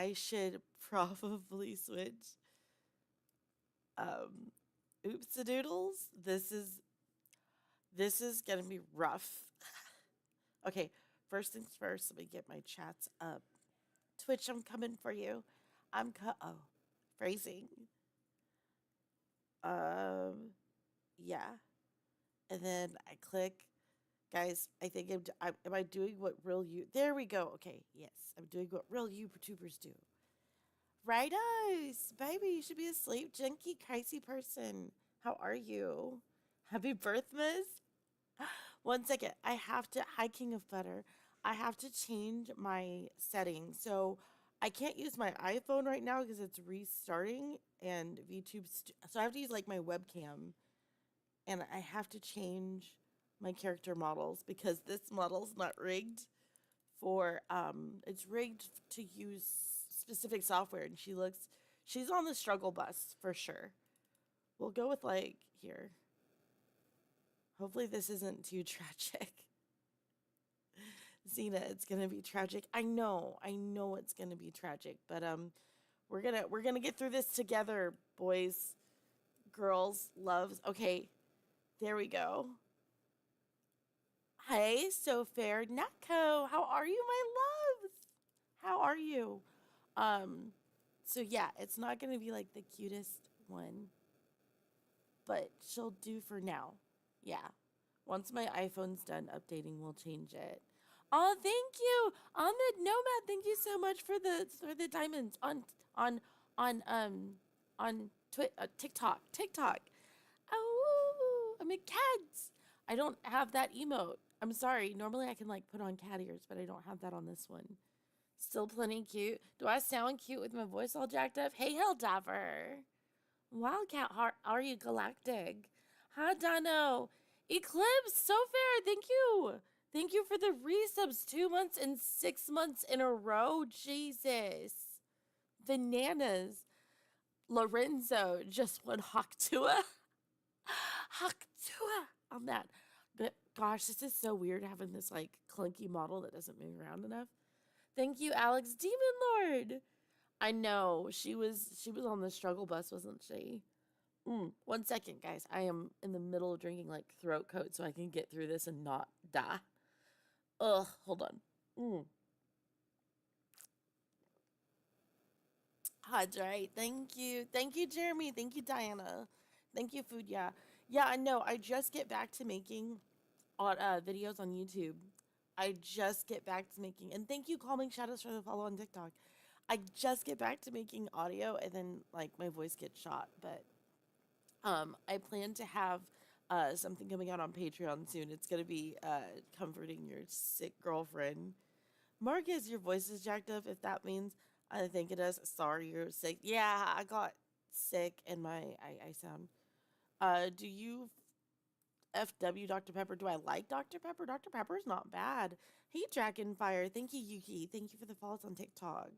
I should probably switch. Um, oops a doodles. This is gonna be rough. Okay, first things first, let me get my chats up. Twitch, I'm coming for you. Oh, phrasing. Um, yeah. And then I click. Guys, I think am I doing what real you? There we go. Okay, yes, I'm doing what real YouTubers do. Rightos, baby, you should be asleep, junkie, crazy person. How are you? Happy birthmas. One second, I have to. Hi, King of Butter. I have to change my settings, so I can't use my iPhone right now because it's restarting and VTube. So I have to use like my webcam, and I have to change my character models because this model's not rigged for. It's rigged to use specific software, and she's on the struggle bus for sure. We'll go with like here. Hopefully this isn't too tragic. Zena, it's gonna be tragic. I know it's gonna be tragic, but we're gonna get through this together, boys, girls, loves. Okay, there we go. Hey, so fair, Natko, how are you, my loves? How are you? Um, so yeah, it's not gonna be like the cutest one, but she'll do for now. Yeah. Once my iPhone's done updating, we'll change it. Oh, thank you, Ahmed Nomad. Thank you so much for the diamonds on TikTok. TikTok. Oh, I'm a cat. I don't have that emote. I'm sorry. Normally I can like put on cat ears, but I don't have that on this one. Still plenty cute. Do I sound cute with my voice all jacked up? Hey, Helldiver. Wildcat, how are you, Galactic? Hi, Dino. Eclipse, so fair. Thank you. Thank you for the resubs. 2 months and 6 months in a row. Jesus. Bananas. Lorenzo just won Haktua. Haktua on that. But gosh, this is so weird having this like clunky model that doesn't move around enough. Thank you, Alex Demon Lord. I know she was on the struggle bus, wasn't she? 1 second, guys. I am in the middle of drinking like throat coat so I can get through this and not die. Ugh, hold on. Hydrate. Thank you. Thank you, Jeremy. Thank you, Diana. Thank you, Food. Yeah. Yeah, I know. I just get back to making videos on YouTube. I just get back to making, and thank you, Calming Shadows, for the follow on TikTok. I just get back to making audio, and then like my voice gets shot. But I plan to have something coming out on Patreon soon. It's gonna be comforting your sick girlfriend. Marcus, your voice is jacked up. If that means, I think it does. Sorry, you're sick. Yeah, I got sick, and I sound. Do you FW Dr. Pepper? Do I like Dr. Pepper? Dr. Pepper's not bad. Hey, Dragonfire. Thank you, Yuki. Thank you for the follows on TikTok.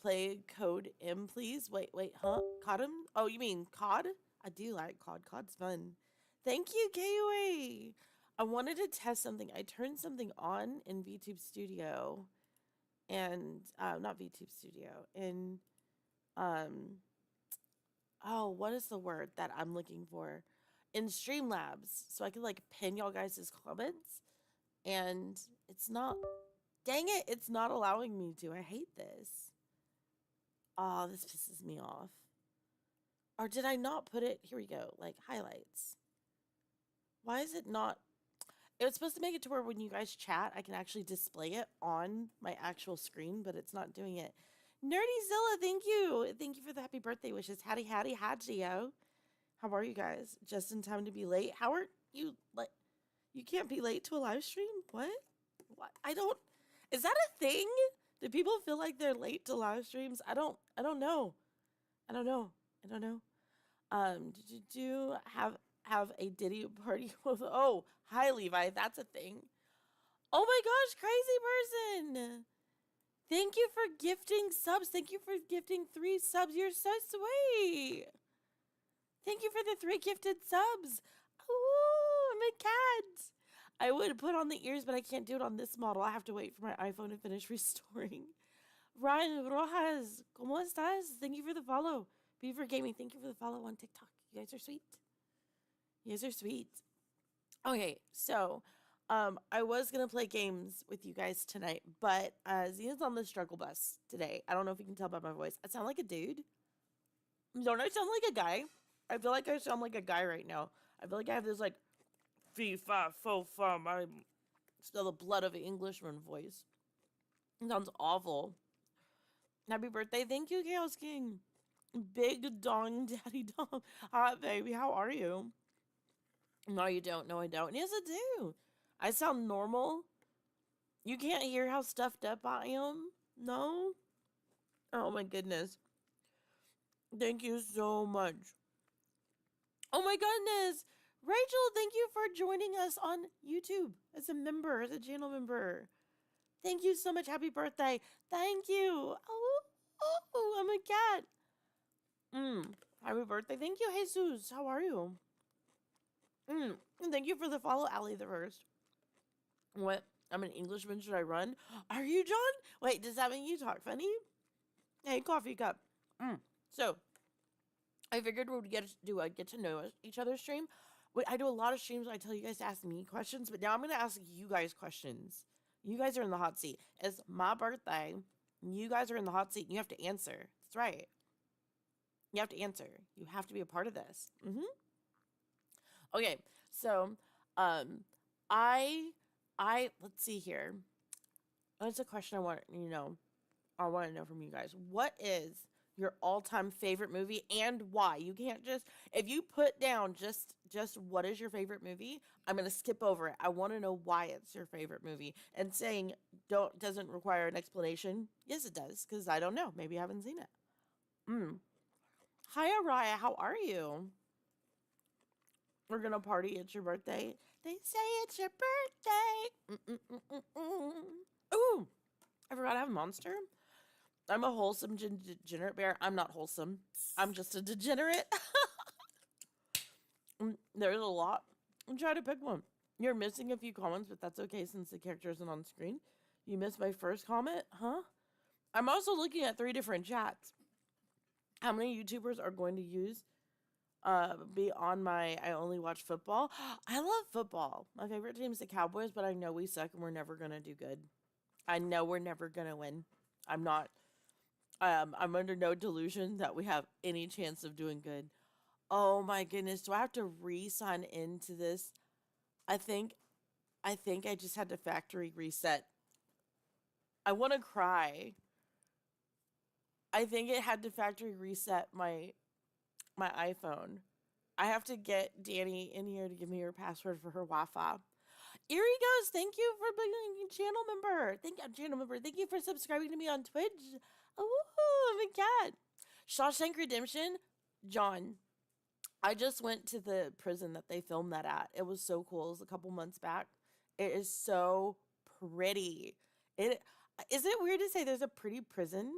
Play code M, please. Wait, huh? Cod him? Oh, you mean COD? I do like COD. COD's fun. Thank you, KUA. I wanted to test something. I turned something on in VTube Studio and not VTube Studio. In oh, what is the word that I'm looking for? In Streamlabs, so I could like pin y'all guys' comments, and it's not. Dang it! It's not allowing me to. I hate this. Oh, this pisses me off. Or did I not put it? Here we go. Like highlights. Why is it not? It was supposed to make it to where when you guys chat, I can actually display it on my actual screen, but it's not doing it. Nerdy Zilla, thank you. Thank you for the happy birthday wishes. Howdy, howdy, hi, Gio. How are you guys? Just in time to be late. How are you? Like, you can't be late to a live stream? What? What? I don't. Is that a thing? Do people feel like they're late to live streams? I don't. I don't know. I don't know. I don't know. Did you do have a Diddy party with? Oh, hi Levi. That's a thing. Oh my gosh, crazy person. Thank you for gifting subs. Thank you for gifting 3 subs. You're so sweet. Thank you for the 3 gifted subs. Ooh, I'm a cat. I would put on the ears, but I can't do it on this model. I have to wait for my iPhone to finish restoring. Ryan Rojas, ¿cómo estás? Thank you for the follow. Beaver Gaming, thank you for the follow on TikTok. You guys are sweet. You guys are sweet. Okay, so I was gonna play games with you guys tonight, but Zena's on the struggle bus today. I don't know if you can tell by my voice. I sound like a dude. Don't I sound like a guy? I feel like I sound like a guy right now. I feel like I have this like fee fa fo fum. I still the blood of an Englishman voice. It sounds awful. Happy birthday, thank you, Chaos King. Big dong daddy dong. Hi baby, how are you? No, you don't. No, I don't. Yes, I do. I sound normal. You can't hear how stuffed up I am? No? Oh my goodness. Thank you so much. Oh my goodness. Rachel, thank you for joining us on YouTube as a member, as a channel member. Thank you so much. Happy birthday. Thank you. Oh, I'm a cat. Happy birthday. Thank you, Jesus. How are you? And thank you for the follow, Allie the First. What? I'm an Englishman. Should I run? Are you, John? Wait, does that mean you talk funny? Hey, coffee cup. So, I figured we'd do a get to know each other stream. I do a lot of streams where I tell you guys to ask me questions, but now I'm going to ask you guys questions. You guys are in the hot seat. It's my birthday. You guys are in the hot seat and you have to answer. That's right. You have to answer. You have to be a part of this. Okay, so I let's see here. That's a question I want to know from you guys. What is your all-time favorite movie and why? You can't just if you put down just what is your favorite movie, I'm going to skip over it. I want to know why it's your favorite movie. And saying doesn't require an explanation. Yes, it does, cuz I don't know. Maybe I haven't seen it. Hi Araya, how are you? We're going to party. It's your birthday. They say it's your birthday. Ooh, I forgot I have a monster. I'm a wholesome degenerate bear. I'm not wholesome. I'm just a degenerate. There's a lot. I'm trying to pick one. You're missing a few comments, but that's okay since the character isn't on screen. You missed my first comment? Huh? I'm also looking at 3 different chats. How many YouTubers are going to be on my I only watch football? I love football. My favorite team is the Cowboys, but I know we suck and we're never going to do good. I know we're never going to win. I'm under no delusion that we have any chance of doing good. Oh my goodness, do I have to re-sign into this? I think I just had to factory reset. I want to cry. I think it had to factory reset my iPhone. I have to get Danny in here to give me her password for her Wi-Fi. Erie Ghost, thank you for being a channel member. Thank you for subscribing to me on Twitch. Oh, I'm a cat. Shawshank Redemption, John. I just went to the prison that they filmed that at. It was so cool. It was a couple months back. It is so pretty. Is it weird to say there's a pretty prison?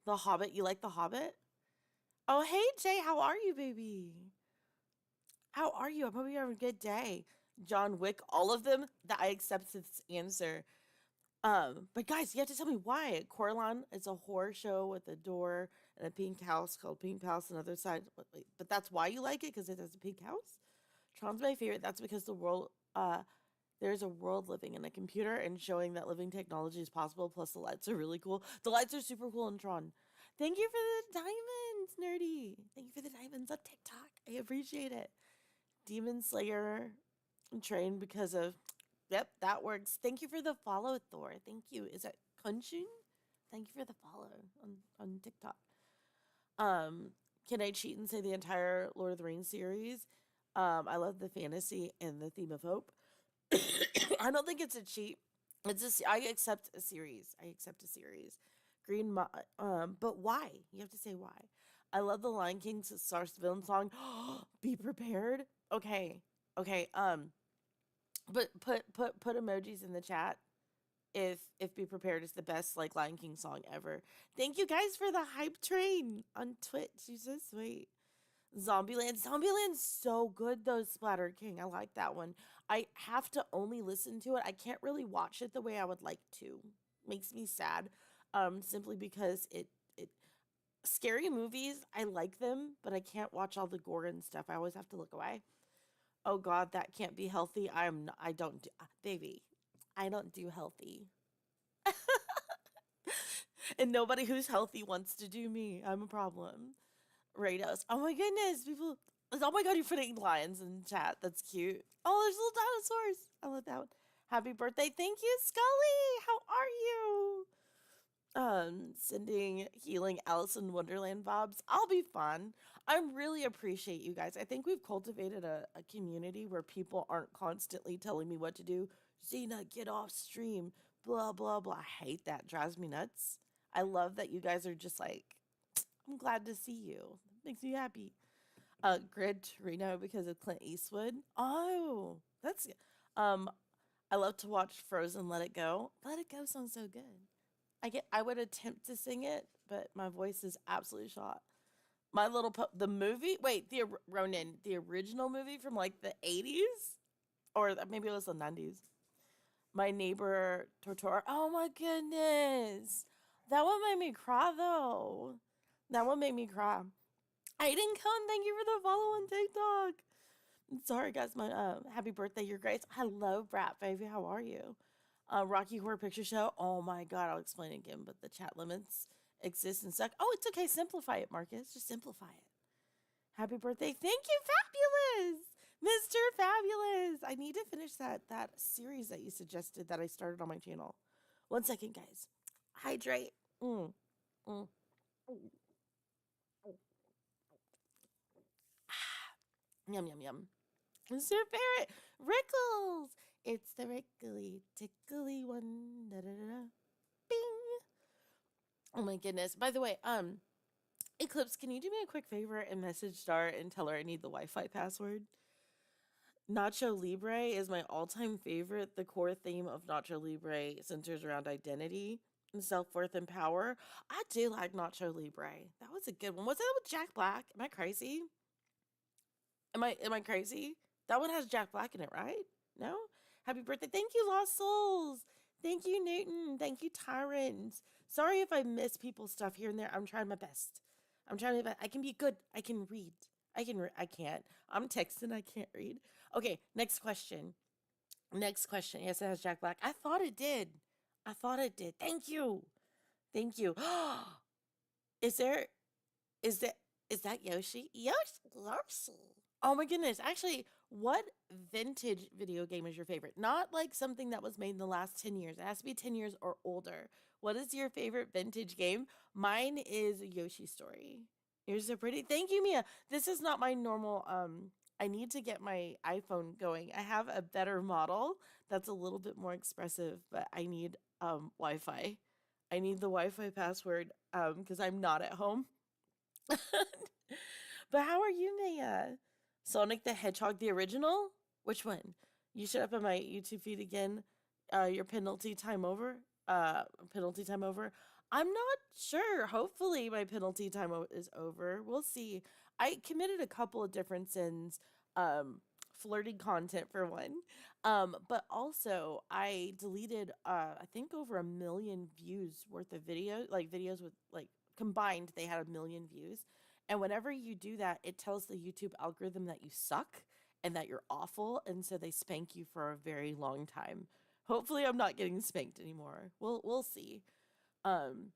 The Hobbit. You like The Hobbit? Oh, hey Jay, how are you, baby? How are you? I hope you're having a good day. John Wick, all of them. That I accept this answer. But guys, you have to tell me why. Coraline is a horror show with a door and a pink house called Pink House on the other side. But that's why you like it, because it has a pink house? Tron's my favorite. That's because there's a world living in a computer and showing that living technology is possible, plus the lights are really cool. The lights are super cool in Tron. Thank you for the diamonds, Nerdy. Thank you for the diamonds on TikTok. I appreciate it. Demon Slayer trained because of Yep, that works. Thank you for the follow, Thor. Thank you. Is it Kunshun? Thank you for the follow on TikTok. Can I cheat and say the entire Lord of the Rings series? I love the fantasy and the theme of hope. I don't think it's a cheat. I accept a series. But why? You have to say why. I love the Lion King's Star Villain song. Be prepared. Okay. But put emojis in the chat if Be Prepared is the best like Lion King song ever. Thank you guys for the hype train on Twitch. You're so sweet. Zombieland's so good though, Splatter King. I like that one. I have to only listen to it. I can't really watch it the way I would like to. Makes me sad. simply because it scary movies, I like them, but I can't watch all the gore and stuff. I always have to look away. Oh God, that can't be healthy. I don't do, baby, I don't do healthy. And nobody who's healthy wants to do me. I'm a problem. Rados. Oh my goodness, people. Oh my God, you're putting lions in chat. That's cute. Oh, there's little dinosaurs. I love that one. Happy birthday. Thank you, Scully. How are you? Sending healing Alice in Wonderland vibes. I'll be fun. I really appreciate you guys. I think we've cultivated a community where people aren't constantly telling me what to do. Zena, get off stream. Blah, blah, blah. I hate that. Drives me nuts. I love that you guys are just like, I'm glad to see you. Makes me happy. Gran Torino because of Clint Eastwood. Oh, that's um. I love to watch Frozen. Let It Go. Let It Go sounds so good. I would attempt to sing it, but my voice is absolutely shot. The movie. Wait, Ronin, the original movie from like the 80s, or maybe it was the 90s. My Neighbor Totoro. Oh my goodness, that one made me cry though. That one made me cry. Aiden Come, thank you for the follow on TikTok. Sorry, guys. My happy birthday, your grace. Hello, Brat Baby. How are you? Rocky Horror Picture Show. Oh my God, I'll explain it again. But the chat limits exist and suck. Oh, it's okay. Simplify it, Marcus. Just simplify it. Happy birthday. Thank you, Fabulous, Mr. Fabulous. I need to finish that series that you suggested that I started on my channel. 1 second, guys. Hydrate. Mm, mm, mm. Yum yum yum. Mr. Ferret, Rickles. It's the Rickly Tickly one. Da, da, da, da. Bing. Oh my goodness. By the way, Eclipse, can you do me a quick favor and message Star and tell her I need the Wi-Fi password? Nacho Libre is my all-time favorite. The core theme of Nacho Libre centers around identity and self-worth and power. I do like Nacho Libre. That was a good one. Was that with Jack Black? Am I crazy? Am I crazy? That one has Jack Black in it, right? No? Happy birthday. Thank you, Lost Souls. Thank you, Newton. Thank you, Tyrant. Sorry if I miss people's stuff here and there. I'm trying my best. I'm trying my best. I can be good. I can read. I can't. I'm texting. I can't read. Okay, next question. Next question. Yes, it has Jack Black. I thought it did. I thought it did. Thank you. Thank you. is there is that is that Yoshi? Yoshi. Oh my goodness. Actually, what vintage video game is your favorite? Not like something that was made in the last 10 years. It has to be 10 years or older. What is your favorite vintage game? Mine is Yoshi Story. You're so pretty. Thank you, Mia. This is not my normal I need to get my iPhone going. I have a better model that's a little bit more expressive, but I need Wi-Fi. I need the Wi-Fi password because I'm not at home. But how are you, Maya? Sonic the Hedgehog, the original? Which one? You showed up on my YouTube feed again. Your penalty time over. Penalty time over. I'm not sure. Hopefully, my penalty time is over. We'll see. I committed a couple of different sins. Flirty content for one. But also I deleted I think over 1 million views worth of videos, like videos with like combined they had 1 million views. And whenever you do that, it tells the YouTube algorithm that you suck and that you're awful, and so they spank you for a very long time. Hopefully I'm not getting spanked anymore. We'll see. Um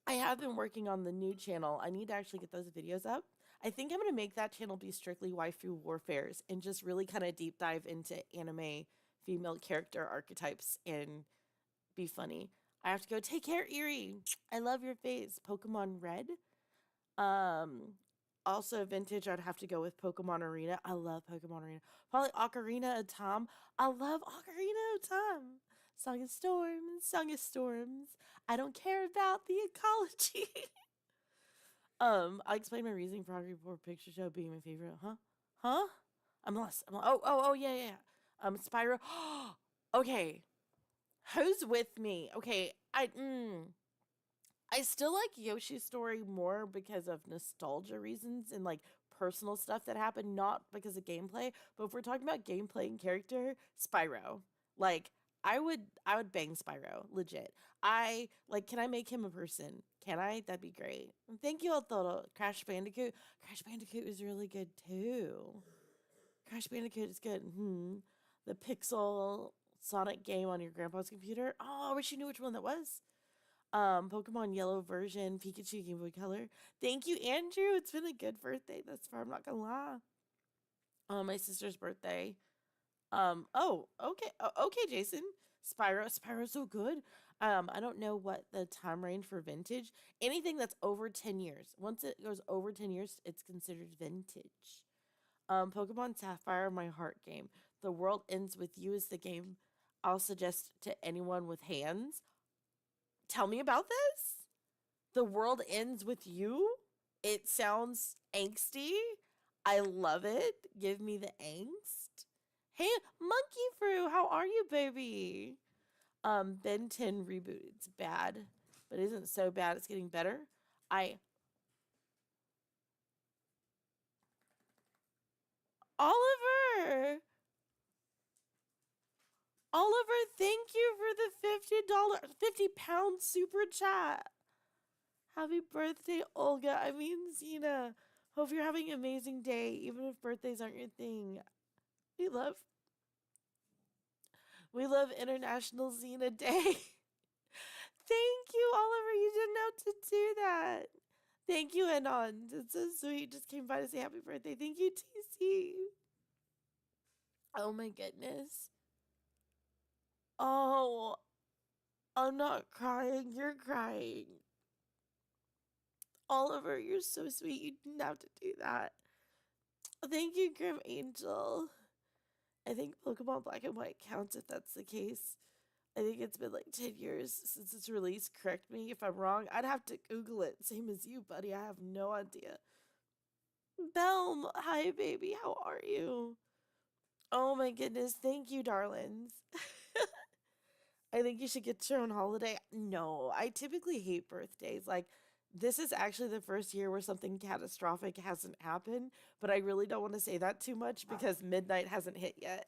I have been working on the new channel. I need to actually get those videos up. I think I'm going to make that channel be strictly waifu warfares and just really kind of deep dive into anime female character archetypes and be funny. I have to go. Take care, Erie. I love your face. Pokemon Red. Um, Also vintage. I'd have to go with Pokemon Arena. I love Pokemon Arena. Probably Ocarina of Time. I love Ocarina of Time. Song of Storms. Song of Storms. I don't care about the ecology. I'll explain my reasoning for Hungry for Picture Show being my favorite. Huh? Huh? I'm lost. Oh, yeah, yeah. Spyro. Okay. Who's with me? Okay, I still like Yoshi's Story more because of nostalgia reasons and like personal stuff that happened, not because of gameplay. But if we're talking about gameplay and character, Spyro. Like, I would bang Spyro, legit. I like, can I make him a person? Can I? That'd be great. And thank you, Althoto. Crash Bandicoot. Crash Bandicoot is really good too. Crash Bandicoot is good. The Pixel Sonic game on your grandpa's computer. Oh, I wish you knew which one that was. Pokemon Yellow version, Pikachu Game Boy Color. Thank you, Andrew. It's been a good birthday thus far. I'm not gonna lie. My sister's birthday. Oh, okay, okay, Jason. Spyro's so good. I don't know what the time range for vintage. Anything that's over 10 years. Once it goes over 10 years, it's considered vintage. Pokemon Sapphire, my heart game. The world ends with you is the game I'll suggest to anyone with hands. Tell me about this. The world ends with you. It sounds angsty. I love it. Give me the angst. Hey, Monkey Fruit, how are you, baby? Ben 10 reboot. It's bad, but it isn't so bad. It's getting better. I Oliver. Oliver, thank you for the $50, 50-pound super chat. Happy birthday, Olga. I mean, Zena. Hope you're having an amazing day, even if birthdays aren't your thing. We love we love International Xena Day. Thank you, Oliver. You didn't have to do that. Thank you, Anon. It's so sweet. Just came by to say happy birthday. Thank you, TC. Oh my goodness. Oh, I'm not crying. You're crying. Oliver, you're so sweet. You didn't have to do that. Thank you, Grim Angel. I think Pokemon Black and White counts if that's the case. I think it's been like 10 years since its release. Correct me if I'm wrong. I'd have to Google it. Same as you, buddy. I have no idea. Belm, hi, baby. How are you? Oh my goodness. Thank you, darlings. I think you should get your own holiday. No, I typically hate birthdays. Like, this is actually the first year where something catastrophic hasn't happened, but I really don't want to say that too much because midnight hasn't hit yet.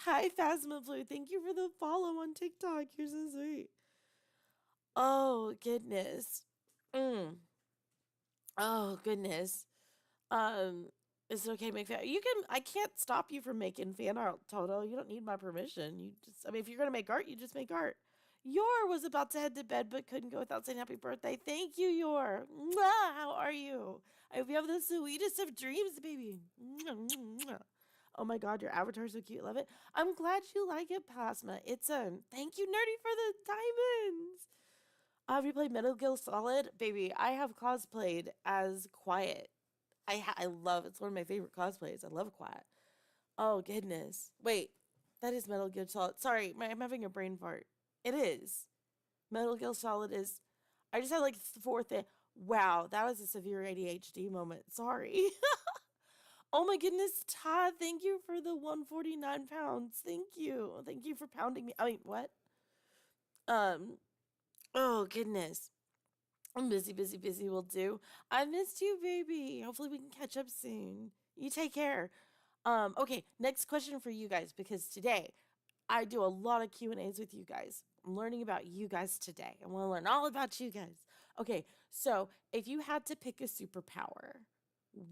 Hi, Phasma Blue. Thank you for the follow on TikTok. You're so sweet. Oh, goodness. Mm. Oh, goodness. Um, is it okay to make fan? You can. I can't stop you from making fan art, Toto. You don't need my permission. You just. I mean, if you're gonna make art, you just make art. Yor was about to head to bed, but couldn't go without saying happy birthday. Thank you, Yor. Mwah, how are you? I hope you have the sweetest of dreams, baby. Mwah, mwah, mwah. Oh my God, your avatar's so cute. Love it. I'm glad you like it, Plasma. It's Thank you, Nerdy, for the diamonds. Have you played Metal Gear Solid, baby? I have cosplayed as Quiet. I love it's one of my favorite cosplays. I love Quiet. Oh goodness. Wait, that is Metal Gear Solid. Sorry, I'm having a brain fart. It is. Metal Gear Solid is. I just had like four things. Wow, that was a severe ADHD moment. Sorry. Oh my goodness, Todd, thank you for the 149 pounds. Thank you. Thank you for pounding me. I mean, what? Um, oh goodness. I'm busy, busy, busy will do. I missed you, baby. Hopefully we can catch up soon. You take care. Okay, next question for you guys because today I do a lot of Q&As with you guys. I'm learning about you guys today. I want to learn all about you guys. Okay, so if you had to pick a superpower,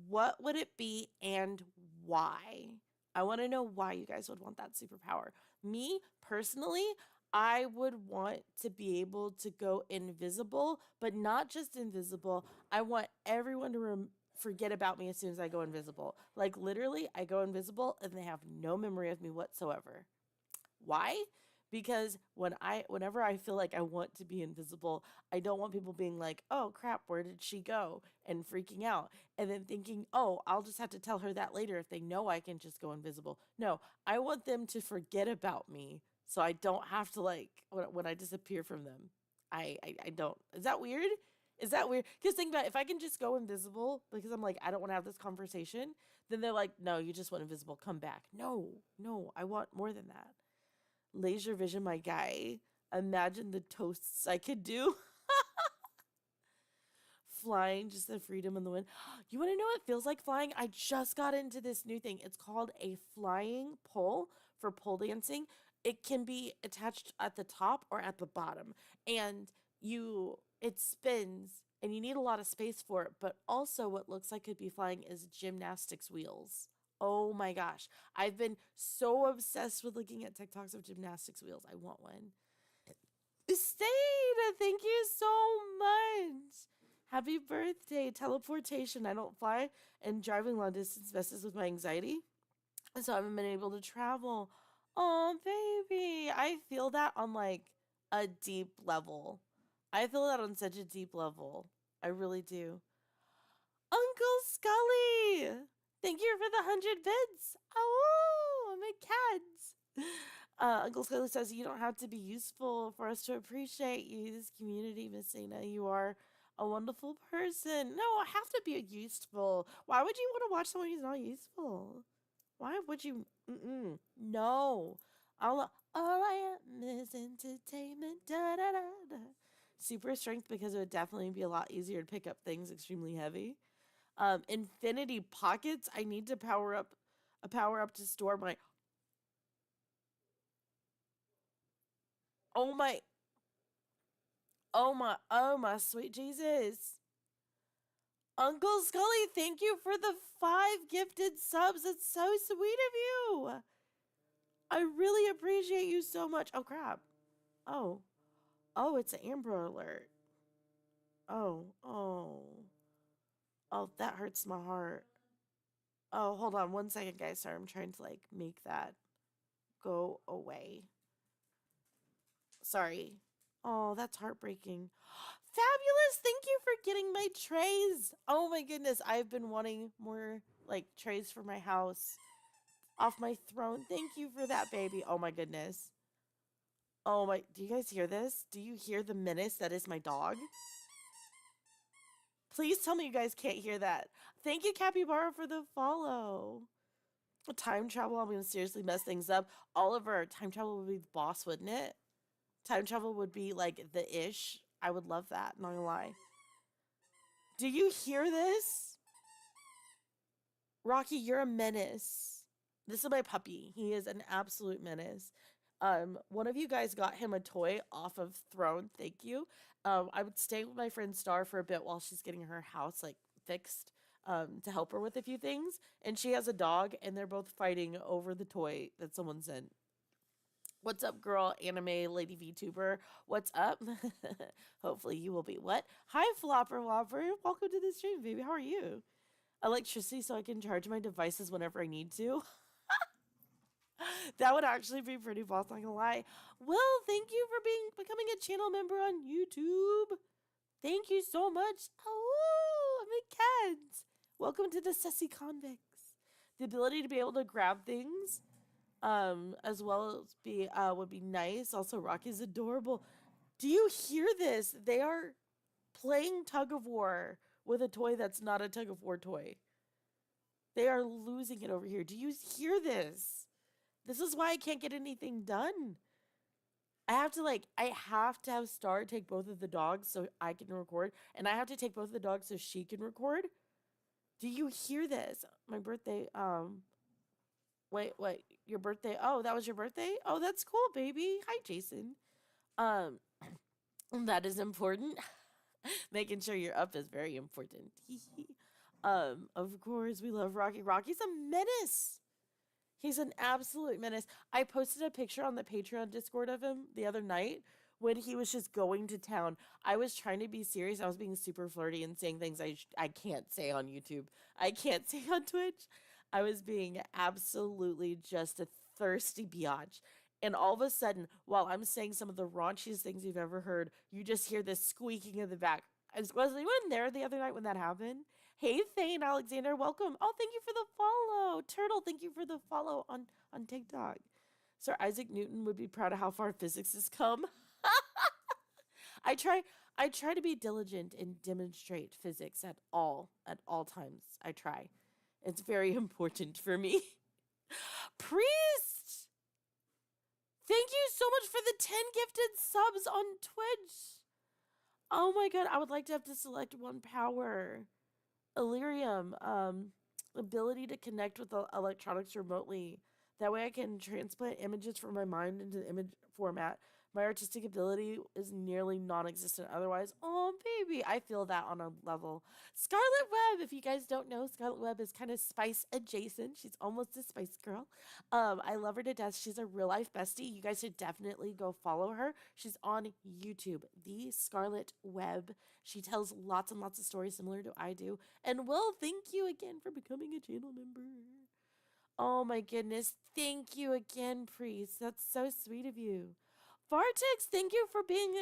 what would it be and why? I want to know why you guys would want that superpower. Me, personally, I would want to be able to go invisible, but not just invisible. I want everyone to forget about me as soon as I go invisible. Like literally, I go invisible and they have no memory of me whatsoever. Why? Because whenever I feel like I want to be invisible, I don't want people being like, "Oh crap, where did she go?" and freaking out and then thinking, "Oh, I'll just have to tell her that later if they know I can just go invisible." No, I want them to forget about me so I don't have to like when I disappear from them. I don't. Is that weird? Is that weird? Because think about it, if I can just go invisible because I'm like I don't want to have this conversation, then they're like, "No, you just went invisible. Come back." No, no, I want more than that. Laser vision, my guy. Imagine the toasts I could do. Flying, just the freedom in the wind. You want to know what it feels like flying? I just got into this new thing. It's called a flying pole for pole dancing. it can be attached at the top or at the bottom, and it spins and you need a lot of space for it, but also what looks like could be flying is gymnastics wheels. Oh my gosh. I've been so obsessed with looking at TikToks of gymnastics wheels. I want one. Stain, thank you so much. Happy birthday. Teleportation. I don't fly, and driving long distance messes with my anxiety. And so I haven't been able to travel. Oh, baby. I feel that on like a deep level. I feel that on such a deep level. I really do. Uncle Scully! Thank you for the 100 bits. Oh, my cats. Uncle Scully says you don't have to be useful for us to appreciate you. This community, Miss Sana, you are a wonderful person. No, I have to be useful. Why would you want to watch someone who's not useful? Why would you? No. All I am is entertainment. Da, da, da, da. Super strength because it would definitely be a lot easier to pick up things extremely heavy. Infinity pockets. I need to power up a power up to store my. Oh my. Oh my sweet Jesus. Uncle Scully, thank you for the 5 gifted subs. It's so sweet of you. I really appreciate you so much. Oh crap. Oh. Oh, it's an Amber Alert. Oh. Oh, that hurts my heart. Oh, hold on 1 second, guys. Sorry, I'm trying to like make that go away. Sorry. Oh, that's heartbreaking. Fabulous! Thank you for getting my trays. Oh my goodness, I've been wanting more like trays for my house off my throne. Thank you for that, baby. Oh my goodness. Oh my, do you guys hear this? Do you hear the menace that is my dog? Please tell me you guys can't hear that. Thank you, Capybara, for the follow. Time travel, I'm gonna seriously mess things up. Oliver, time travel would be the boss, wouldn't it? Time travel would be like the ish. I would love that, not gonna lie. Do you hear this? Rocky, you're a menace. This is my puppy. He is an absolute menace. One of you guys got him a toy off of Throne. Thank you. I would stay with my friend Star for a bit while she's getting her house like fixed. To help her with a few things, and she has a dog, and they're both fighting over the toy that someone sent. What's up, girl? Anime lady VTuber. What's up? Hopefully you will be what? Hi, Flopper Whopper. Welcome to the stream, baby. How are you? Electricity so I can charge my devices whenever I need to. That would actually be pretty boss, not gonna lie. Well, thank you for becoming a channel member on YouTube. Thank you so much. Oh, my cats. Welcome to the Sussy Convicts. The ability to be able to grab things, as well as would be nice. Also, Rocky's adorable. Do you hear this? They are playing tug of war with a toy that's not a tug of war toy. They are losing it over here. Do you hear this? This is why I can't get anything done. I have to have Star take both of the dogs so I can record, and I have to take both of the dogs so she can record. Do you hear this? My birthday, wait, your birthday? Oh, that was your birthday? Oh, that's cool, baby. Hi, Jason. Um, that is important. Making sure you're up is very important. Of course, we love Rocky. Rocky's a menace. He's an absolute menace. I posted a picture on the Patreon Discord of him the other night when he was just going to town. I was trying to be serious. I was being super flirty and saying things I can't say on YouTube. I can't say on Twitch. I was being absolutely just a thirsty biatch. And all of a sudden, while I'm saying some of the raunchiest things you've ever heard, you just hear this squeaking in the back. Was anyone there the other night when that happened? Hey, Thane Alexander, welcome. Oh, thank you for the follow. Turtle, thank you for the follow on TikTok. Sir Isaac Newton would be proud of how far physics has come. I try to be diligent and demonstrate physics at all times. I try. It's very important for me. Priest! Thank you so much for the 10 gifted subs on Twitch. Oh my god, I would like to have to select one power. Illyrium, ability to connect with the electronics remotely. That way I can transplant images from my mind into the image format. My artistic ability is nearly non existent otherwise. Oh, baby. I feel that on a level. Scarlet Web, if you guys don't know, Scarlet Web is kind of spice adjacent. She's almost a spice girl. I love her to death. She's a real life bestie. You guys should definitely go follow her. She's on YouTube, The Scarlet Web. She tells lots and lots of stories similar to I do. And Will, thank you again for becoming a channel member. Oh my goodness. Thank you again, Priest. That's so sweet of you. Vartex, thank you for being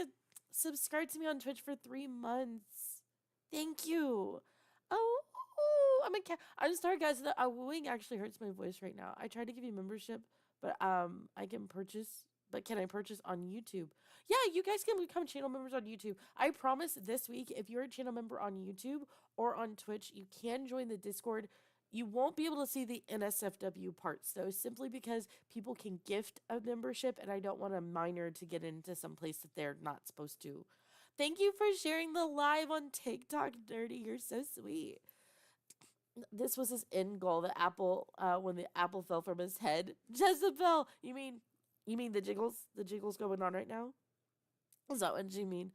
subscribed to me on Twitch for 3 months. Thank you. Oh, I'm a cat. I'm sorry, guys. The wooing actually hurts my voice right now. I tried to give you membership, but I can purchase. But can I purchase on YouTube? Yeah, you guys can become channel members on YouTube. I promise this week, if you're a channel member on YouTube or on Twitch, you can join the Discord. You won't be able to see the NSFW parts, though, simply because people can gift a membership, and I don't want a minor to get into some place that they're not supposed to. Thank you for sharing the live on TikTok, Dirty. You're so sweet. This was his end goal. The apple, when the apple fell from his head. Jezebel, you mean the jiggles? The jiggles going on right now? Is that what you mean?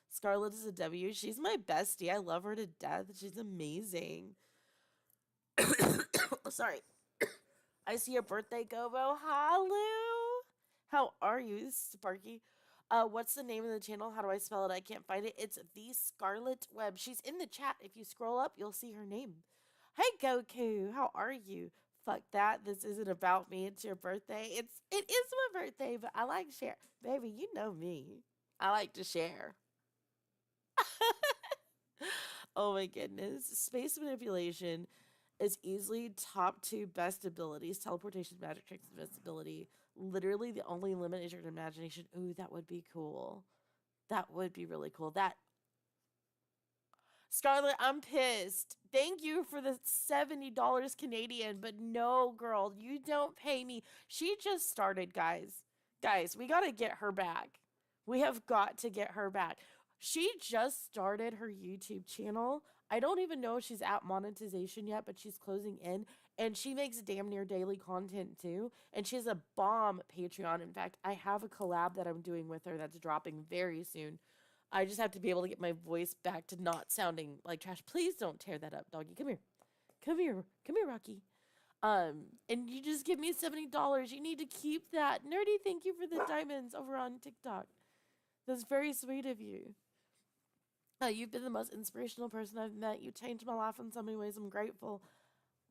Scarlett is a W. She's my bestie. I love her to death. She's amazing. Sorry. I see your birthday, Gobo. Hello. How are you, Sparky? What's the name of the channel? How do I spell it? I can't find it. It's The Scarlet Web. She's in the chat. If you scroll up, you'll see her name. Hey, Goku. How are you? Fuck that. This isn't about me. It's your birthday. It is my birthday, but I like share. Baby, you know me. I like to share. Oh my goodness. Space manipulation is easily top 2 best abilities. Teleportation, magic tricks, invisibility. Literally the only limit is your imagination. Ooh, that would be cool. That would be really cool. That Scarlett, I'm pissed. Thank you for the $70 Canadian, but no, girl, you don't pay me. She just started, guys. Guys, we got to get her back. We have got to get her back. She just started her YouTube channel. I don't even know if she's at monetization yet, but she's closing in. And she makes damn near daily content too. And she has a bomb Patreon. In fact, I have a collab that I'm doing with her that's dropping very soon. I just have to be able to get my voice back to not sounding like trash. Please don't tear that up, doggy. Come here. Come here. Come here, Rocky. And you just give me $70. You need to keep that. Nerdy, thank you for the diamonds over on TikTok. That's very sweet of you. You've been the most inspirational person I've met. You changed my life in so many ways. I'm grateful.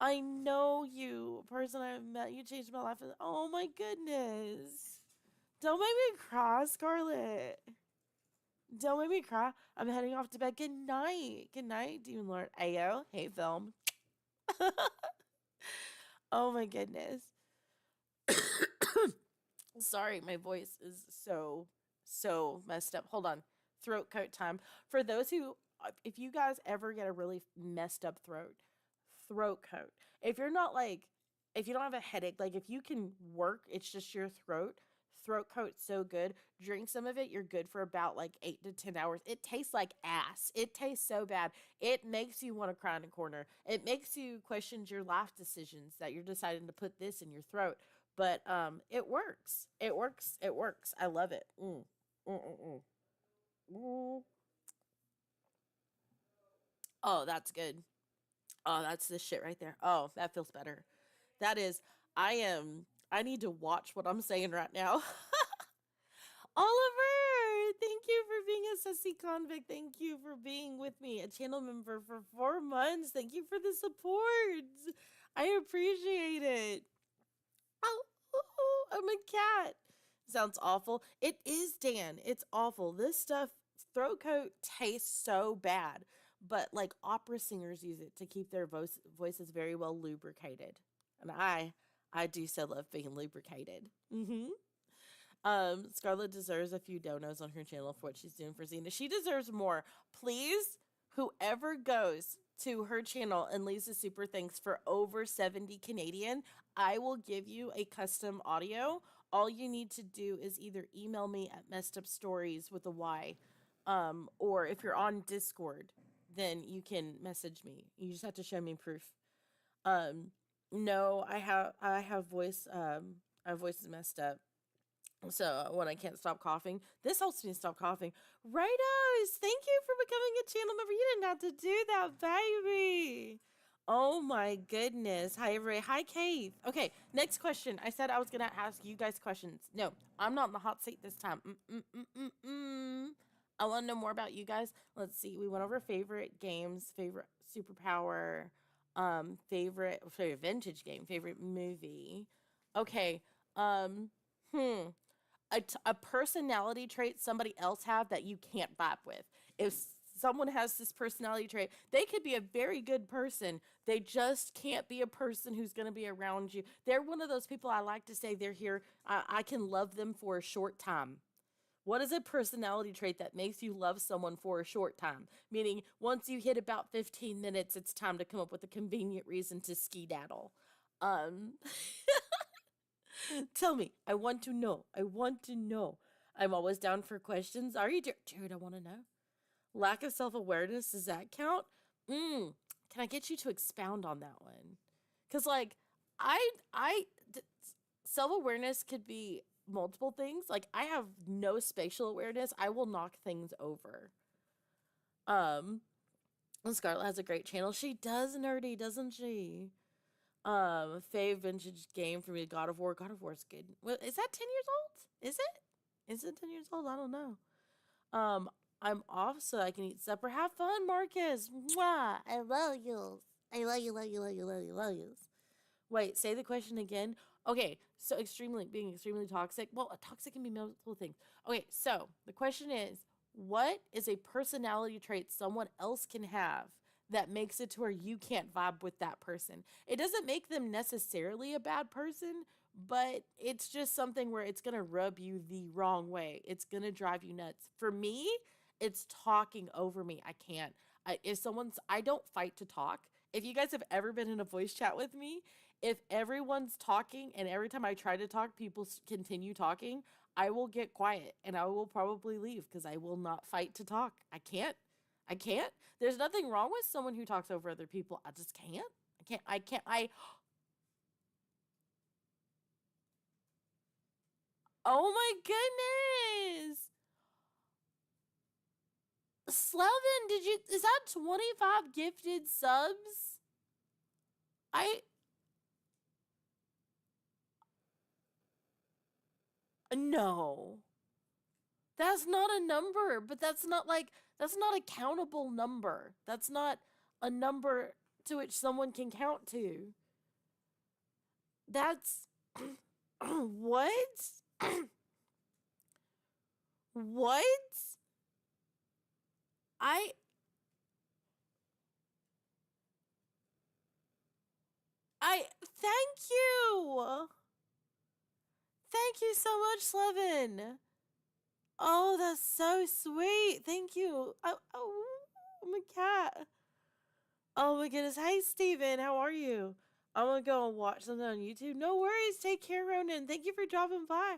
I know you, person I've met. You changed my life. Oh my goodness. Don't make me cry, Scarlett. Don't make me cry. I'm heading off to bed. Good night. Good night, Demon Lord. Ayo. Hey, film. Oh my goodness. Sorry, my voice is so messed up. Hold on. Throat coat time. For those who, if you guys ever get a really messed up throat coat. If you're not like, if you don't have a headache, like if you can work, it's just your throat coat's so good. Drink some of it, you're good for about like 8 to 10 hours. It tastes like ass. It tastes so bad. It makes you want to cry in a corner. It makes you question your life decisions that you're deciding to put this in your throat. But it works. It works. It works. I love it. Mm. Mm, mm, mm. Mm. Oh, that's good. Oh, that's the shit right there. Oh, that feels better. That is, I need to watch what I'm saying right now. Oliver, thank you for being a sussy convict. Thank you for being with me, a channel member for 4 months. Thank you for the support. I appreciate it. Oh, I'm a cat. Sounds awful. It is, Dan. It's awful. This stuff, throat coat tastes so bad, but like opera singers use it to keep their voices very well lubricated. And I do so love being lubricated. Mm-hmm. Scarlett deserves a few donos on her channel for what she's doing for Xena. She deserves more. Please, whoever goes to her channel and leaves a super thanks for over 70 Canadian, I will give you a custom audio. All you need to do is either email me at messed up stories with a Y, or if you're on Discord, then you can message me. You just have to show me proof. Um, No, I have voice is messed up. So when I can't stop coughing, this helps me stop coughing. Rightos! Thank you for becoming a channel member. You didn't have to do that, baby. Oh my goodness. Hi everybody. Hi Kate. Okay, next question. I said I was gonna ask you guys questions. No, I'm not in the hot seat this time. I want to know more about you guys. Let's see. We went over favorite games, favorite superpower, favorite vintage game, favorite movie. Okay. Um, hmm a personality trait somebody else have that you can't vibe with. If someone has this personality trait, they could be a very good person. They just can't be a person who's going to be around you. They're one of those people I like to say they're here. I can love them for a short time. What is a personality trait that makes you love someone for a short time? Meaning, once you hit about 15 minutes, it's time to come up with a convenient reason to skedaddle. Um, Tell me. I want to know. I want to know. I'm always down for questions. Are you, Jared? I want to know. Lack of self awareness, does that count? Can I get you to expound on that one? Because, like, I, I, self awareness could be multiple things. Like, I have no spatial awareness. I will knock things over. Um, Scarlett has a great channel. She does nerdy, doesn't she? Fave vintage game for me, God of War. God of War is good. Well, is that 10 years old? Is it? Is it 10 years old? I don't know. Um, I'm off so I can eat supper. Have fun, Marcus. Mwah! I love you. I love you, love you, love you, love you, love you. Wait, say the question again. Okay, so being extremely toxic. Well, a toxic can be multiple things. Okay, so the question is, what is a personality trait someone else can have that makes it to where you can't vibe with that person? It doesn't make them necessarily a bad person, but it's just something where it's gonna rub you the wrong way. It's gonna drive you nuts. For me, it's talking over me. I can't. I don't fight to talk. If you guys have ever been in a voice chat with me, if everyone's talking and every time I try to talk, people continue talking, I will get quiet and I will probably leave because I will not fight to talk. I can't. I can't. There's nothing wrong with someone who talks over other people. I just can't. I can't. I can't. Oh my goodness. Slevin, is that 25 gifted subs? I, no. That's not a number, but that's not a countable number. That's not a number to which someone can count to. That's what? What? I I thank you. Thank you so much, Slevin. Oh, that's so sweet. Thank you. Oh my cat. Oh my goodness. Hey, Steven, how are you? I'm gonna go and watch something on YouTube. No worries. Take care, Ronan. Thank you for dropping by.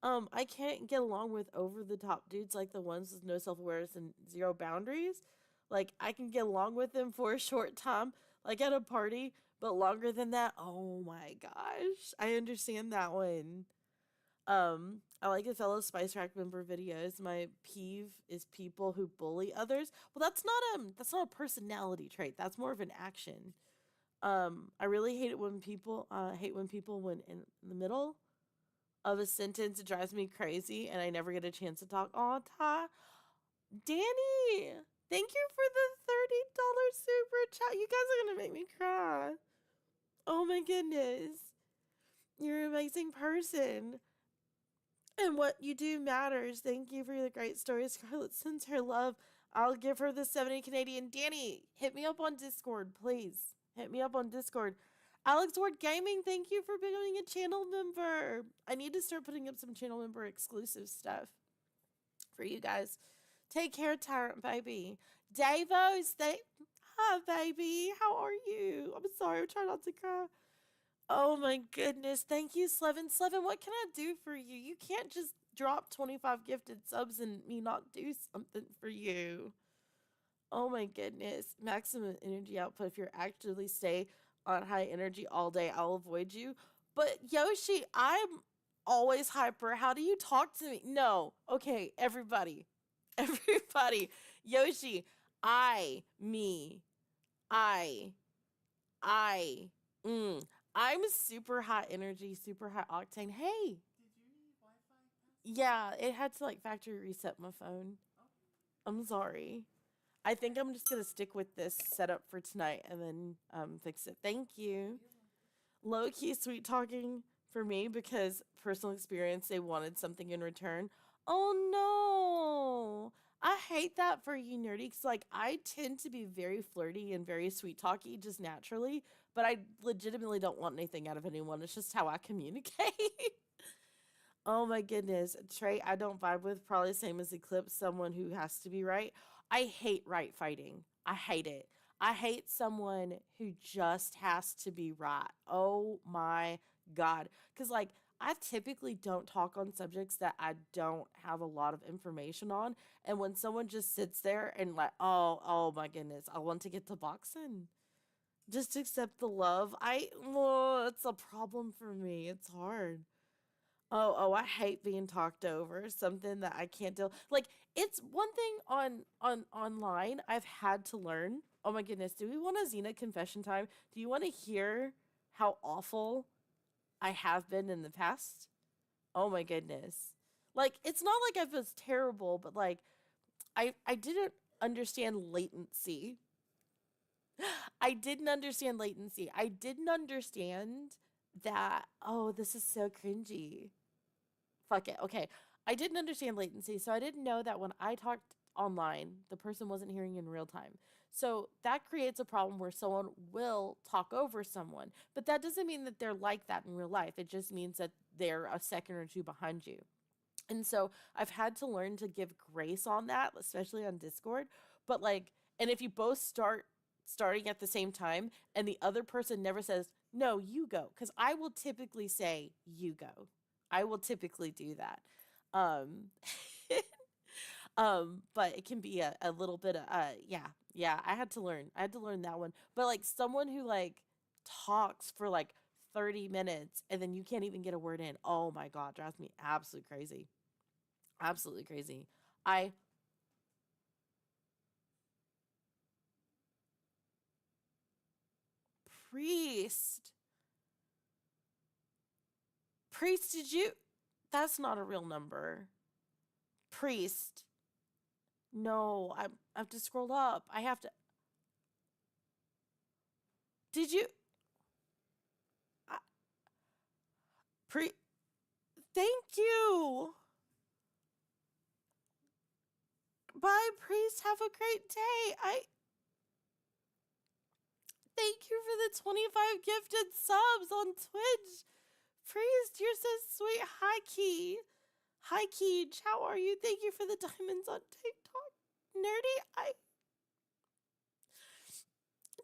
I can't get along with over the top dudes like the ones with no self awareness and zero boundaries. Like, I can get along with them for a short time, like at a party, but longer than that, oh my gosh. I understand that one. I like a fellow Spice Rack member videos. My peeve is people who bully others. Well, that's not a personality trait. That's more of an action. I really hate when people when in the middle of a sentence it drives me crazy and I never get a chance to talk. Aw, Ty. Danny, thank you for the $30 super chat. You guys are gonna make me cry. Oh my goodness. You're an amazing person. And what you do matters. Thank you for the great story. Scarlett sends her love. I'll give her the 70 Canadian. Danny, hit me up on Discord, please. Hit me up on Discord. Alex Ward Gaming, thank you for becoming a channel member. I need to start putting up some channel member exclusive stuff for you guys. Take care, Tyrant Baby. Davos, hi, baby. How are you? I'm sorry. I'm trying not to cry. Oh my goodness. Thank you, Slevin. Slevin, what can I do for you? You can't just drop 25 gifted subs and me not do something for you. Oh my goodness. Maximum energy output if you're actively stay on high energy all day, I'll avoid you. But Yoshi, I'm always hyper. How do you talk to me? No. Okay, everybody. Everybody. Yoshi, me, I, I, mm. I'm super high energy, super high octane. Hey. Yeah, it had to like factory reset my phone. I'm sorry. I think I'm just gonna stick with this setup for tonight and then fix it. Thank you. Low key sweet talking for me because personal experience, they wanted something in return. Oh no. I hate that for you, nerdy. Because, like, I tend to be very flirty and very sweet talky just naturally, but I legitimately don't want anything out of anyone. It's just how I communicate. Oh my goodness. Trait I don't vibe with, probably same as Eclipse, someone who has to be right. I hate right fighting. I hate it. I hate someone who just has to be right. Oh my God. Because, like, I typically don't talk on subjects that I don't have a lot of information on. And when someone just sits there and, like, oh my goodness, I want to get to boxing. Just accept the love. It's a problem for me. It's hard. I hate being talked over. Something that I can't do. Like, it's one thing on online I've had to learn. Oh my goodness, do we want a Xena confession time? Do you want to hear how awful I have been in the past? Oh my goodness. Like, it's not like I was terrible, but like I didn't understand latency. I didn't understand latency. I didn't understand that, oh, this is so cringy. Fuck it. Okay. I didn't understand latency, so I didn't know that when I talked online, the person wasn't hearing in real time. So that creates a problem where someone will talk over someone. But that doesn't mean that they're like that in real life. It just means that they're a second or two behind you. And so I've had to learn to give grace on that, especially on Discord. But like, and if you both starting at the same time and the other person never says, no, you go, because I will typically say, you go. I will typically do that. Um, but it can be a little bit of, yeah, I had to learn that one. But like someone who like talks for like 30 minutes and then you can't even get a word in. Oh my God, drives me absolutely crazy. Absolutely crazy. I priest. Priest, did you? That's not a real number. Priest. No, I have to scroll up. I have to. Did you? I, pre. Thank you. Bye, priest. Have a great day. I thank you for the 25 gifted subs on Twitch. Priest, you're so sweet. Hi, Key. Hi, Keej. How are you? Thank you for the diamonds on TikTok. Nerdy,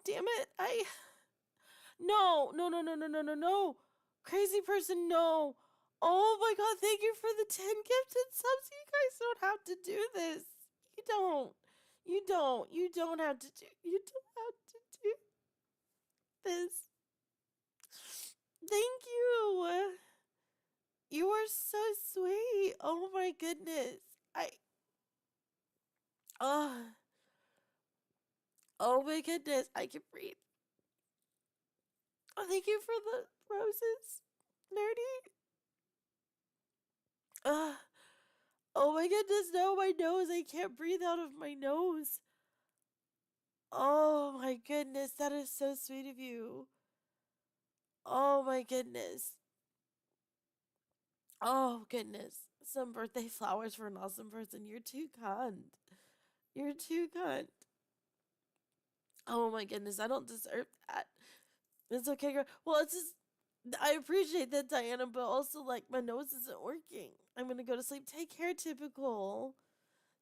damn it. No, no, no, no, no, no, no, no. Crazy person, no. Oh my God, thank you for the 10 gifted subs. You guys don't have to do this. You don't. You don't have to do. You don't have to do this. Thank you. You are so sweet. Oh my goodness. I. Oh. Oh my goodness. I can breathe. Oh, thank you for the roses, nerdy. Oh my goodness, no, my nose. I can't breathe out of my nose. Oh my goodness, that is so sweet of you. Oh my goodness. Oh goodness. Some birthday flowers for an awesome person. You're too kind. You're too kind. Oh my goodness, I don't deserve that. It's okay, girl. Well, it's just I appreciate that, Diana, but also like my nose isn't working. I'm gonna go to sleep. Take care, typical.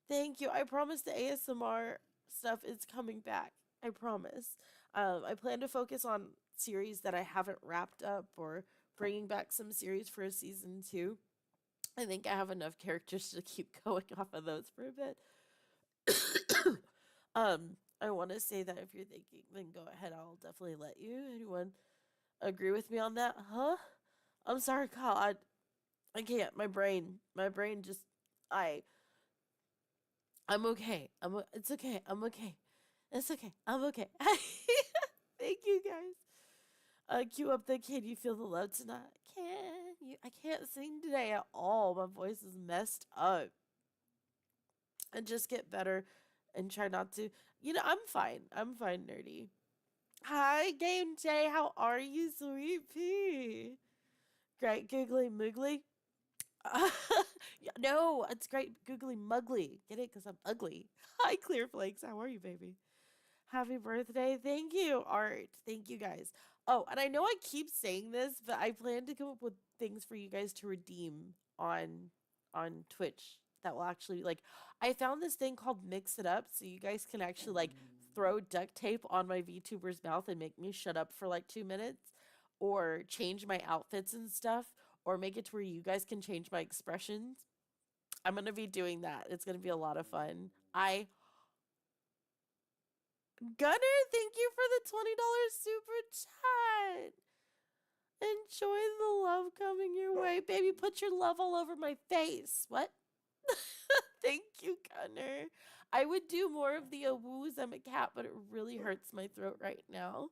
Thank you. I promise the ASMR stuff is coming back. I promise. I plan to focus on series that I haven't wrapped up or bringing back some series for a season two. I think I have enough characters to keep going off of those for a bit. I want to say that if you're thinking, then go ahead. I'll definitely let you. Anyone agree with me on that? Huh? I'm sorry, Kyle. I can't. My brain just I I'm okay. It's okay. I'm okay. It's okay. I'm okay. Thank you guys. Cue up the Can You Feel the Love Tonight? Can you? I can't sing today at all. My voice is messed up. And just get better and try not to. I'm fine. I'm fine, nerdy. Hi, Game J. How are you, sweet pea? Great googly moogly. No, it's great googly muggly. Get it? Because I'm ugly. Hi, Clear Flakes. How are you, baby? Happy birthday. Thank you, Art. Thank you, guys. Oh, and I know I keep saying this, but I plan to come up with things for you guys to redeem on Twitch that will actually like I found this thing called Mix It Up so you guys can actually like throw duct tape on my VTuber's mouth and make me shut up for like 2 minutes or change my outfits and stuff or make it to where you guys can change my expressions. I'm going to be doing that. It's going to be a lot of fun. I Gunner, thank you for the $20 super chat. Enjoy the love coming your way. Baby, put your love all over my face. What? Thank you, Gunner. I would do more of the woos. I'm a cat, but it really hurts my throat right now.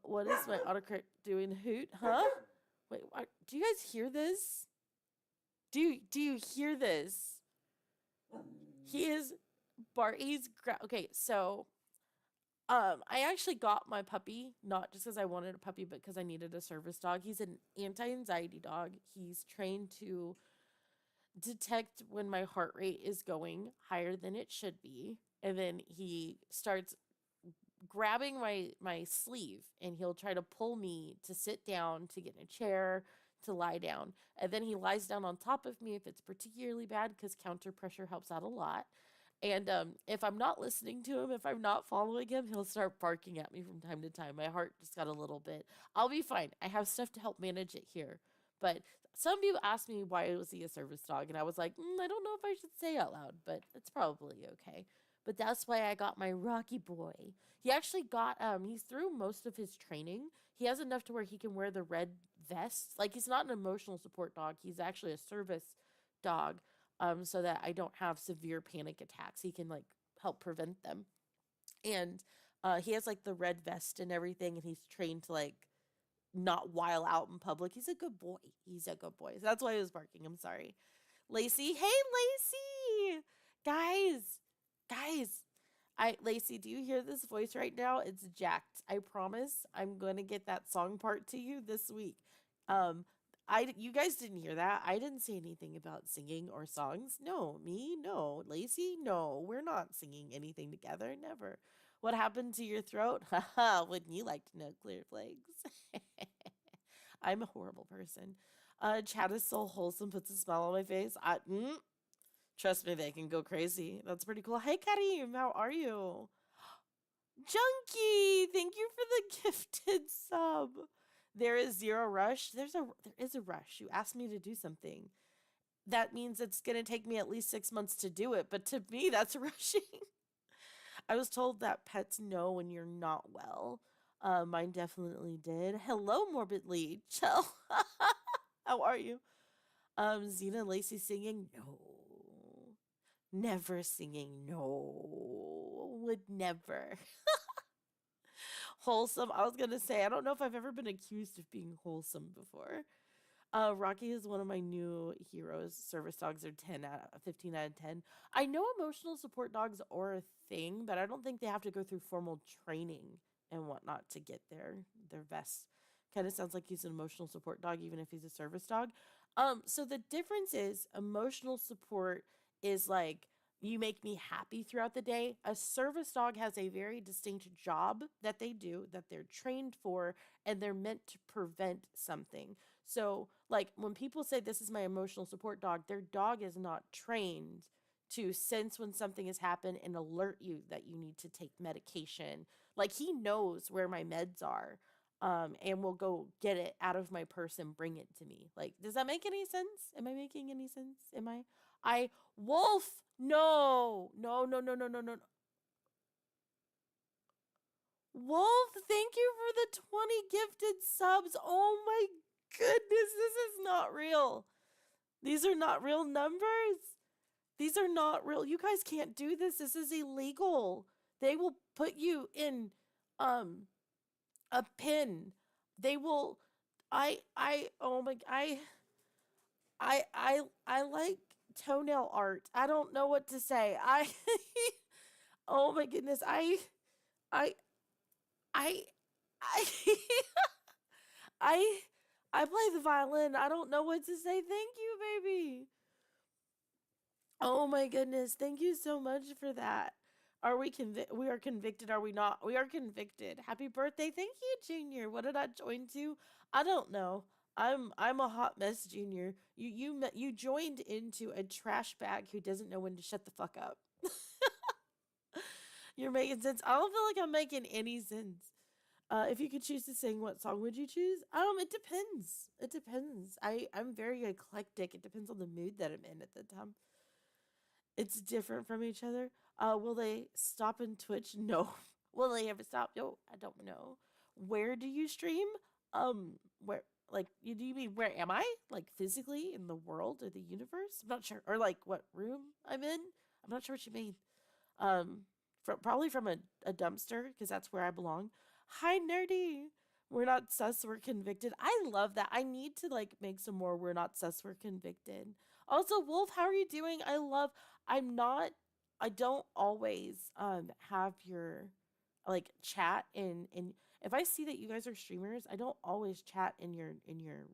What is my autocorrect doing? Hoot? Huh? Wait, what? Do you guys hear this? Do you hear this? He is okay, so I actually got my puppy, not just because I wanted a puppy, but because I needed a service dog. He's an anti-anxiety dog. He's trained to detect when my heart rate is going higher than it should be. And then he starts grabbing my sleeve and he'll try to pull me to sit down, to get in a chair, to lie down. And then he lies down on top of me if it's particularly bad because counter pressure helps out a lot. And if I'm not listening to him, if I'm not following him, he'll start barking at me from time to time. My heart just got a little bit. I'll be fine. I have stuff to help manage it here. But some people asked me why was he a service dog, and I was like, I don't know if I should say out loud, but it's probably okay. But that's why I got my Rocky Boy. He actually got he's through most of his training. He has enough to where he can wear the red vest. Like he's not an emotional support dog. He's actually a service dog so that I don't have severe panic attacks. He can like help prevent them. And he has like the red vest and everything, and he's trained to like not while out in public. He's a good boy. He's a good boy. So that's why he was barking. I'm sorry. Lacey. Hey, Lacey. Guys. Lacey, do you hear this voice right now? It's jacked. I promise I'm going to get that song part to you this week. You guys didn't hear that. I didn't say anything about singing or songs. No, me, no. Lacey, no. We're not singing anything together. Never. What happened to your throat? Haha, wouldn't you like to know, Clear Flags? I'm a horrible person. Chat is so wholesome, puts a smile on my face. Trust me, they can go crazy. That's pretty cool. Hey, Karim, how are you? Junkie, thank you for the gifted sub. There is zero rush. There is a rush. You asked me to do something. That means it's gonna take me at least 6 months to do it. But to me, that's rushing. I was told that pets know when you're not well. Mine definitely did. Hello, morbidly. Chill. How are you? Zena and Lacey singing? No. Never singing. No. Would never. Wholesome. I was gonna say, I don't know if I've ever been accused of being wholesome before. Rocky is one of my new heroes. Service dogs are 15 out of 10. I know emotional support dogs are a thing, but I don't think they have to go through formal training and whatnot to get their vest. Kind of sounds like he's an emotional support dog, even if he's a service dog. So the difference is emotional support is like you make me happy throughout the day. A service dog has a very distinct job that they do, that they're trained for, and they're meant to prevent something. So, like, when people say this is my emotional support dog, their dog is not trained to sense when something has happened and alert you that you need to take medication. Like, he knows where my meds are, and will go get it out of my purse and bring it to me. Like, does that make any sense? Am I making any sense? Am I? Wolf, no. Wolf, thank you for the 20 gifted subs. Oh my goodness, this is not real. These are not real numbers. These are not real. You guys can't do this. This is illegal. They will put you in um a pin. They will oh my I like toenail art. I don't know what to say. Oh my goodness. I I I I I play the violin. I don't know what to say. Thank you, baby. Oh my goodness. Thank you so much for that. Are we we are convicted, are we not? We are convicted. Happy birthday. Thank you, Junior. What did I join to? I don't know. I'm a hot mess, Junior. You joined into a trash bag who doesn't know when to shut the fuck up. You're making sense. I don't feel like I'm making any sense. If you could choose to sing, what song would you choose? It depends. It depends. I'm very eclectic. It depends on the mood that I'm in at the time. It's different from each other. Will they stop in Twitch? No. Will they ever stop? No, I don't know. Where do you stream? Where like do you mean where am I? Like physically in the world or the universe? I'm not sure. Or like what room I'm in? I'm not sure what you mean. Um, probably from a dumpster because that's where I belong. Hi, nerdy. We're not sus. We're convicted. I love that. I need to like make some more. We're not sus. We're convicted. Also, Wolf, how are you doing? I love. I'm not. I don't always have your like chat in. If I see that you guys are streamers, I don't always chat in your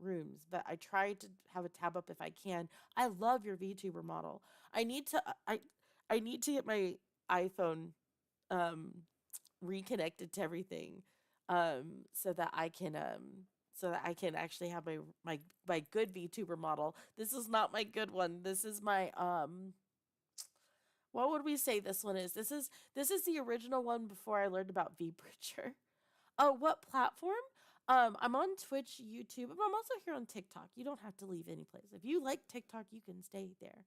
rooms, but I try to have a tab up if I can. I love your VTuber model. I need to. I need to get my iPhone um reconnected to everything so that I can actually have my good VTuber model. This is not my good one. This is my what would we say this one is? This is the original one before I learned about VBridger. Oh, what platform? I'm on Twitch, YouTube, but I'm also here on TikTok. You don't have to leave any place. If you like TikTok, you can stay there.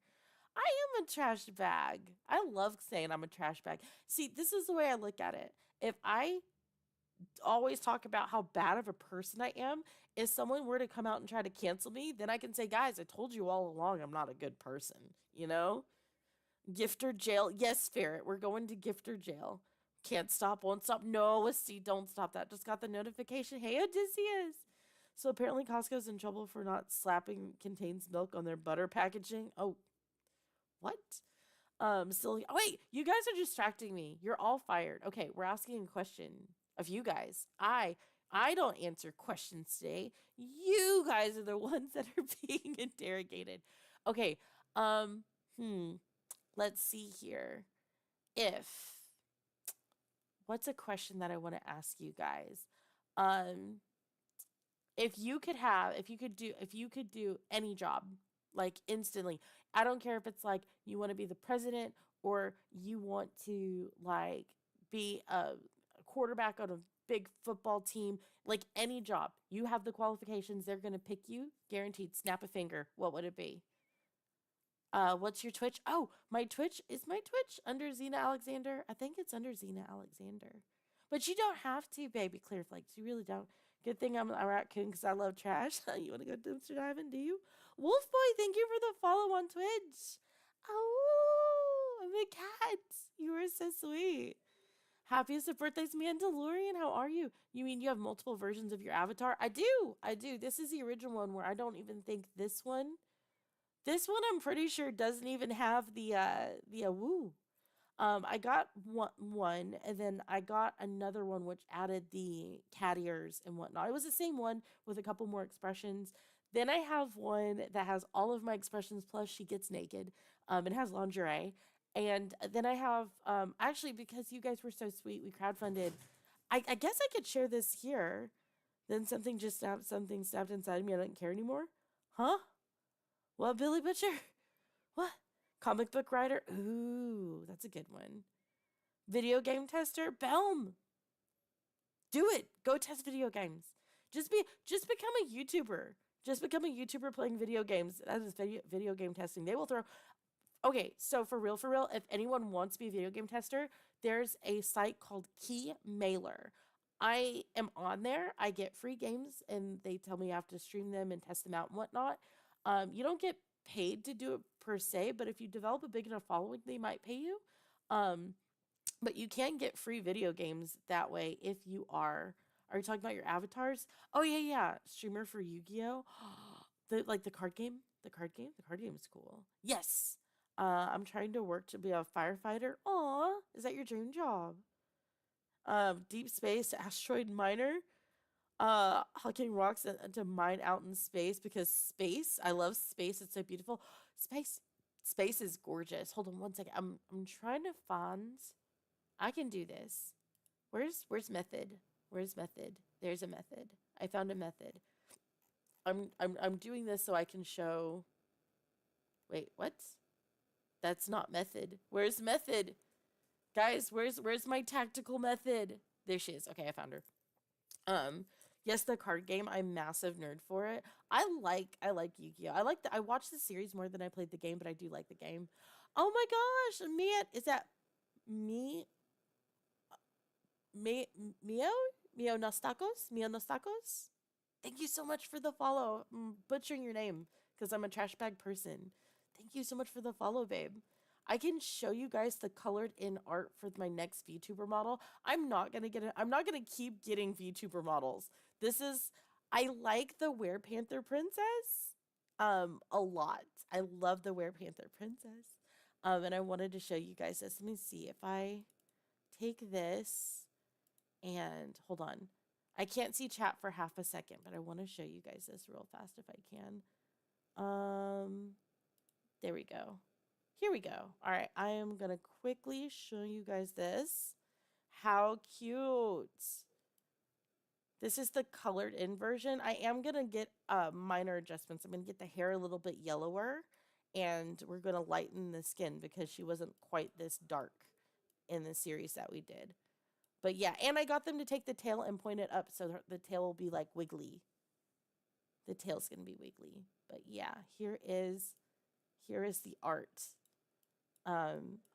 I am a trash bag. I love saying I'm a trash bag. See, this is the way I look at it. If I always talk about how bad of a person I am, if someone were to come out and try to cancel me, then I can say, guys, I told you all along I'm not a good person, you know? Gifter jail. Yes, Ferret, we're going to gifter jail. Can't stop, won't stop. No, see, don't stop that. Just got the notification. Hey, Odysseus. So apparently Costco's in trouble for not slapping contains milk on their butter packaging. Oh, what? Still, oh, wait, you guys are distracting me. You're all fired. Okay, we're asking a question of you guys. I don't answer questions today. You guys are the ones that are being interrogated. Okay, um, hmm, let's see here. If what's a question that I want to ask you guys? Um, if you could do any job like instantly, I don't care if it's like you want to be the president or you want to like be a quarterback on a big football team, like any job, you have the qualifications, they're going to pick you guaranteed. Snap a finger, what would it be? What's your Twitch? Oh, my Twitch is my Twitch under Xena Alexander. I think it's under Xena Alexander. But you don't have to, baby clear flakes. You really don't. Good thing I'm a raccoon because I love trash. You want to go dumpster diving? Do you? Wolf Boy, thank you for the follow on Twitch. Oh, I'm a cat. You are so sweet. Happiest of birthdays, Mandalorian. How are you? You mean you have multiple versions of your avatar? I do. I do. This is the original one where I don't even think this one. This one I'm pretty sure doesn't even have the woo. I got one, and then I got another one which added the cat ears and whatnot. It was the same one with a couple more expressions. Then I have one that has all of my expressions plus she gets naked. It has lingerie, and then I have actually because you guys were so sweet, we crowdfunded. I guess I could share this here. Then something stabbed inside me. I don't care anymore. Huh? What, Billy Butcher? What? Comic book writer? Ooh, that's a good one. Video game tester? Belm. Do it. Go test video games. Just become a YouTuber. Just become a YouTuber playing video games. That is video game testing. They will throw. Okay, so for real, if anyone wants to be a video game tester, there's a site called Key Mailer. I am on there. I get free games, and they tell me I have to stream them and test them out and whatnot. You don't get paid to do it per se, but if you develop a big enough following, they might pay you. Um, but you can get free video games that way if you are. Are you talking about your avatars? Oh yeah, yeah. Streamer for Yu-Gi-Oh. The card game. The card game. The card game is cool. Yes. I'm trying to work to be a firefighter. Aw, is that your dream job? Deep space asteroid miner. Hucking rocks to mine out in space because space. I love space. It's so beautiful. Space. Space is gorgeous. Hold on one second. I'm trying to find. I can do this. Where's method? Where's method? There's a method. I found a method. I'm doing this so I can show. Wait, what? That's not method. Where's method? Guys, where's my tactical method? There she is. Okay, I found her. Yes, the card game. I'm massive nerd for it. I like Yu-Gi-Oh. I watched the series more than I played the game, but I do like the game. Oh my gosh, Mia, is that me? Me Mio? Mio Nostakos? Mio Nostakos? Thank you so much for the follow. I'm butchering your name because I'm a trash bag person. Thank you so much for the follow, babe. I can show you guys the colored in art for my next VTuber model. I'm not gonna keep getting VTuber models. This is I like the Werepanther princess a lot. I love the Werepanther princess. And I wanted to show you guys this. Let me see if I take this and hold on. I can't see chat for half a second, but I want to show you guys this real fast if I can. There we go. Here we go. All right, I am gonna quickly show you guys this. How cute. This is the colored in version. I am gonna get minor adjustments. I'm gonna get the hair a little bit yellower, and we're gonna lighten the skin because she wasn't quite this dark in the series that we did. But yeah, and I got them to take the tail and point it up so the tail will be like wiggly. The tail's gonna be wiggly. But yeah, here is the art.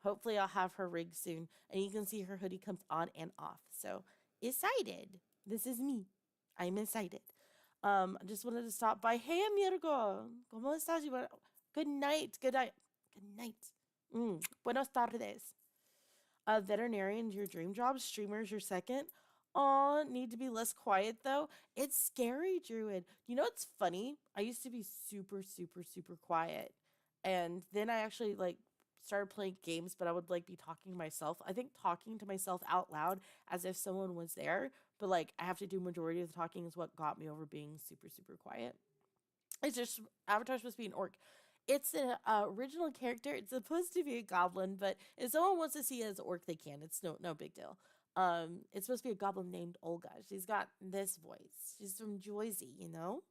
Hopefully I'll have her rig soon, and you can see her hoodie comes on and off. So excited. This is me. I'm excited. I just wanted to stop by. Hey, amigo, ¿cómo estás? Good night. Good night. Good night. Buenos tardes. Veterinarian's your dream job. Streamer's your second. Aw, need to be less quiet though. It's scary, Druid. You know what's funny? I used to be super, super, super quiet. And then I actually like started playing games, but I would like be talking to myself. I think talking to myself out loud as if someone was there, but like I have to do majority of the talking is what got me over being super, super quiet. It's just Avatar's supposed to be an orc. It's an original character. It's supposed to be a goblin, but if someone wants to see it as an orc, they can. It's no big deal. It's supposed to be a goblin named Olga. She's got this voice. She's from Jersey, you know,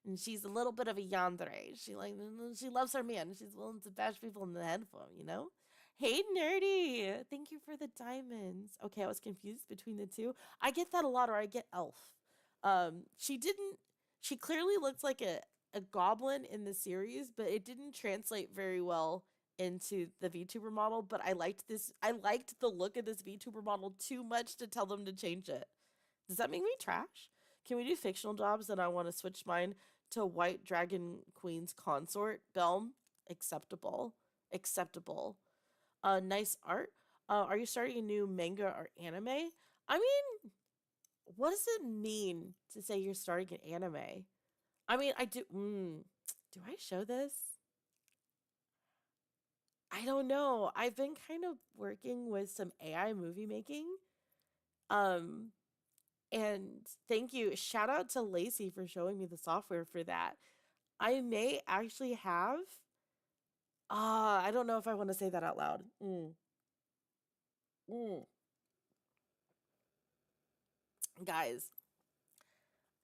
and she's a little bit of a yandere. She loves her man. She's willing to bash people in the head for him, you know. Hey, nerdy! Thank you for the diamonds. Okay, I was confused between the two. I get that a lot, or I get elf. She didn't. She clearly looks like a goblin in the series, but it didn't translate very well into the VTuber model. But I liked this. I liked the look of this VTuber model too much to tell them to change it. Does that make me trash? Can we do fictional jobs? And I want to switch mine to White Dragon Queen's consort. Belm, acceptable. Acceptable. Nice art. Are you starting a new manga or anime? I mean, what does it mean to say you're starting an anime? I mean, I do. Do I show this? I don't know. I've been kind of working with some AI movie making. Um, and thank you. Shout out to Lacey for showing me the software for that. I may actually have. I don't know if I want to say that out loud. Mm. Guys,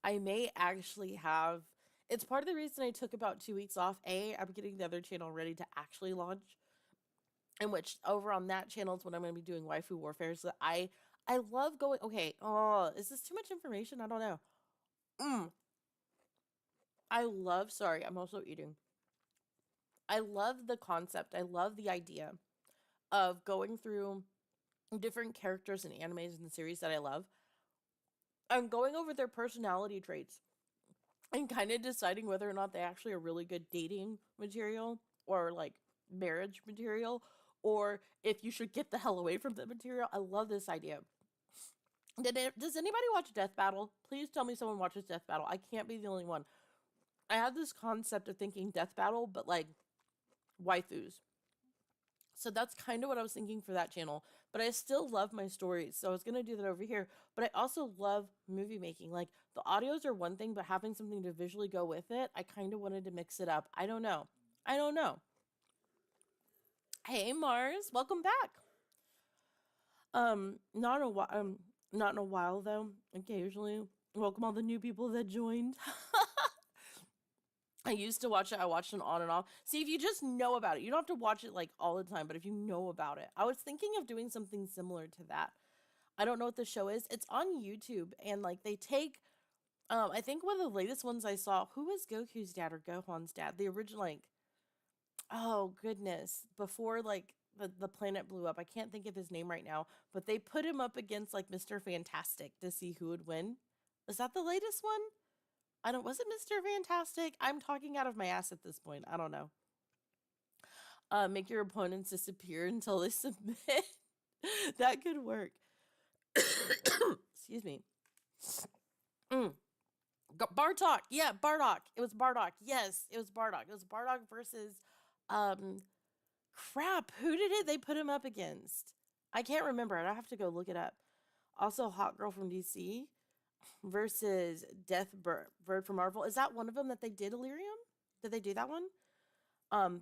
I may actually have. It's part of the reason I took about 2 weeks off. I'm getting the other channel ready to actually launch, in which over on that channel is when I'm going to be doing waifu warfare. So I love going. Okay, oh, is this too much information? I don't know. I love. Sorry, I'm also eating. I love the concept. I love the idea of going through different characters and animes in the series that I love I'm going over their personality traits and kind of deciding whether or not they actually are really good dating material or like marriage material, or if you should get the hell away from the material. I love this idea. Does anybody watch Death Battle? Please tell me someone watches Death Battle. I can't be the only one. I have this concept of thinking Death Battle, but like waifus. So that's kind of what I was thinking for that channel. But I still love my stories. So I was going to do that over here. But I also love movie making. Like the audios are one thing, but having something to visually go with it, I kind of wanted to mix it up. I don't know. I don't know. Hey Mars, welcome back. Not a while. Not in a while though. Occasionally, welcome all the new people that joined. I used to watch it. I watched it on and off. See, if you just know about it, you don't have to watch it like all the time, but if you know about it, I was thinking of doing something similar to that. I don't know what the show is. It's on YouTube, and like they take, I think one of the latest ones I saw, who was Goku's dad or Gohan's dad? The original, like, oh goodness, before like the planet blew up. I can't think of his name right now, but they put him up against like Mr. Fantastic to see who would win. Is that the latest one? I don't, was it Mr. Fantastic? I'm talking out of my ass at this point. I don't know. Make your opponents disappear until they submit. That could work. Excuse me. Mm. Bartok. Yeah, Bardock. It was Bardock. Yes, it was Bardock. It was Bardock versus um crap. Who did it they put him up against? I can't remember. I have to go look it up. Also Hot Girl from DC versus Death Bird from Marvel. Is that one of them that they did Illyrium? Did they do that one?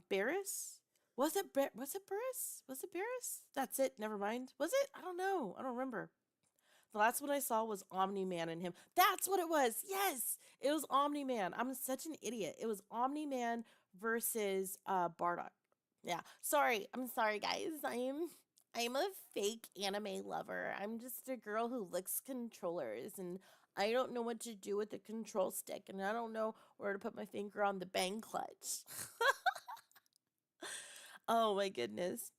Barris? Was it Barris? Was it Barris? That's it. Never mind. Was it? I don't know. I don't remember. The last one I saw was Omni Man and him. That's what it was. Yes, it was Omni Man. I'm such an idiot. It was Omni Man versus Bardock. Yeah. Sorry. I'm sorry, guys. I'm a fake anime lover. I'm just a girl who licks controllers, and I don't know what to do with the control stick, and I don't know where to put my finger on the bang clutch. Oh my goodness.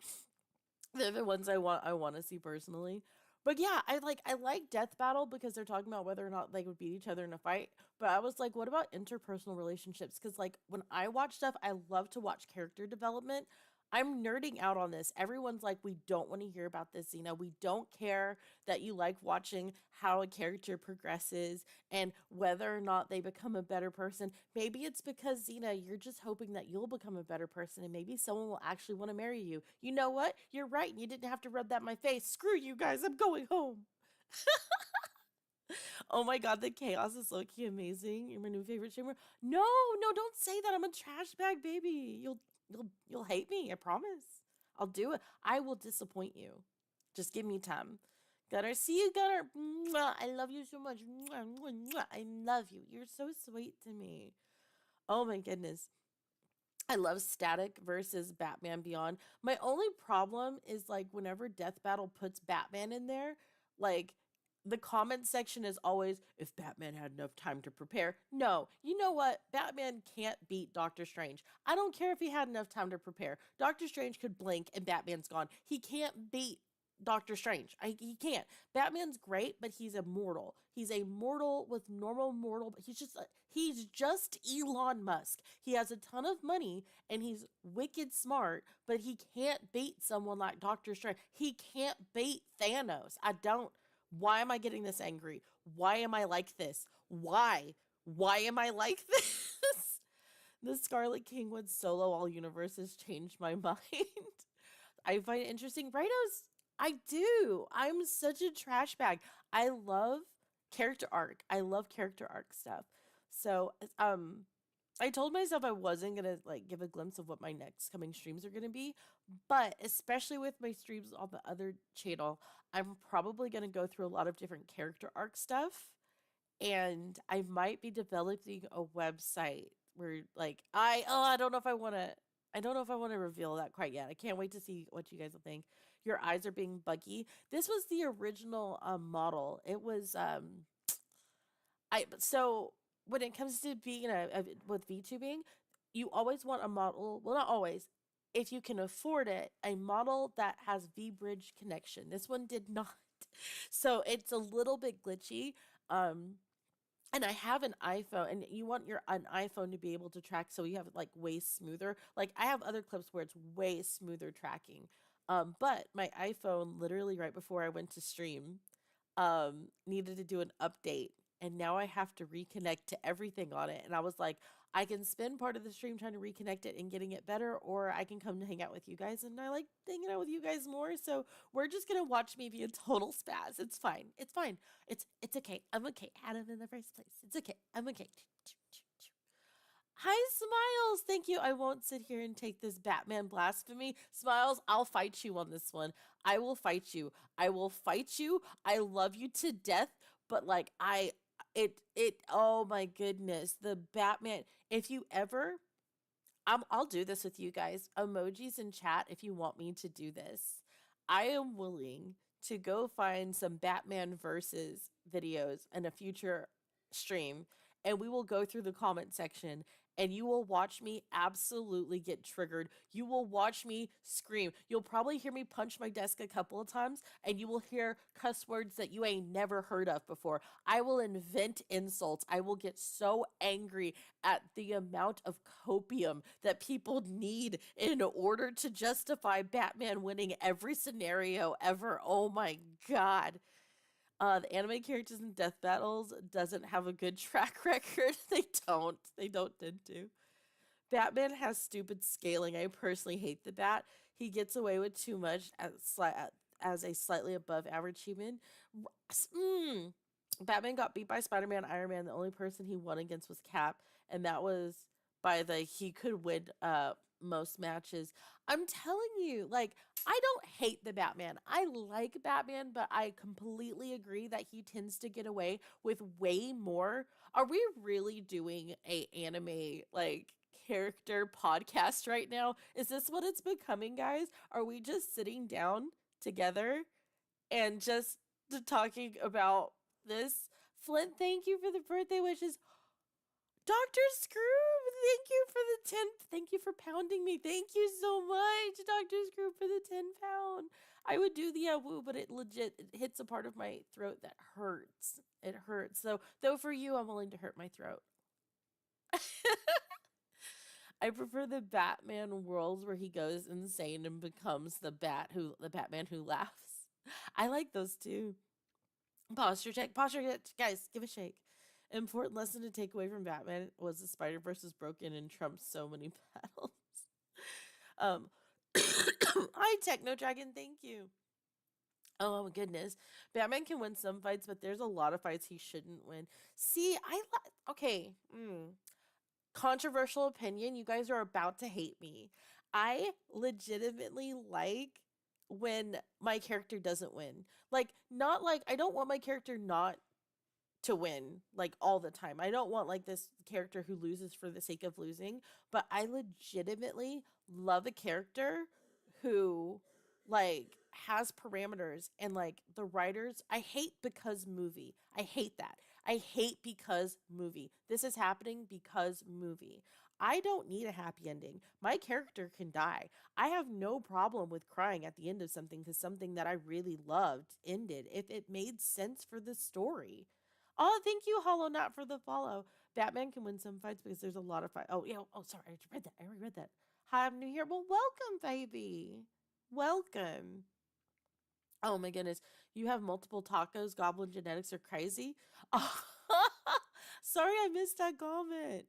They're the ones I want to see personally. But yeah, I like Death Battle because they're talking about whether or not they would beat each other in a fight. But I was like, what about interpersonal relationships? Because like when I watch stuff, I love to watch character development. I'm nerding out on this. Everyone's like, we don't want to hear about this, Xena. We don't care that you like watching how a character progresses and whether or not they become a better person. Maybe it's because, Xena, you're just hoping that you'll become a better person and maybe someone will actually want to marry you. You know what? You're right. And you didn't have to rub that in my face. Screw you guys. I'm going home. Oh my god, the chaos is low-key amazing. You're my new favorite streamer. No, no, don't say that. I'm a trash bag baby. You'll hate me, I promise. I'll do it. I will disappoint you. Just give me time. Gunner, see you, Gunner. Mwah, I love you so much. Mwah, mwah, mwah. I love you. You're so sweet to me. Oh my goodness. I love Static versus Batman Beyond. My only problem is like whenever Death Battle puts Batman in there, like the comment section is always if Batman had enough time to prepare. No, you know what? Batman can't beat Doctor Strange. I don't care if he had enough time to prepare. Doctor Strange could blink and Batman's gone. He can't beat Doctor Strange. He can't. Batman's great, but he's immortal. He's a mortal with normal mortal. But he's just Elon Musk. He has a ton of money and he's wicked smart, but he can't beat someone like Doctor Strange. He can't beat Thanos. I don't. Why am I getting this angry? Why am I like this? Why? Why am I like this? The Scarlet King went solo all universes changed my mind. I find it interesting. Rightos, I do. I'm such a trash bag. I love character arc. I love character arc stuff. So, I told myself I wasn't gonna like give a glimpse of what my next coming streams are gonna be, but especially with my streams on the other channel, I'm probably gonna go through a lot of different character arc stuff, and I might be developing a website where like I don't know if I don't know if I want to reveal that quite yet. I can't wait to see what you guys will think. Your eyes are being buggy. This was the original model. It was I so when it comes to being with VTubing, you always want a model. Well, not always. If you can afford it, a model that has V bridge connection. This one did not, so it's a little bit glitchy. Um, and I have an iPhone, and you want your an iPhone to be able to track, so you have it like way smoother. Like I have other clips where it's way smoother tracking. But my iPhone, literally right before I went to stream, needed to do an update, and now I have to reconnect to everything on it. And I was like, I can spend part of the stream trying to reconnect it and getting it better, or I can come to hang out with you guys. And I like hanging out with you guys more, so we're just gonna watch me be a total spaz. It's fine. It's fine. It's okay. I'm okay. Had it in the first place. It's okay. I'm okay. Hi, Smiles. Thank you. I won't sit here and take this Batman blasphemy. Smiles, I'll fight you on this one. I will fight you. I will fight you. I love you to death, but like oh my goodness, the Batman. If you ever I'll do this with you guys. Emojis in chat if you want me to do this. I am willing to go find some Batman versus videos in a future stream, and we will go through the comment section, and you will watch me absolutely get triggered. You will watch me scream. You'll probably hear me punch my desk a couple of times, and you will hear cuss words that you ain't never heard of before. I will invent insults. I will get so angry at the amount of copium that people need in order to justify Batman winning every scenario ever. Oh my god. The anime characters in death battles doesn't have a good track record. They don't tend to. Batman has stupid scaling. I personally hate the Bat. He gets away with too much as a slightly above average human. Mm. Batman got beat by Spider-Man, Iron Man. The only person he won against was Cap, and that was by the he could win most matches. I'm telling you, like, I don't hate the Batman. I like Batman, but I completely agree that he tends to get away with way more. Are we really doing a anime like character podcast right now? Is this what it's becoming, guys? Are we just sitting down together and just talking about this? Flint, thank you for the birthday wishes. Dr. Screw, thank you for the 10. Thank you for pounding me. Thank you so much, Dr. Screw, for the 10 pound. I would do the woo, but it hits a part of my throat that hurts. It hurts. So, though for you, I'm willing to hurt my throat. I prefer the Batman worlds where he goes insane and becomes the Batman who laughs. I like those too. Posture check, guys, give a shake. Important lesson to take away from Batman was the Spider-Verse is broken and trumps so many battles. Um, hi, Techno Dragon, thank you. Oh my goodness, Batman can win some fights, but there's a lot of fights he shouldn't win. See, okay. Controversial opinion. You guys are about to hate me. I legitimately like when my character doesn't win. Like, not like I don't want my character not to win like all the time. I don't want like this character who loses for the sake of losing, but I legitimately love a character who like has parameters and like the writers. I hate because movie. I hate that. I hate because movie. This is happening because movie. I don't need a happy ending. My character can die. I have no problem with crying at the end of something because something that I really loved ended if it made sense for the story. Oh, thank you, Hollow Knot, for the follow. Batman can win some fights because there's a lot of fight. Oh, yeah. Oh, sorry. I read that. I already read that. Hi, I'm new here. Well, welcome, baby. Welcome. Oh my goodness. You have multiple tacos. Goblin genetics are crazy. Oh, sorry, I missed that comment.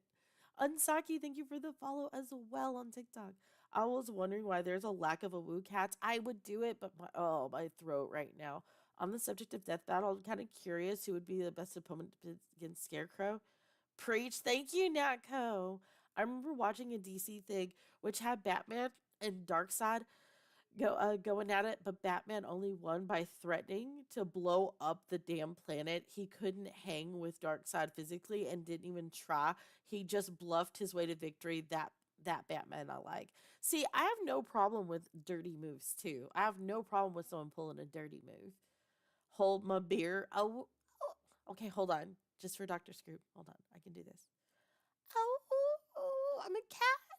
Unsaki, thank you for the follow as well on TikTok. I was wondering why there's a lack of a woo cats. I would do it, but my throat right now. On the subject of death battle, I'm kind of curious who would be the best opponent against Scarecrow. Preach. Thank you, Natco. I remember watching a DC thing which had Batman and Darkseid going at it, but Batman only won by threatening to blow up the damn planet. He couldn't hang with Darkseid physically and didn't even try. He just bluffed his way to victory. That Batman I like. See, I have no problem with dirty moves too. I have no problem with someone pulling a dirty move. Hold my beer. Oh, okay, hold on. Just for Dr. Scroop. Hold on. I can do this. Oh, I'm a cat.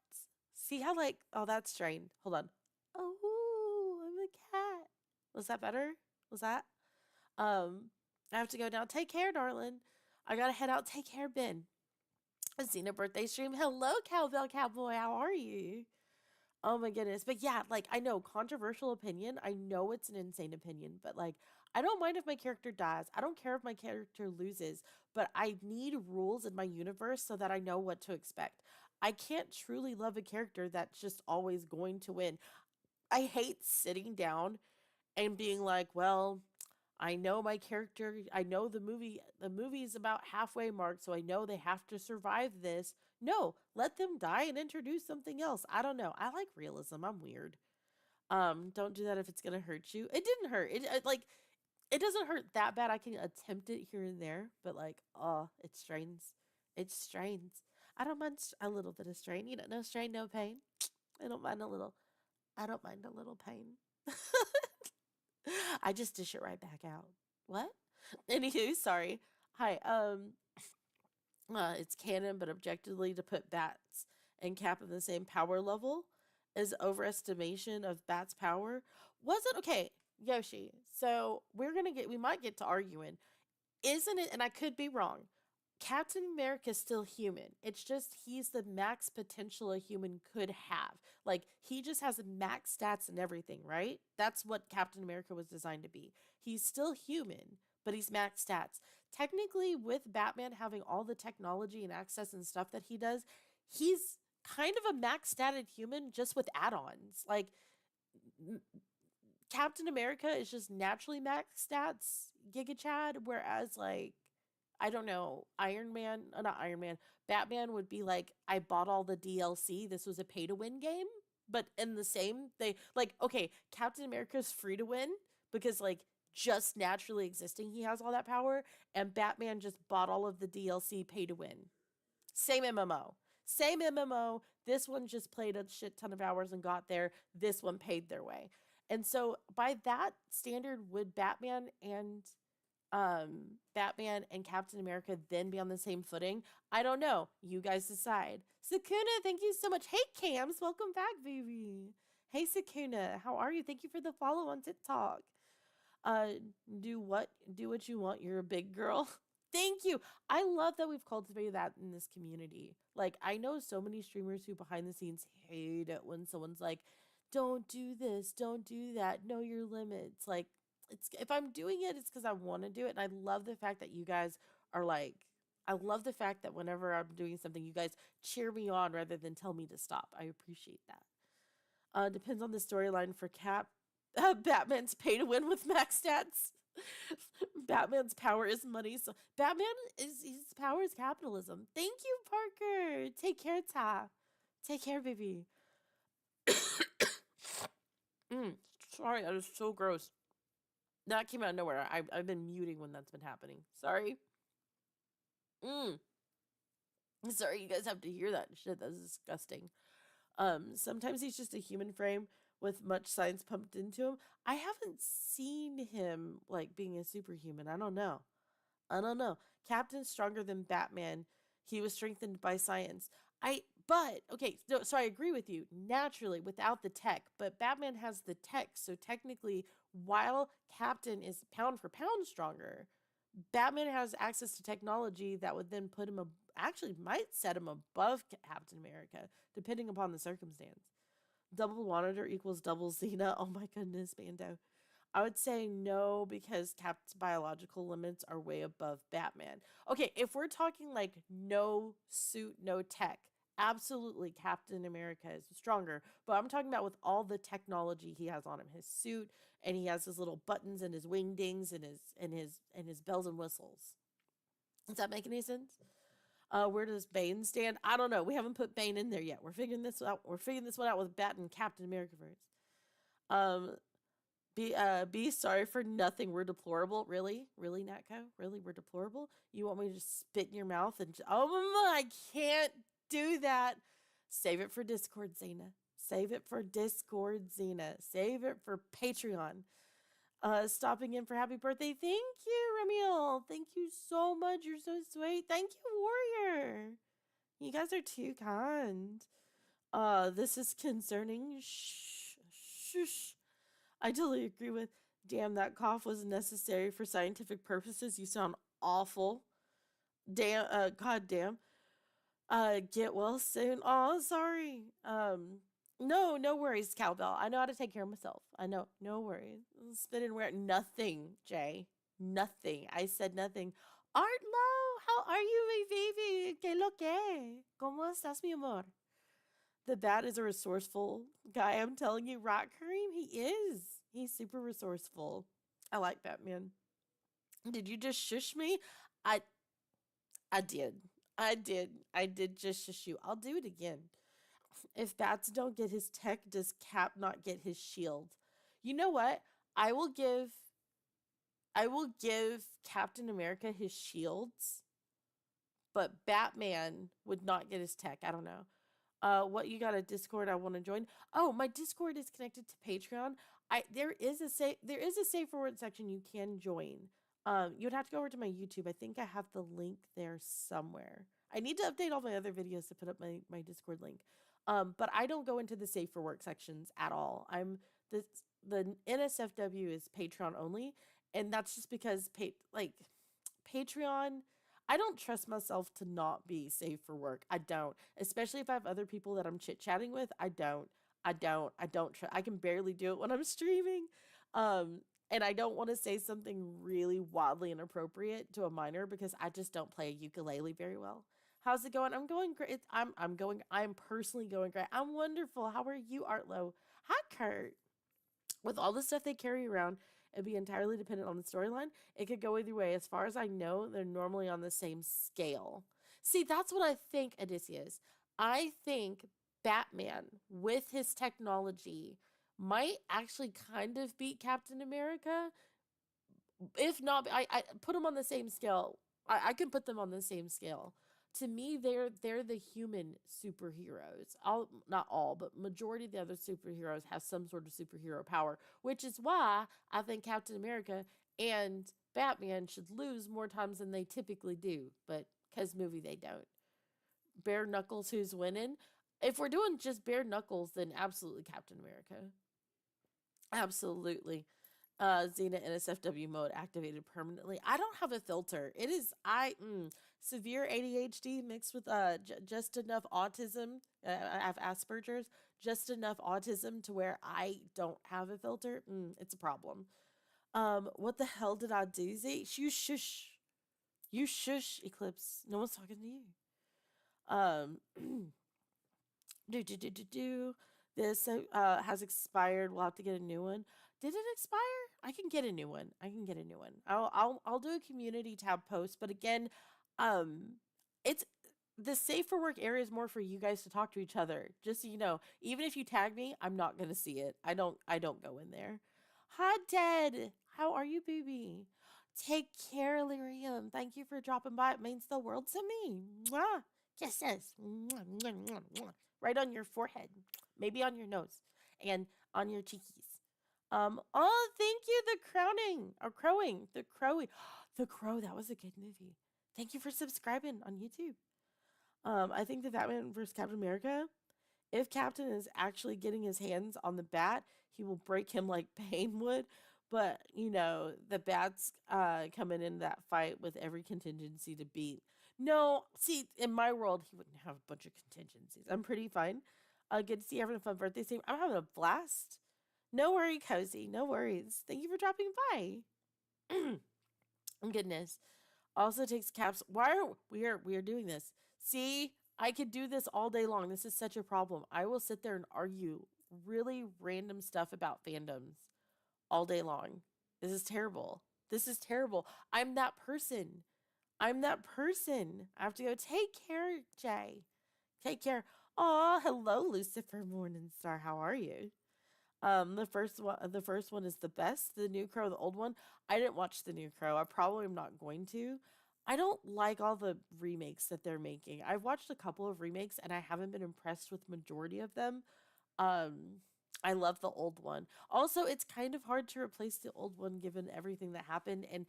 See how like, oh, that's strained. Hold on. Oh, I'm a cat. Was that better? Was that? Um, I have to go now. Take care, darling. I gotta head out. Take care, Ben. Xena birthday stream. Hello, Cowbell Cowboy. How are you? Oh my goodness. But yeah, like I know, controversial opinion. I know it's an insane opinion, but like I don't mind if my character dies. I don't care if my character loses, but I need rules in my universe so that I know what to expect. I can't truly love a character that's just always going to win. I hate sitting down and being like, well, I know my character, I know the movie's about halfway mark, so I know they have to survive this. No, let them die and introduce something else. I don't know. I like realism. I'm weird. Don't do that if it's gonna hurt you. It didn't hurt. Like it doesn't hurt that bad. I can attempt it here and there, but like, oh, it strains. It strains. I don't mind a little bit of strain. You know, no strain, no pain. I don't mind a little. I don't mind a little pain. I just dish it right back out. What? Anywho, sorry. Hi. It's canon, but objectively, to put Bats and Cap in the same power level is overestimation of Bat's power. Was it okay, Yoshi? So we might get to arguing, isn't it? And I could be wrong. Captain America's still human. It's just he's the max potential a human could have. Like he just has max stats and everything, right? That's what Captain America was designed to be. He's still human, but he's max stats. Technically, with Batman having all the technology and access and stuff that he does, he's kind of a max statted human just with add-ons. Like Captain America is just naturally max stats, Giga Chad, whereas like I don't know, Iron Man, not Iron Man, Batman would be like, I bought all the DLC. This was a pay to win game. But in the same, they like, okay, Captain America's free to win because like just naturally existing, he has all that power. And Batman just bought all of the DLC pay to win. Same MMO. Same MMO. This one just played a shit ton of hours and got there. This one paid their way. And so by that standard, would Batman and Captain America then be on the same footing? I don't know. You guys decide. Sakuna, thank you so much. Hey Cams, welcome back, baby. Hey Sakuna, how are you? Thank you for the follow on TikTok. Uh do what you want. You're a big girl. Thank you. I love that we've cultivated that in this community. Like I know so many streamers who behind the scenes hate it when someone's like, don't do this, don't do that, know your limits. Like it's if I'm doing it, it's because I want to do it. And I love the fact that you guys are like, I love the fact that whenever I'm doing something, you guys cheer me on rather than tell me to stop. I appreciate that. Depends on the storyline for Cap. Batman's pay to win with max stats. Batman's power is money. So Batman is his power is capitalism. Thank you, Parker. Take care, Ta. Take care, baby. Sorry, that is so gross. That came out of nowhere. I've been muting when that's been happening. Sorry. Sorry, you guys have to hear that shit. That's disgusting. Sometimes he's just a human frame with much science pumped into him. I haven't seen him like being a superhuman. I don't know. I don't know. Captain's stronger than Batman. He was strengthened by science. But okay, so I agree with you. Naturally, without the tech, but Batman has the tech, so technically, while Captain is pound for pound stronger, Batman has access to technology that would then put him actually might set him above Captain America, depending upon the circumstance. Double monitor equals double Xena. Oh my goodness, Bando. I would say no because Cap's biological limits are way above Batman. Okay, if we're talking like no suit, no tech, absolutely Captain America is stronger. But I'm talking about with all the technology he has on him, his suit, and he has his little buttons and his wingdings and his bells and whistles. Does that make any sense? Where does Bane stand? I don't know. We haven't put Bane in there yet. We're figuring this out. We're figuring this one out with Bat and Captain America first. Be sorry for nothing. We're deplorable. Really? Really, Natco? Really? We're deplorable? You want me to just spit in your mouth and I can't do that. Save it for Discord, Xena. Save it for Discord, Xena. Save it for Patreon. Stopping in for happy birthday. Thank you, Remiel. Thank you so much. You're so sweet. Thank you, Warrior. You guys are too kind. This is concerning. Shh. Shush. I totally agree with Damn, that cough was necessary for scientific purposes. You sound awful. Damn, god damn. Get well soon. Oh, sorry. No, no worries, cowbell. I know how to take care of myself. I know, no worries. Spit and wear nothing, Jay. Nothing. I said nothing. Artlo, how are you, my baby? Que lo que? ¿Cómo estás, mi amor? The bat is a resourceful guy. I'm telling you, right, Kareem? He is. He's super resourceful. I like Batman. Did you just shush me? I I did. I did just shush you. I'll do it again. If Bats don't get his tech, does Cap not get his shield? You know what? I will give I will give Captain America his shields, but Batman would not get his tech. I don't know. What you got a Discord I want to join? Oh, my Discord is connected to Patreon. There is a safe for word section you can join. You would have to go over to my YouTube. I think I have the link there somewhere. I need to update all my other videos to put up my Discord link. But I don't go into the safe for work sections at all. The NSFW is Patreon only, and that's just because Patreon, I don't trust myself to not be safe for work. I don't. Especially if I have other people that I'm chit-chatting with. I don't. I can barely do it when I'm streaming. And I don't want to say something really wildly inappropriate to a minor because I just don't play a ukulele very well. How's it going? I'm going great. I'm personally going great. I'm wonderful. How are you, Artlo? Hi, Kurt. With all the stuff they carry around and be entirely dependent on the storyline, it could go either way. As far as I know, they're normally on the same scale. See, that's what I think, Odysseus. I think Batman, with his technology, might actually kind of beat Captain America. If not, I put them on the same scale. I can put them on the same scale. To me, they're the human superheroes. All, not all, but majority of the other superheroes have some sort of superhero power, which is why I think Captain America and Batman should lose more times than they typically do. But because movie they don't. Bare knuckles, who's winning? If we're doing just bare knuckles, then absolutely Captain America. Absolutely. Xena NSFW mode activated permanently. I don't have a filter. It is severe ADHD mixed with just enough autism. I have Asperger's, just enough autism to where I don't have a filter. It's a problem. What the hell did I do? Z? You shush. You shush, Eclipse. No one's talking to you. Do. This has expired. We'll have to get a new one. Did it expire? I can get a new one. I'll do a community tab post, but again, it's the safe for work area is more for you guys to talk to each other. Just so you know, even if you tag me, I'm not gonna see it. I don't go in there. Hi, Ted. How are you, baby? Take care, Lyrium. Thank you for dropping by. It means the world to me. Mwah. Kisses. Mwah, mwah, mwah, mwah. Right on your forehead, maybe on your nose, and on your cheekies. Oh, thank you, the crowning or crowing, the crowing, the crow. That was a good movie. Thank you for subscribing on YouTube. I think the Batman vs Captain America. If Captain is actually getting his hands on the bat, he will break him like Bane would. But you know, the bat's coming in that fight with every contingency to beat. No, see, in my world, he wouldn't have a bunch of contingencies. I'm pretty fine. Good to see you having a fun birthday stream. I'm having a blast. No worry, Cozy. No worries. Thank you for dropping by. Goodness. Also takes caps. Why are we are doing this? See, I could do this all day long. This is such a problem. I will sit there and argue really random stuff about fandoms all day long. This is terrible. This is terrible. I'm that person. I'm that person. I have to go. Take care, Jay. Take care. Oh, hello, Lucifer Morningstar. How are you? The first one is the best. The New Crow, the old one. I didn't watch the New Crow. I probably am not going to. I don't like all the remakes that they're making. I've watched a couple of remakes and I haven't been impressed with majority of them. I love the old one. Also, it's kind of hard to replace the old one given everything that happened. And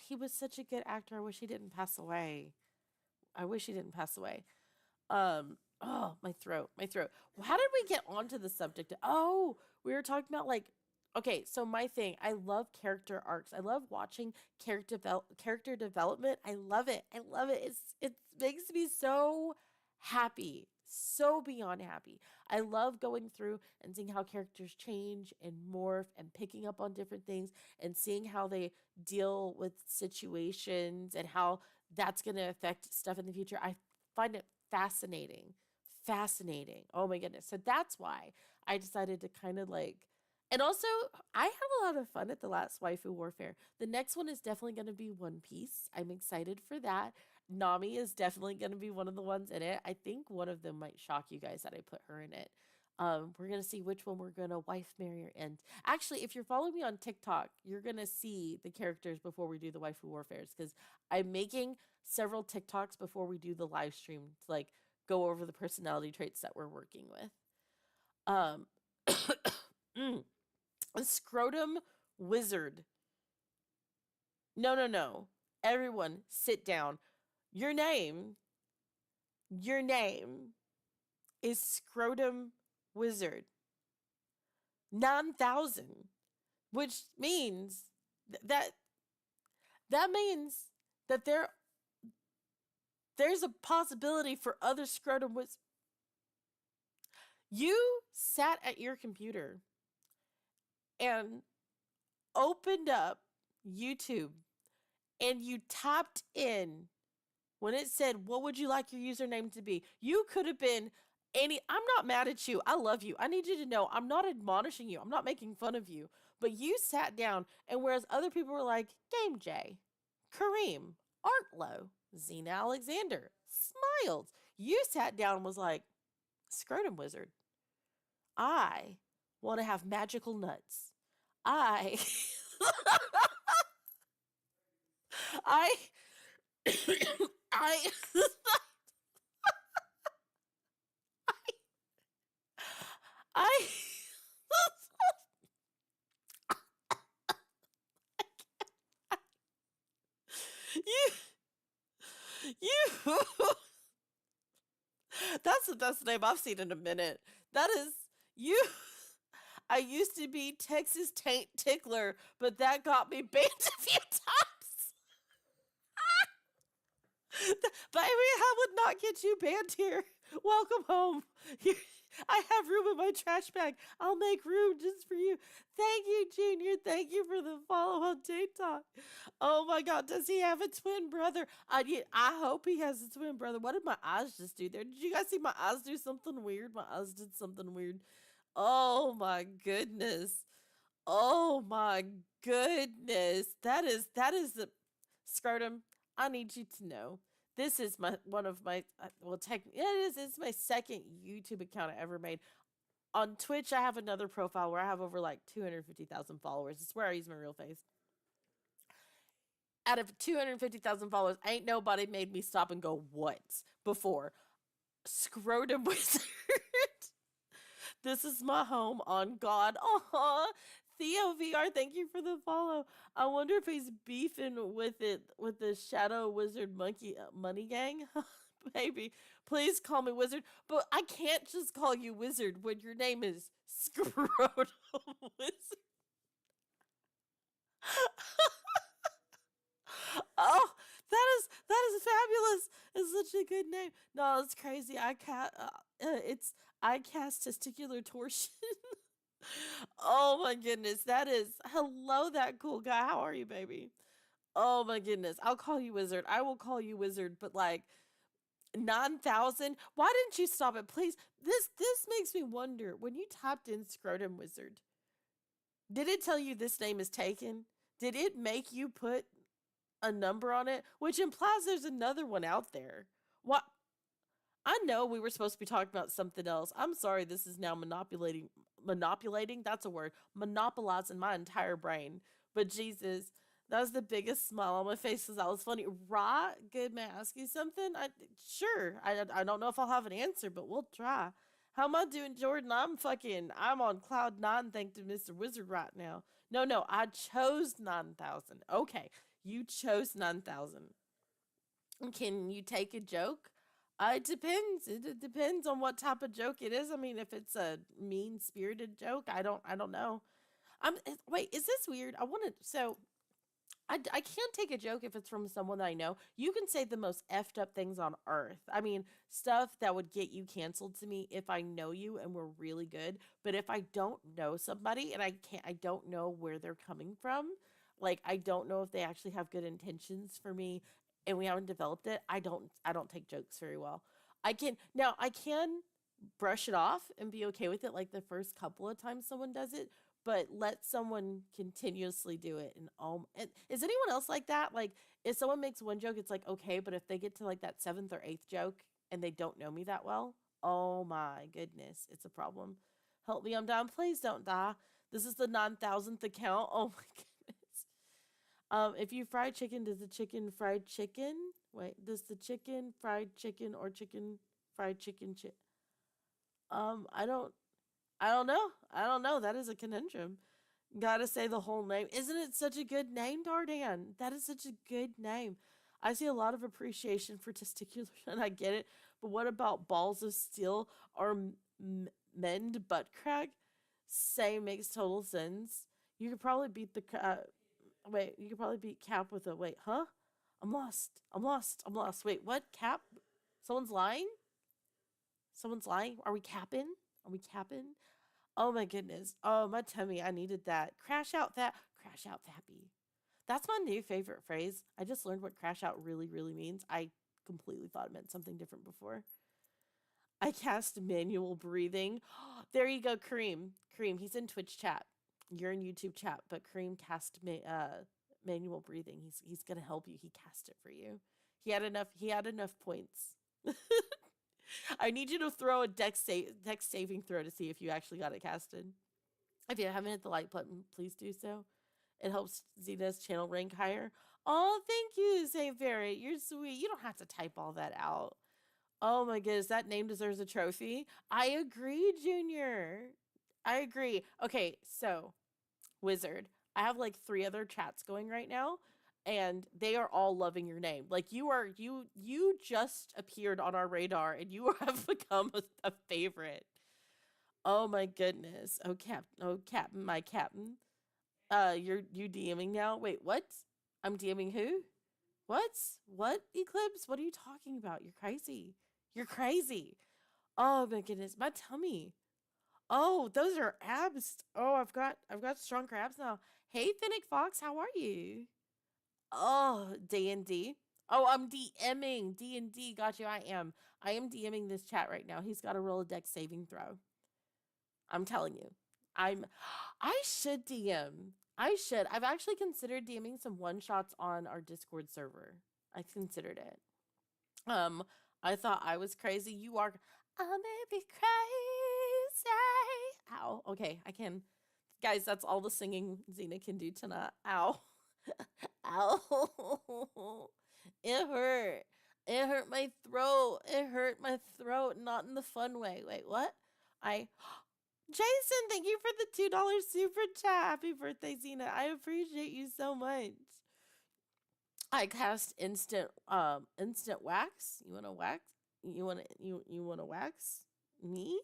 he was such a good actor. I wish he didn't pass away. I wish he didn't pass away. Oh, my throat. How did we get onto the subject? Oh, we were talking about like Okay, so my thing, I love character arcs. I love watching character development. I love it. I love it. It makes me so happy, so beyond happy. I love going through and seeing how characters change and morph and picking up on different things and seeing how they deal with situations and how that's going to affect stuff in the future. I find it fascinating. Fascinating. Oh my goodness. So that's why I decided to kind of like, and also, I had a lot of fun at the last Waifu Warfare. The next one is definitely going to be One Piece. I'm excited for that. Nami is definitely going to be one of the ones in it. I think one of them might shock you guys that I put her in it. We're going to see which one we're going to wife, marry, or end. Actually, if you're following me on TikTok, you're going to see the characters before we do the Waifu Warfares because I'm making several TikToks before we do the live stream to like go over the personality traits that we're working with. Um, mm. A scrotum wizard. No, no, no. Everyone, sit down. Your name, your name is Scrotum Wizard 9000, which means that that means that there's a possibility for other scrotum wizards. You sat at your computer and opened up YouTube and you tapped in when it said, what would you like your username to be? You could have been any, I'm not mad at you. I love you. I need you to know I'm not admonishing you. I'm not making fun of you. But you sat down, and whereas other people were like, Game J, Kareem, Artlo, Xena Alexander, Smiles, you sat down and was like, Scrotum Wizard, I want to have magical nuts. I, I, I, I, you, you, that's the best name I've seen in a minute. That is, you, I used to be Texas Taint Tickler, but that got me banned a few times. Baby, I would not get you banned here. Welcome home. I have room in my trash bag. I'll make room just for you. Thank you, Junior. Thank you for the follow on TikTok. Oh my God, does he have a twin brother? I hope he has a twin brother. What did my eyes just do there? Did you guys see my eyes do something weird? My eyes did something weird. Oh my goodness. Oh my goodness. That is the scrotum. I need you to know. This is my one of my well tech yeah, it is it's my second YouTube account I ever made. On Twitch I have another profile where I have over like 250,000 followers. It's where I use my real face. Out of 250,000 followers, ain't nobody made me stop and go what before. Scrotum wizard. This is my home on God. Aw, Theo VR, thank you for the follow. I wonder if he's beefing with the Shadow Wizard Monkey Money Gang. Baby, please call me Wizard. But I can't just call you Wizard when your name is Scrotum Wizard. Oh, that is fabulous. It's such a good name. No, it's crazy. I cast testicular torsion. Oh my goodness, that is hello, that cool guy. How are you, baby? Oh my goodness, I'll call you Wizard. I will call you Wizard, but like 9,000. Why didn't you stop it, please? This makes me wonder. When you typed in Scrotum Wizard, did it tell you this name is taken? Did it make you put a number on it, which implies there's another one out there? What? I know we were supposed to be talking about something else. I'm sorry, this is now manipulating, that's a word, monopolizing my entire brain. But Jesus, that was the biggest smile on my face because that was funny. Right? Good, may I ask you something? Sure. I don't know if I'll have an answer, but we'll try. How am I doing, Jordan? I'm on cloud nine thanks to Mr. Wizard right now. No, no, I chose 9,000. Okay, you chose 9,000. Can you take a joke? It depends. It depends on what type of joke it is. I mean, if it's a mean spirited joke, I don't know. Wait, is this weird? I want to. So I can't take a joke if it's from someone that I know. You can say the most effed up things on earth. I mean, stuff that would get you canceled to me if I know you and we're really good. But if I don't know somebody and I don't know where they're coming from, like I don't know if they actually have good intentions for me and we haven't developed it, I don't take jokes very well. I can brush it off and be okay with it like the first couple of times someone does it, but let someone continuously do it. And is anyone else like that? Like if someone makes one joke, it's like okay, but if they get to like that seventh or eighth joke and they don't know me that well, oh my goodness, it's a problem. Help me, I'm down. Please don't die. This is the 9,000th account. Oh my goodness. If you fry chicken, does the chicken fried chicken? Wait, does the chicken fried chicken or chicken fried chicken I don't know. I don't know. That is a conundrum. Gotta say the whole name. Isn't it such a good name, Dardan? That is such a good name. I see a lot of appreciation for testicular, and I get it. But what about balls of steel or mend butt crack? Say makes total sense. You could probably beat wait. You could probably beat Cap with a wait. Huh? I'm lost. I'm lost. I'm lost. Wait. What? Cap? Someone's lying. Someone's lying. Are we capping? Are we capping? Oh my goodness. Oh, my tummy. I needed that. Crash out fappy. That's my new favorite phrase. I just learned what crash out really, really means. I completely thought it meant something different before. I cast manual breathing. There you go, Kareem. Kareem, he's in Twitch chat. You're in YouTube chat, but Kareem cast manual breathing. He's gonna help you. He cast it for you. He had enough points. I need you to throw a dex saving throw to see if you actually got it casted. If you haven't hit the like button, please do so. It helps Zena's channel rank higher. Oh, thank you, St. Fairy. You're sweet. You don't have to type all that out. Oh my goodness, that name deserves a trophy. I agree, Junior. I agree. Okay, so Wizard, I have like 3 other chats going right now, and they are all loving your name. Like you just appeared on our radar, and you have become a favorite. Oh my goodness. Oh Captain, my Captain. You DMing now? Wait, what? I'm DMing who? What? What, Eclipse? What are you talking about? You're crazy. You're crazy. Oh my goodness, my tummy. Oh, those are abs. Oh, I've got stronger abs now. Hey, Finnick Fox, how are you? Oh, D&D. Oh, I'm DMing. D&D. Got you. I am. I am DMing this chat right now. He's got to roll a deck saving throw. I'm telling you. I should DM. I should. I've actually considered DMing some one shots on our Discord server. I considered it. Um, I thought I was crazy. You are. I may be crazy. Ow. Okay, I can. Guys, that's all the singing Xena can do tonight. Ow. Ow. It hurt. It hurt my throat. It hurt my throat. Not in the fun way. Wait, what? I. Jason, thank you for the $2 super chat. Happy birthday, Xena. I appreciate you so much. I cast instant wax. You wanna wax? You wanna wax me?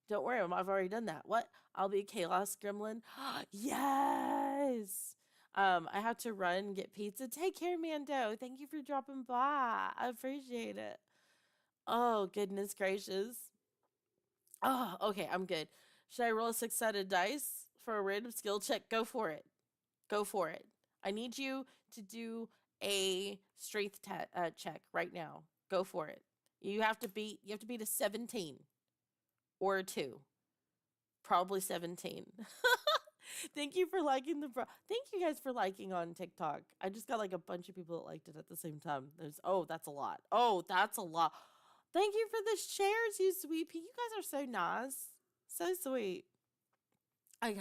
Don't worry, I've already done that. What? I'll be Chaos Gremlin. Yes. I have to run and get pizza. Take care, Mando. Thank you for dropping by. I appreciate it. Oh, goodness gracious. Oh, okay, I'm good. Should I roll a 6-sided dice for a random skill check? Go for it. Go for it. I need you to do a strength check right now. Go for it. You have to beat a 17 or a 2. Probably 17. Thank you for liking Thank you guys for liking on TikTok. I just got like a bunch of people that liked it at the same time. That's a lot. Oh, that's a lot. Thank you for the shares, you sweet pea. You guys are so nice. So sweet. I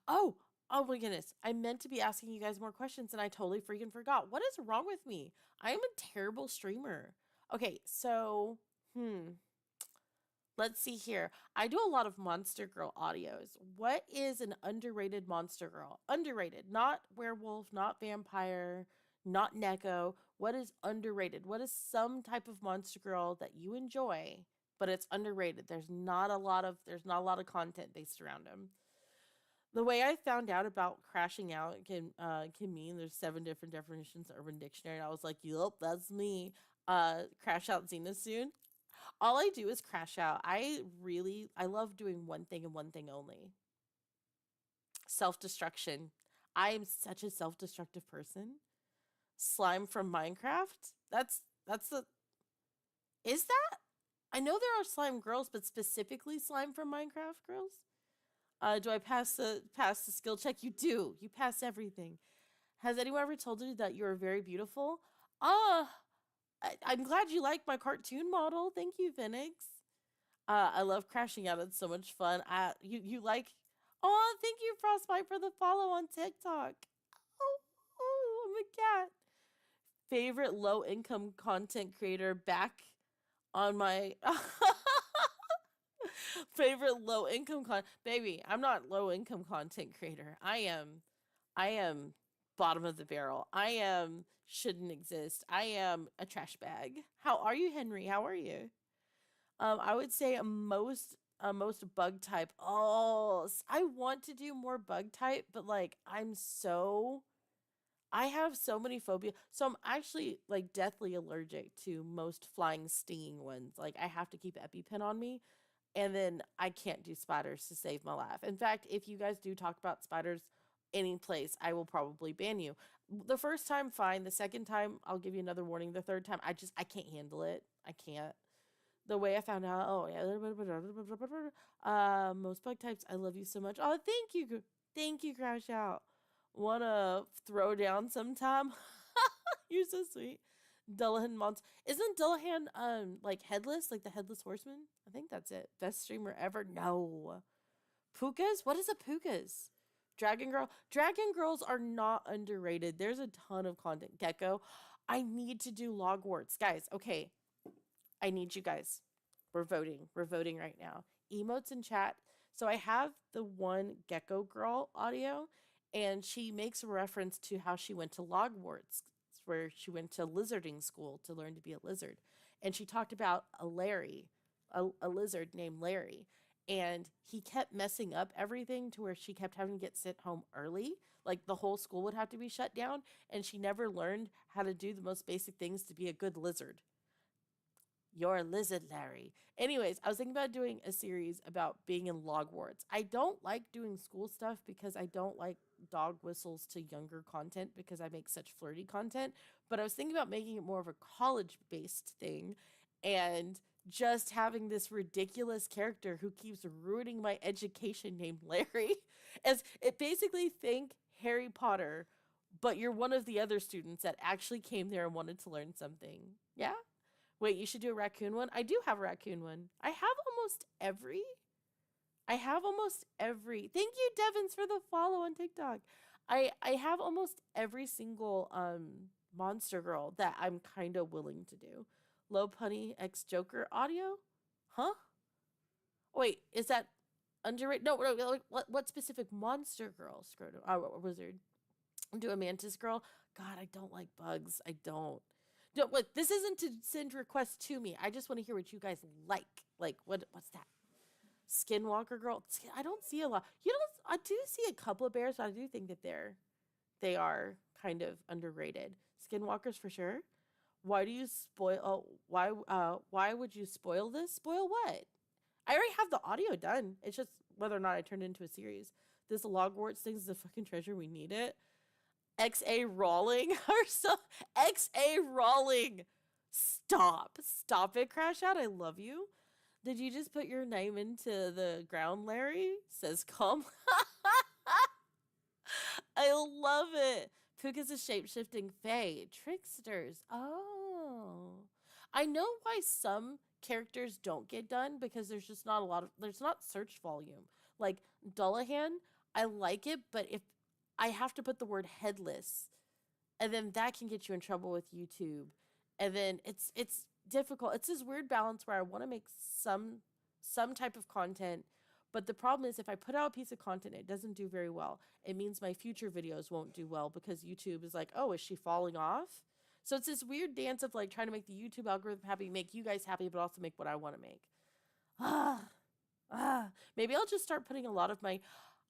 Oh, oh my goodness. I meant to be asking you guys more questions and I totally freaking forgot. What is wrong with me? I am a terrible streamer. Okay, so let's see here. I do a lot of Monster Girl audios. What is an underrated Monster Girl? Underrated, not werewolf, not vampire, not Neko. What is underrated? What is some type of Monster Girl that you enjoy, but it's underrated? There's not a lot of content based around them. The way I found out about crashing out can mean there's 7 different definitions in Urban Dictionary. And I was like, yup, that's me. Crash out Xena soon. All I do is crash out. I love doing one thing and one thing only. Self destruction. I am such a self destructive person. Slime from Minecraft. That's the is that? I know there are slime girls, but specifically slime from Minecraft girls. Do I pass the skill check? You do. You pass everything. Has anyone ever told you that you are very beautiful? Ah, I'm glad you like my cartoon model. Thank you, Phoenix. I love crashing out. It's so much fun. You like? Oh, thank you, Frostbite, for the follow on TikTok. Oh, I'm a cat. Favorite low income content creator back on my favorite low income baby. I'm not low income content creator. I am bottom of the barrel. I am shouldn't exist. I am a trash bag. How are you, Henry? How are you? I would say most bug type. Oh, I want to do more bug type, but like I have so many phobia. So I'm actually like deathly allergic to most flying stinging ones. Like I have to keep EpiPen on me, and then I can't do spiders to save my life. In fact, if you guys do talk about spiders any place, I will probably ban you. The first time, fine. The second time, I'll give you another warning. The third time, I can't handle it. I can't. The way I found out, oh yeah, most bug types. I love you so much. Oh, thank you, Crash Out. Wanna throw down sometime? You're so sweet. Dullahan Mons. Isn't Dullahan like headless, like the headless horseman? I think that's it. Best streamer ever. No. Pukas? What is a Pukas? Dragon Girl. Dragon Girls are not underrated. There's a ton of content. Gecko. I need to do Logwarts. Guys, okay. I need you guys. We're voting. We're voting right now. Emotes in chat. So I have the one Gecko Girl audio, and she makes a reference to how she went to Logwarts, where she went to lizarding school to learn to be a lizard. And she talked about a lizard named Larry. And he kept messing up everything to where she kept having to get sent home early. Like the whole school would have to be shut down. And she never learned how to do the most basic things to be a good lizard. You're a lizard, Larry. Anyways, I was thinking about doing a series about being in Logwarts. I don't like doing school stuff because I don't like dog whistles to younger content because I make such flirty content. But I was thinking about making it more of a college based thing and just having this ridiculous character who keeps ruining my education named Larry. As it basically think Harry Potter, but you're one of the other students that actually came there and wanted to learn something. Yeah? Wait, you should do a raccoon one? I do have a raccoon one. I have almost every. Thank you, Devins, for the follow on TikTok. I have almost every single monster girl that I'm kind of willing to do. Low Punny X Joker audio? Huh? Wait, is that underrated? No, what specific monster girl? Scrotum. Oh, wizard. Do a mantis girl? God, I don't like bugs. I don't. No, look, this isn't to send requests to me. I just want to hear what you guys like. Like, what's that? Skinwalker girl. I don't see a lot. You know, I do see a couple of bears, but I do think that they are kind of underrated. Skinwalkers for sure. Why do you spoil? Oh, why would you spoil this? Spoil what? I already have the audio done. It's just whether or not I turn it into a series. This Logwarts thing is the fucking treasure. We need it. XA Rawling or so. XA Rawling. Stop it, Crash Out. I love you. Did you just put your name into the ground, Larry? Says calm. I love it. Puka's a shape-shifting fae. Tricksters. Oh. I know why some characters don't get done because there's just not a lot of there's not search volume. Like Dullahan, I like it, but if I have to put the word headless, and then that can get you in trouble with YouTube. And then it's difficult. It's this weird balance where I want to make some type of content, but the problem is if I put out a piece of content it doesn't do very well, it means my future videos won't do well because YouTube is like, "Oh, is she falling off?" So it's this weird dance of like trying to make the YouTube algorithm happy, make you guys happy, but also make what I want to make. Ah, maybe I'll just start putting a lot of my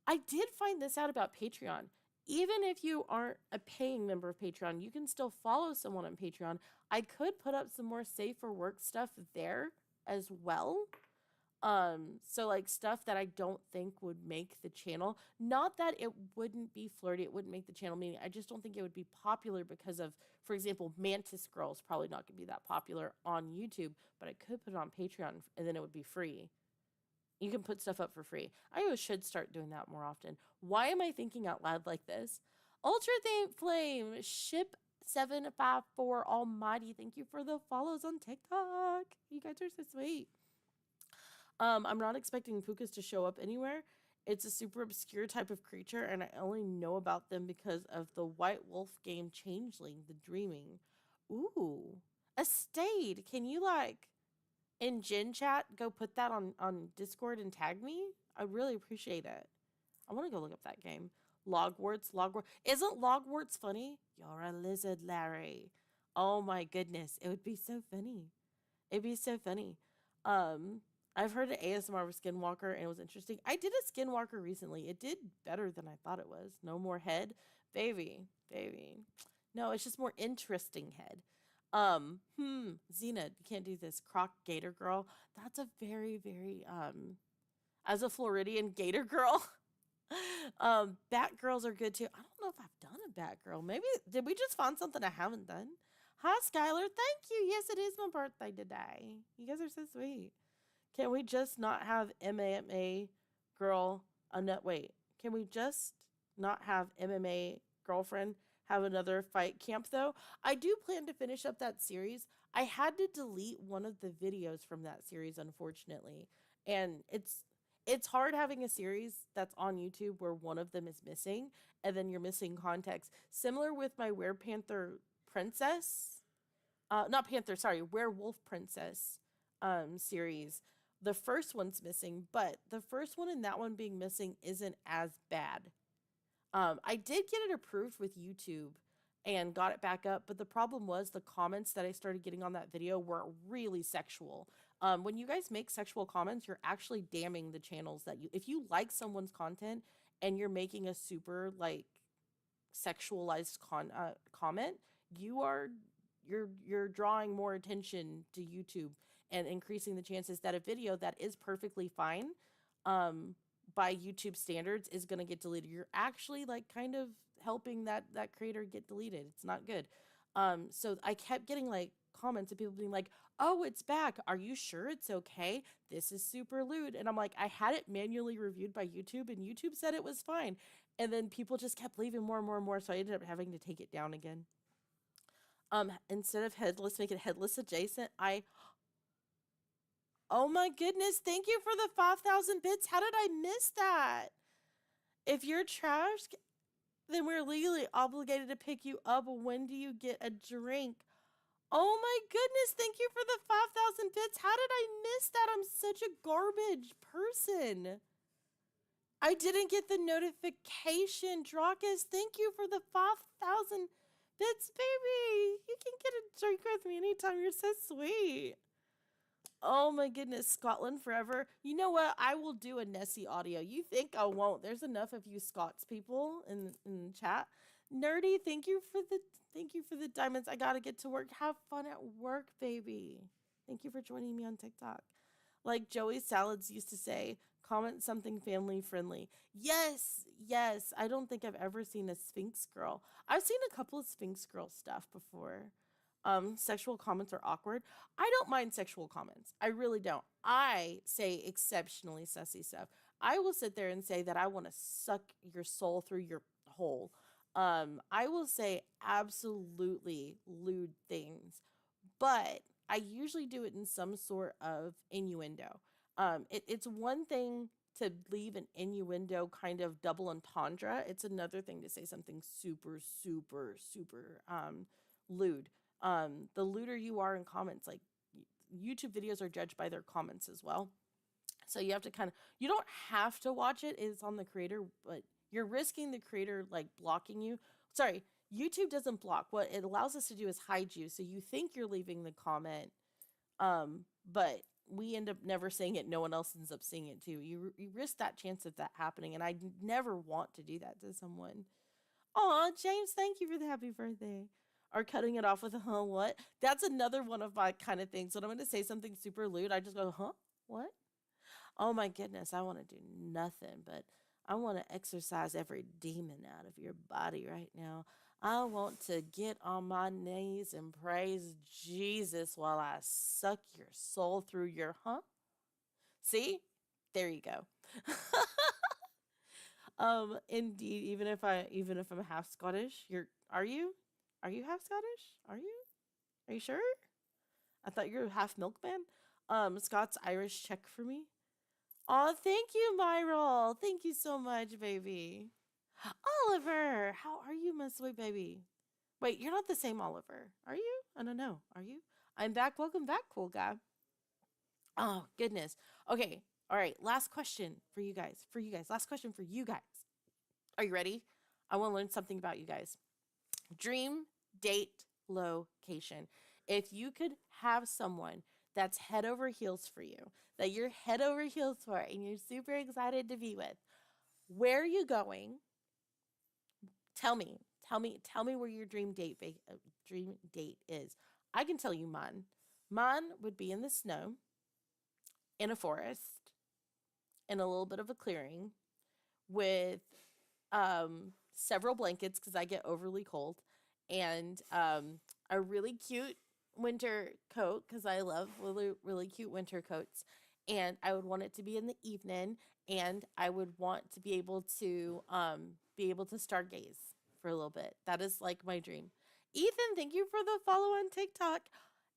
I did find this out about Patreon. Even if you aren't a paying member of Patreon, you can still follow someone on Patreon. I could put up some more safe for work stuff there as well. So like stuff that I don't think would make the channel. Not that it wouldn't be flirty, it wouldn't make the channel, meaning I just don't think it would be popular because of, for example, Mantis Girl is probably not gonna be that popular on YouTube, but I could put it on Patreon and then it would be free. You can put stuff up for free. I should start doing that more often. Why am I thinking out loud like this? Ultra Flame, Ship 754 Almighty, thank you for the follows on TikTok. You guys are so sweet. I'm not expecting pukas to show up anywhere. It's a super obscure type of creature, and I only know about them because of the White Wolf game Changeling, the Dreaming. Ooh, a Stade. Can you like in Gen Chat go put that on Discord and tag me? I really appreciate it. I want to go look up that game. Logwarts. Isn't Logwarts funny? You're a lizard, Larry. Oh my goodness, it would be so funny. It'd be so funny. Um, I've heard an ASMR of Skinwalker and it was interesting. I did a Skinwalker recently. It did better than I thought it was. No more head. Baby. No, it's just more interesting head. Xena, you can't do this. Croc Gator Girl. That's a very, very, as a Floridian Gator Girl. Batgirls are good too. I don't know if I've done a Batgirl. Maybe, did we just find something I haven't done? Hi, Skylar. Thank you. Yes, it is my birthday today. You guys are so sweet. Can we just not have MMA girl? Wait. Can we just not have MMA girlfriend have another fight camp though? I do plan to finish up that series. I had to delete one of the videos from that series, unfortunately, and it's hard having a series that's on YouTube where one of them is missing and then you're missing context. Similar with my Werepanther Princess, not Panther, sorry, Werewolf Princess series. The first one's missing, but the first one and that one being missing isn't as bad. I did get it approved with YouTube and got it back up, but the problem was the comments that I started getting on that video were really sexual. When you guys make sexual comments, you're actually damning the channels that if you like someone's content and you're making a super like sexualized comment, you're drawing more attention to YouTube and increasing the chances that a video that is perfectly fine by YouTube standards is going to get deleted. You're actually like kind of helping that creator get deleted. It's not good. So I kept getting like comments of people being like, "Oh, it's back. Are you sure it's okay? This is super lewd." And I'm like, I had it manually reviewed by YouTube and YouTube said it was fine. And then people just kept leaving more and more and more, so I ended up having to take it down again. Instead of headless, make it headless adjacent. Oh my goodness, thank you for the 5,000 bits. How did I miss that? If you're trash, then we're legally obligated to pick you up. When do you get a drink? Oh my goodness, thank you for the 5,000 bits. How did I miss that? I'm such a garbage person. I didn't get the notification. Dracus, thank you for the 5,000 bits, baby. You can get a drink with me anytime. You're so sweet. Oh my goodness, Scotland forever. You know what? I will do a Nessie audio. You think I won't? There's enough of you Scots people in the chat. Nerdy, thank you for the diamonds. I gotta get to work. Have fun at work, baby. Thank you for joining me on TikTok. Like Joey Salads used to say, comment something family friendly. Yes. I don't think I've ever seen a Sphinx girl. I've seen a couple of Sphinx girl stuff before. Sexual comments are awkward. I don't mind sexual comments. I really don't. I say exceptionally sussy stuff. I will sit there and say that I want to suck your soul through your hole. I will say absolutely lewd things, but I usually do it in some sort of innuendo. It's one thing to leave an innuendo kind of double entendre. It's another thing to say something super, super, super lewd. The lewder you are in comments, like YouTube videos are judged by their comments as well. So you have to you don't have to watch it. It's on the creator, but you're risking the creator like blocking you. Sorry, YouTube doesn't block. What it allows us to do is hide you. So you think you're leaving the comment, but we end up never seeing it. No one else ends up seeing it too. You risk that chance of that happening, and I never want to do that to someone. Aw, James, thank you for the happy birthday. Or cutting it off with a huh, what? That's another one of my kind of things. When I'm going to say something super lewd, I just go, huh, what? Oh my goodness, I want to do nothing, but I want to exercise every demon out of your body right now. I want to get on my knees and praise Jesus while I suck your soul through your huh? See? There you go. Indeed, even if I'm half Scottish, are you? Are you half Scottish? Are you? Are you sure? I thought you were half milkman. Scots Irish check for me. Oh, thank you, Myrtle. Thank you so much, baby. Oliver, how are you, my sweet baby? Wait, you're not the same Oliver, are you? I don't know. Are you? I'm back. Welcome back, cool guy. Oh, goodness. Okay. All right. Last question for you guys. For you guys. Last question for you guys. Are you ready? I want to learn something about you guys. Dream date location. If you could have someone that's head over heels for you, that you're head over heels for, and you're super excited to be with, where are you going? Tell me where your dream date is. I can tell you mine. Mine would be in the snow, in a forest, in a little bit of a clearing, with several blankets because I get overly cold, and a really cute winter coat because I love really cute winter coats. And I would want it to be in the evening, and I would want to be able to stargaze for a little bit. That is like my dream. Ethan, thank you for the follow on TikTok.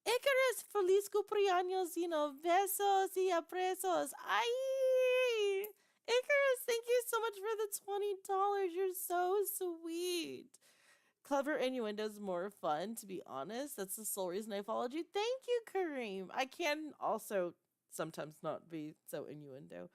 Icarus, feliz cumpleaños, besos y abrazos. Ay, Icarus, thank you so much for the $20. You're so sweet. Clever innuendos more fun, to be honest. That's the sole reason I followed you. Thank you, Kareem. I can also sometimes not be so innuendo.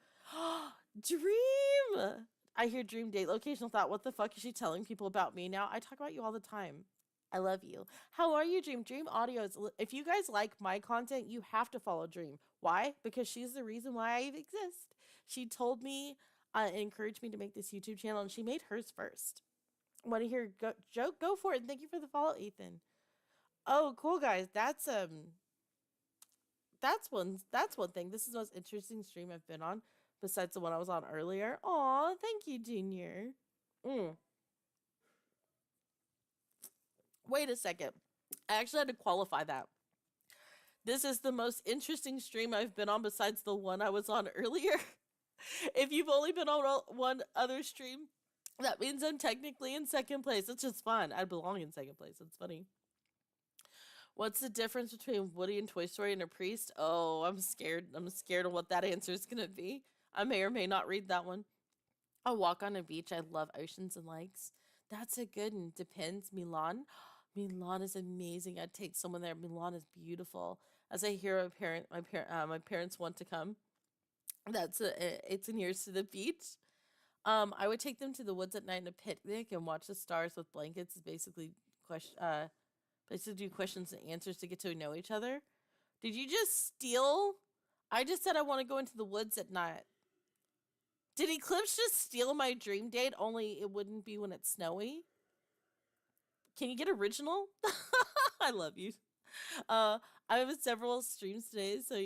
Dream! I hear dream date locational thought. What the fuck is she telling people about me now? I talk about you all the time. I love you. How are you, Dream? Dream Audio is. If you guys like my content, you have to follow Dream. Why? Because she's the reason why I exist. She told me and encouraged me to make this YouTube channel, and she made hers first. Want to hear joke? Go for it. And thank you for the follow, Ethan. Oh, cool, guys. That's one thing. This is the most interesting stream I've been on, besides the one I was on earlier. Aw, thank you, Junior. Wait a second. I actually had to qualify that. This is the most interesting stream I've been on besides the one I was on earlier. If you've only been on one other stream, that means I'm technically in second place. It's just fun. I belong in second place. It's funny. What's the difference between Woody and Toy Story and a priest? Oh, I'm scared. I'm scared of what that answer is going to be. I may or may not read that one. A walk on a beach. I love oceans and lakes. That's a good one. Depends. Milan. Milan is amazing. I'd take someone there. Milan is beautiful. As I hear my parents want to come. It's in years to the beach. I would take them to the woods at night in a picnic and watch the stars with blankets. Basically do questions and answers to get to know each other. Did you just steal? I just said I want to go into the woods at night. Did Eclipse just steal my dream date? Only it wouldn't be when it's snowy. Can you get original? I love you. I have several streams today, so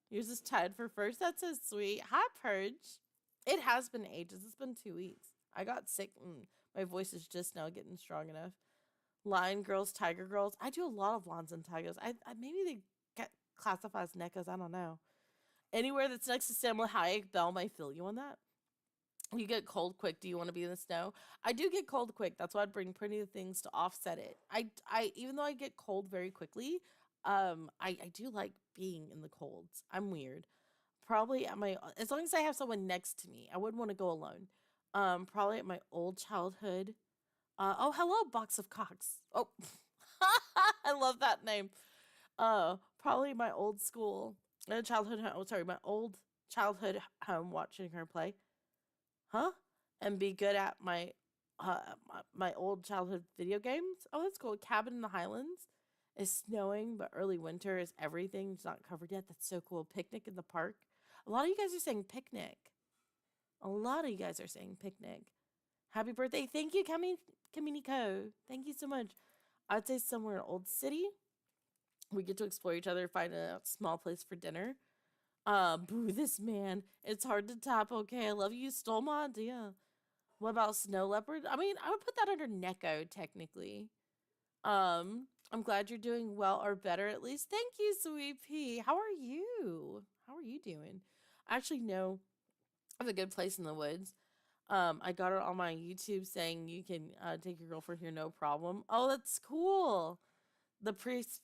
yours is tied for first. That's so sweet. Hi, Purge. It has been ages. It's been 2 weeks. I got sick. My voice is just now getting strong enough. Lion girls, tiger girls. I do a lot of lions and tigers. I maybe they get classified as NECAs. I don't know. Anywhere that's next to Samuel Hayek, Bell might feel you on that. You get cold quick. Do you want to be in the snow? I do get cold quick. That's why I'd bring plenty of things to offset it. I even though I get cold very quickly, I do like being in the colds. I'm weird. Probably as long as I have someone next to me. I wouldn't want to go alone. Probably at my old childhood. Oh, hello, Box of Cocks. Oh, I love that name. Probably my old school, childhood home. Oh, sorry, my old childhood home watching her play. Huh? And be good at my old childhood video games. Oh, that's cool. Cabin in the Highlands. It's snowing, but early winter is everything. It's not covered yet. That's so cool. Picnic in the park. A lot of you guys are saying picnic. A lot of you guys are saying picnic. Happy birthday. Thank you, Kaminico. Thank you so much. I'd say somewhere in Old City. We get to explore each other, find a small place for dinner. Boo this man. It's hard to top. Okay, I love you. You stole my idea. What about Snow Leopard? I mean, I would put that under Neko, technically. I'm glad you're doing well or better at least. Thank you, Sweet Pea. How are you? How are you doing? I actually know I have a good place in the woods. I got it on my YouTube saying you can take your girlfriend here, no problem. Oh, that's cool. The priest.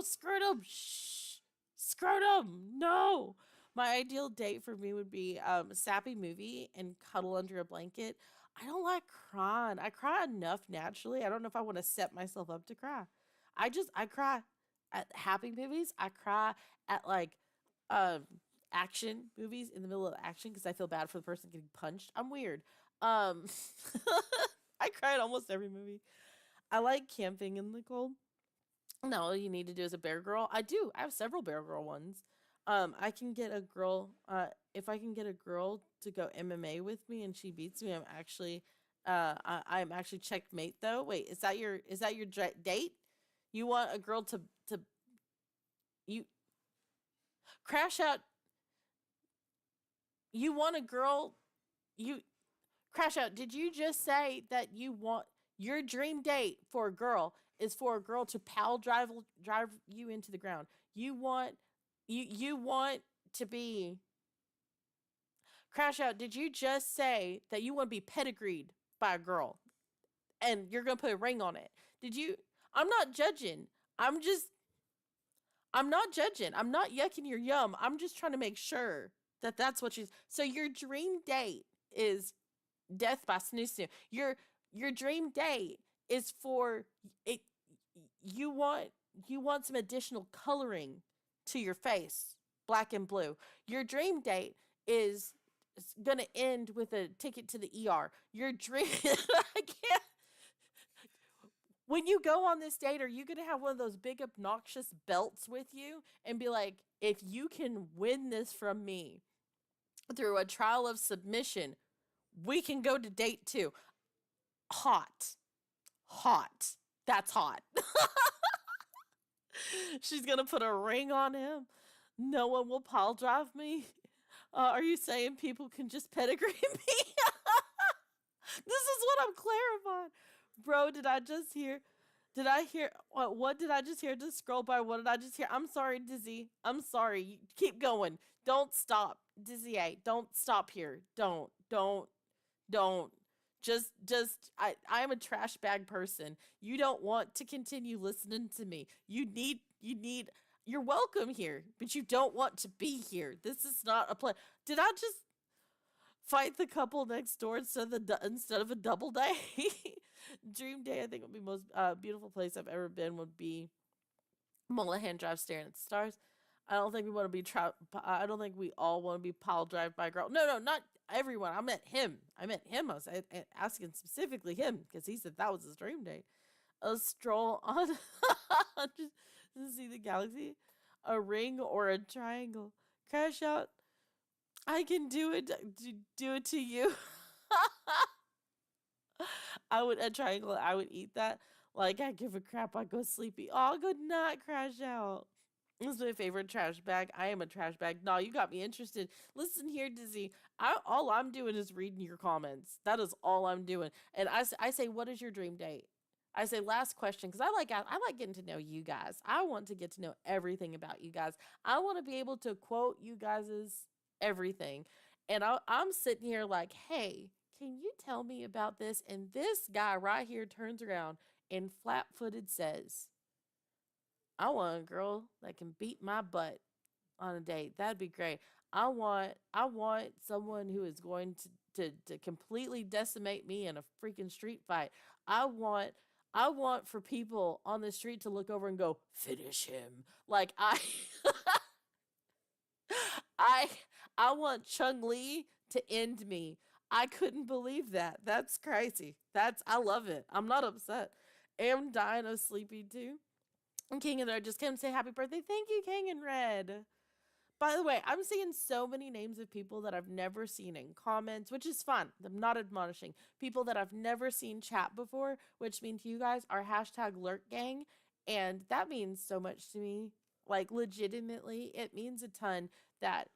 Scrotum. Shh. Scrotum. No. My ideal date for me would be a sappy movie and cuddle under a blanket. I don't like crying. I cry enough naturally. I don't know if I want to set myself up to cry. I cry at happy movies. I cry at like um action movies in the middle of action because I feel bad for the person getting punched. I'm weird. Um I cry at almost every movie. I like camping in the cold. No, all you need to do is a bear girl. I do. I have several bear girl ones. I can get a girl. If I can get a girl to go MMA with me and she beats me, I'm actually checkmate though. Wait, is that your date? You want a girl to you crash out? You want a girl? You crash out. Did you just say that you want your dream date for a girl is for a girl to drive you into the ground? You want to be crash out. Did you just say that you want to be pedigreed by a girl and you're going to put a ring on it? Did you I'm not judging. I'm just I'm not judging. I'm not yucking your yum. I'm just trying to make sure that that's what you. So your dream date is death by snoo snoo. Your dream date is for it. You want you want some additional coloring to your face, black and blue. Your dream date is gonna end with a ticket to the ER. Your dream. I can't. When you go on this date, are you gonna have one of those big obnoxious belts with you and be like, if you can win this from me through a trial of submission, we can go to date two. Hot. Hot. That's hot. She's gonna put a ring on him. No one will pile drive me. Are you saying people can just pedigree me? This is what I'm clarifying. Bro, did I just hear? Did I hear? What did I just hear? Just scroll by. What did I just hear? I'm sorry, Dizzy. I'm sorry. Keep going. Don't stop. Dizzy A. Don't stop here. Don't. I am a trash bag person. You don't want to continue listening to me. You're welcome here, but you don't want to be here. This is not a play. Did I just fight the couple next door instead of a double day? Dream day, I think would be most beautiful place I've ever been would be Mullahan Drive, staring at the stars. I don't think we want to be I don't think we all want to be pile drive by a girl. No, not everyone. I meant him. I was asking specifically him because he said that was his dream date. A stroll on just to see the galaxy, a ring or a triangle. Crash out. I can do it. Do it to you. I would a triangle. I would eat that. Like I give a crap. I go sleepy. Oh, good night. Crash out. This is my favorite trash bag. I am a trash bag. No, you got me interested. Listen here, Dizzy. All I'm doing is reading your comments. That is all I'm doing. And I say, what is your dream date? I say last question because I like getting to know you guys. I want to get to know everything about you guys. I want to be able to quote you guys' everything. And I'm sitting here like, hey, can you tell me about this? And this guy right here turns around and flat-footed says, I want a girl that can beat my butt on a date. That'd be great. I want someone who is going to completely decimate me in a freaking street fight. I want for people on the street to look over and go, finish him. Like I I want Chung Li to end me. I couldn't believe that. That's crazy. I love it. I'm not upset. Am dying of sleepy too. And King in Red just came and say happy birthday. Thank you, King in Red. By the way, I'm seeing so many names of people that I've never seen in comments, which is fun. I'm not admonishing. People that I've never seen chat before, which means you guys are hashtag lurk gang. And that means so much to me. Like, legitimately, it means a ton that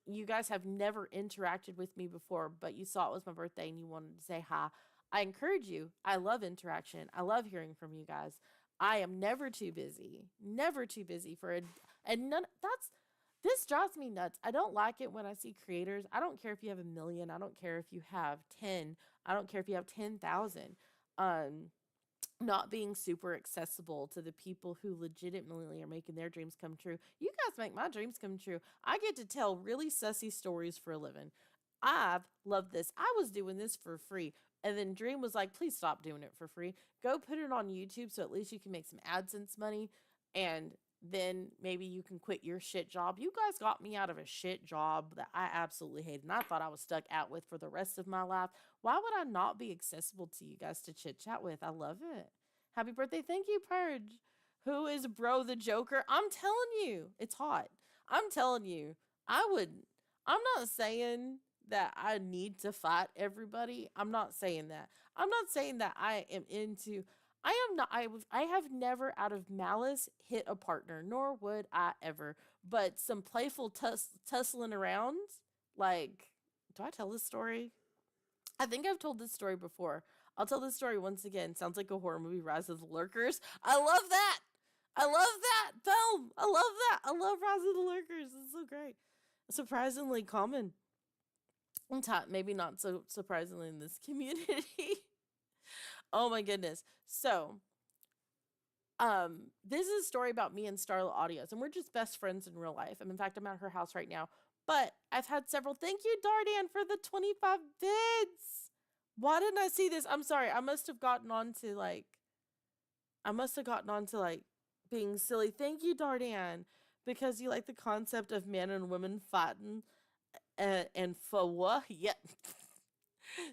you guys have never interacted with me before, but you saw it was my birthday and you wanted to say hi. I encourage you. I love interaction. I love hearing from you guys. I am never too busy for a, and none, that's, this drives me nuts. I don't like it when I see creators. I don't care if you have 1 million. I don't care if you have 10. I don't care if you have 10,000. Um, not being super accessible to the people who legitimately are making their dreams come true. You guys make my dreams come true. I get to tell really sussy stories for a living. I've loved this. I was doing this for free. And then Dream was like, please stop doing it for free. Go put it on YouTube so at least you can make some AdSense money. And then maybe you can quit your shit job. You guys got me out of a shit job that I absolutely hated and I thought I was stuck out with for the rest of my life. Why would I not be accessible to you guys to chit chat with? I love it. Happy birthday. Thank you, Purge. Who is Bro the Joker? I'm telling you, it's hot. I'm telling you, I'm not saying that I need to fight everybody. I'm not saying that. I'm not saying that I am into, I am not, I have never out of malice hit a partner, nor would I ever. But some playful tussling around, like, do I tell this story? I think I've told this story before. I'll tell this story once again. Sounds like a horror movie, Rise of the Lurkers. I love that. I love that film. I love that. I love Rise of the Lurkers. It's so great. Surprisingly common. Maybe not so surprisingly in this community. Oh my goodness. So, this is a story about me and Starla Audios, and we're just best friends in real life. And in fact, I'm at her house right now. But I've had several. Thank you, Dardan, for the 25 bids. Why didn't I see this? I'm sorry. I must have gotten on to like being silly. Thank you, Dardan, because you like the concept of men and women fighting and for what? Yeah.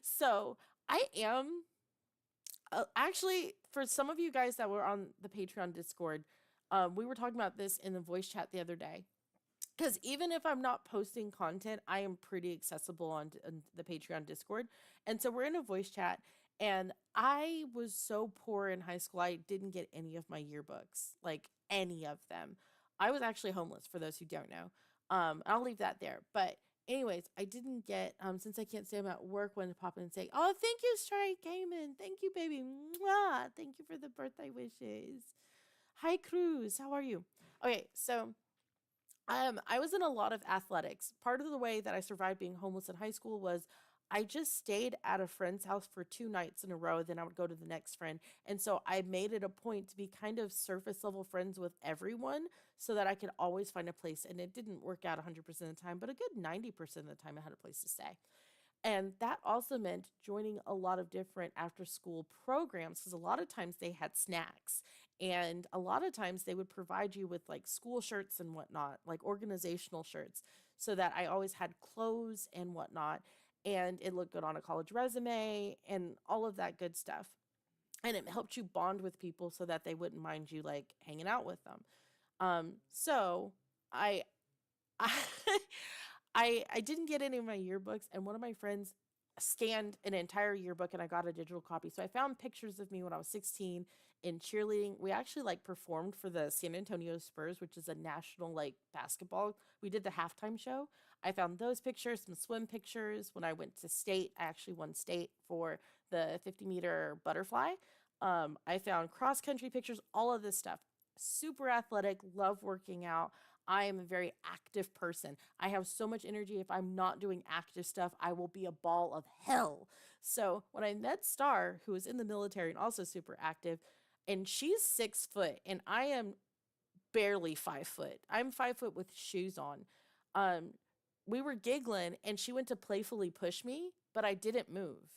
So I am actually, for some of you guys that were on the Patreon Discord, we were talking about this in the voice chat the other day. Because even if I'm not posting content, I am pretty accessible on the Patreon Discord. And so we're in a voice chat. And I was so poor in high school, I didn't get any of my yearbooks, like any of them. I was actually homeless, for those who don't know. I'll leave that there. But anyways, I didn't get, since I can't say I'm at work, when to pop in and say, oh, thank you, Strike Gaiman. Thank you, baby. Mwah. Thank you for the birthday wishes. Hi, Cruz. How are you? Okay, so I was in a lot of athletics. Part of the way that I survived being homeless in high school was I just stayed at a friend's house for 2 nights in a row. Then I would go to the next friend. And so I made it a point to be kind of surface level friends with everyone so that I could always find a place. And it didn't work out 100% of the time, but a good 90% of the time I had a place to stay. And that also meant joining a lot of different after school programs because a lot of times they had snacks and a lot of times they would provide you with like school shirts and whatnot, like organizational shirts, so that I always had clothes and whatnot. And it looked good on a college resume and all of that good stuff. And it helped you bond with people so that they wouldn't mind you like hanging out with them. So I I didn't get any of my yearbooks, and one of my friends scanned an entire yearbook and I got a digital copy. So I found pictures of me when I was 16 in cheerleading. We actually like performed for the San Antonio Spurs, which is a national like basketball. We did the halftime show. I found those pictures, some swim pictures. When I went to state, I actually won state for the 50-meter butterfly. I found cross country pictures, all of this stuff. Super athletic, love working out. I am a very active person. I have so much energy. If I'm not doing active stuff, I will be a ball of hell. So when I met Star, who was in the military and also super active, and she's 6 foot and I am barely 5 foot. I'm 5 foot with shoes on. We were giggling and she went to playfully push me, but I didn't move.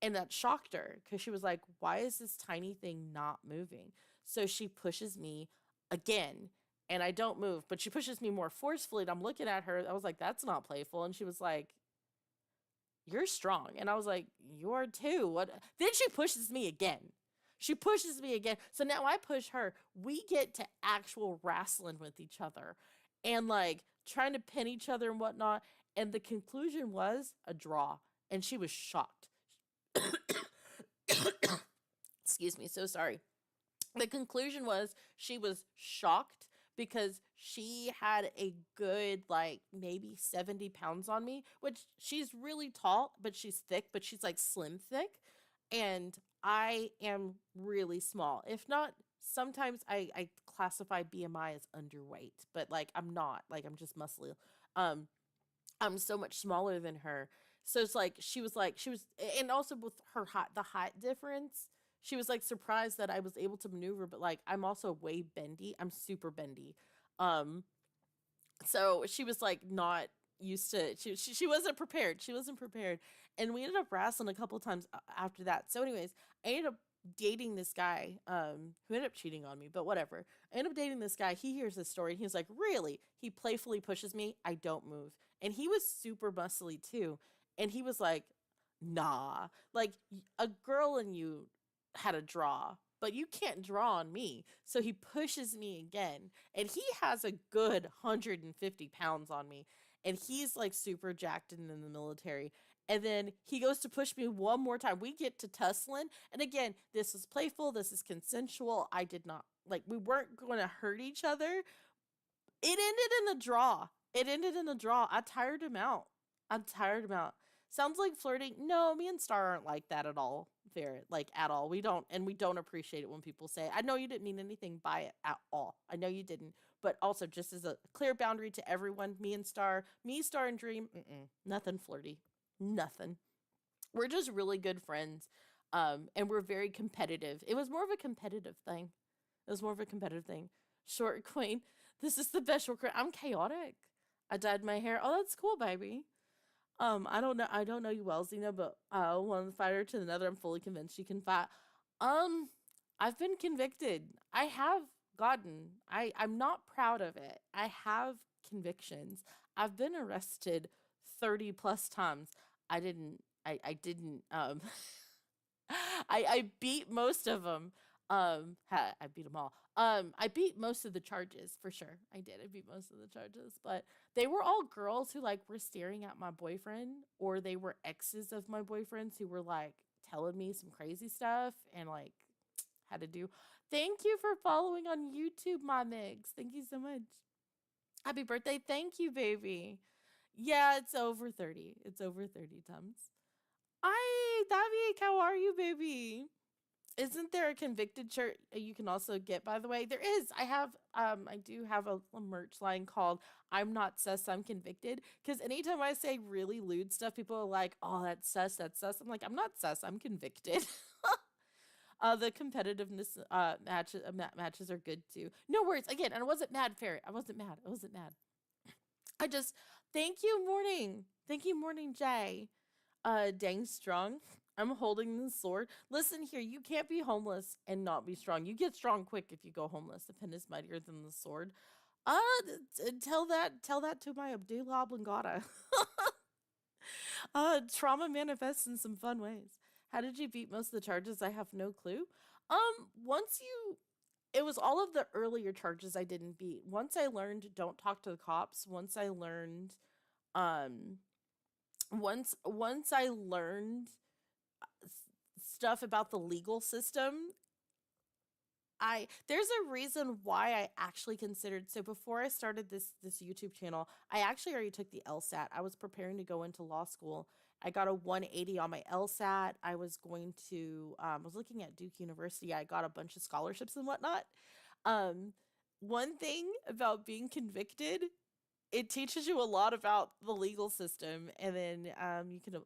And that shocked her because she was like, why is this tiny thing not moving? So she pushes me again and I don't move, but she pushes me more forcefully. And I'm looking at her. I was like, that's not playful. And she was like, you're strong. And I was like, you are too. What? Then she pushes me again. She pushes me again. So now I push her. We get to actual wrestling with each other and like trying to pin each other and whatnot. And the conclusion was a draw. And she was shocked. Excuse me. So sorry. The conclusion was she was shocked because she had a good like maybe 70 pounds on me, which she's really tall, but she's thick, but she's like slim thick. And I am really small. If not, sometimes I classify BMI as underweight, but like I'm not. Like I'm just muscly. Um, I'm so much smaller than her. So it's like she was, and also with her height, the height difference, she was like surprised that I was able to maneuver. But like I'm also way bendy. I'm super bendy. Um, so she was like not used to. She wasn't prepared. She wasn't prepared, and we ended up wrestling a couple times after that. So, anyways, I ended up dating this guy who ended up cheating on me, but whatever. I ended up dating this guy. He hears this story and he's like, really? He playfully pushes me. I don't move. And he was super muscly too. And he was like, nah, like a girl and you had a draw, but you can't draw on me. So he pushes me again. And he has a good 150 pounds on me. And he's like super jacked and in the military. And then he goes to push me one more time. We get to tussling. And again, this is playful. This is consensual. I did not, like, we weren't going to hurt each other. It ended in a draw. It ended in a draw. I tired him out. I tired him out. Sounds like flirting. No, me and Star aren't like that at all. Fair, like at all. We don't appreciate it when people say, I know you didn't mean anything by it at all. I know you didn't. But also, just as a clear boundary to everyone, me, Star, and Dream, nothing flirty. Nothing. We're just really good friends. And we're very competitive. It was more of a competitive thing. It was more of a competitive thing. Short Queen, this is the best short queen. I'm chaotic. I dyed my hair. Oh, that's cool, baby. I don't know you well, Zena, but one fighter to another, I'm fully convinced she can fight. Um, I've been convicted. I have gotten. I'm not proud of it. I have convictions. I've been arrested 30 plus times. I didn't I beat most of them. I beat them all. I beat most of the charges for sure. I did. I beat most of the charges, but they were all girls who like were staring at my boyfriend, or they were exes of my boyfriends who were like telling me some crazy stuff and like had to do. Thank you for following on YouTube, my Migs. Thank you so much. Happy birthday. Thank you, baby. Yeah, it's over 30. It's over 30 times. Hi, Davik, how are you, baby? Isn't there a convicted shirt you can also get, by the way? There is. I do have a merch line called I'm Not Sus, I'm Convicted. Because anytime I say really lewd stuff, people are like, oh, that's sus, that's sus. I'm like, I'm not sus, I'm convicted. The competitiveness matches are good too. No worries. Again, and I wasn't mad, Ferret. I wasn't mad. I wasn't mad. I just, thank you, Morning. Thank you, Morning Jay. Dang strong. I'm holding the sword. Listen here, you can't be homeless and not be strong. You get strong quick if you go homeless. The pen is mightier than the sword. Tell that to my Abdullah oblongata. Trauma manifests in some fun ways. How did you beat most of the charges? I have no clue. Once you it was all of the earlier charges I didn't beat. Once I learned don't talk to the cops, once I learned um once I learned stuff about the legal system, I there's a reason why I actually considered. So before I started this YouTube channel, I actually already took the LSAT. I was preparing to go into law school. I got a 180 on my LSAT. I was going to was looking at Duke University. I got a bunch of scholarships and whatnot. Um One thing about being convicted, it teaches you a lot about the legal system, and then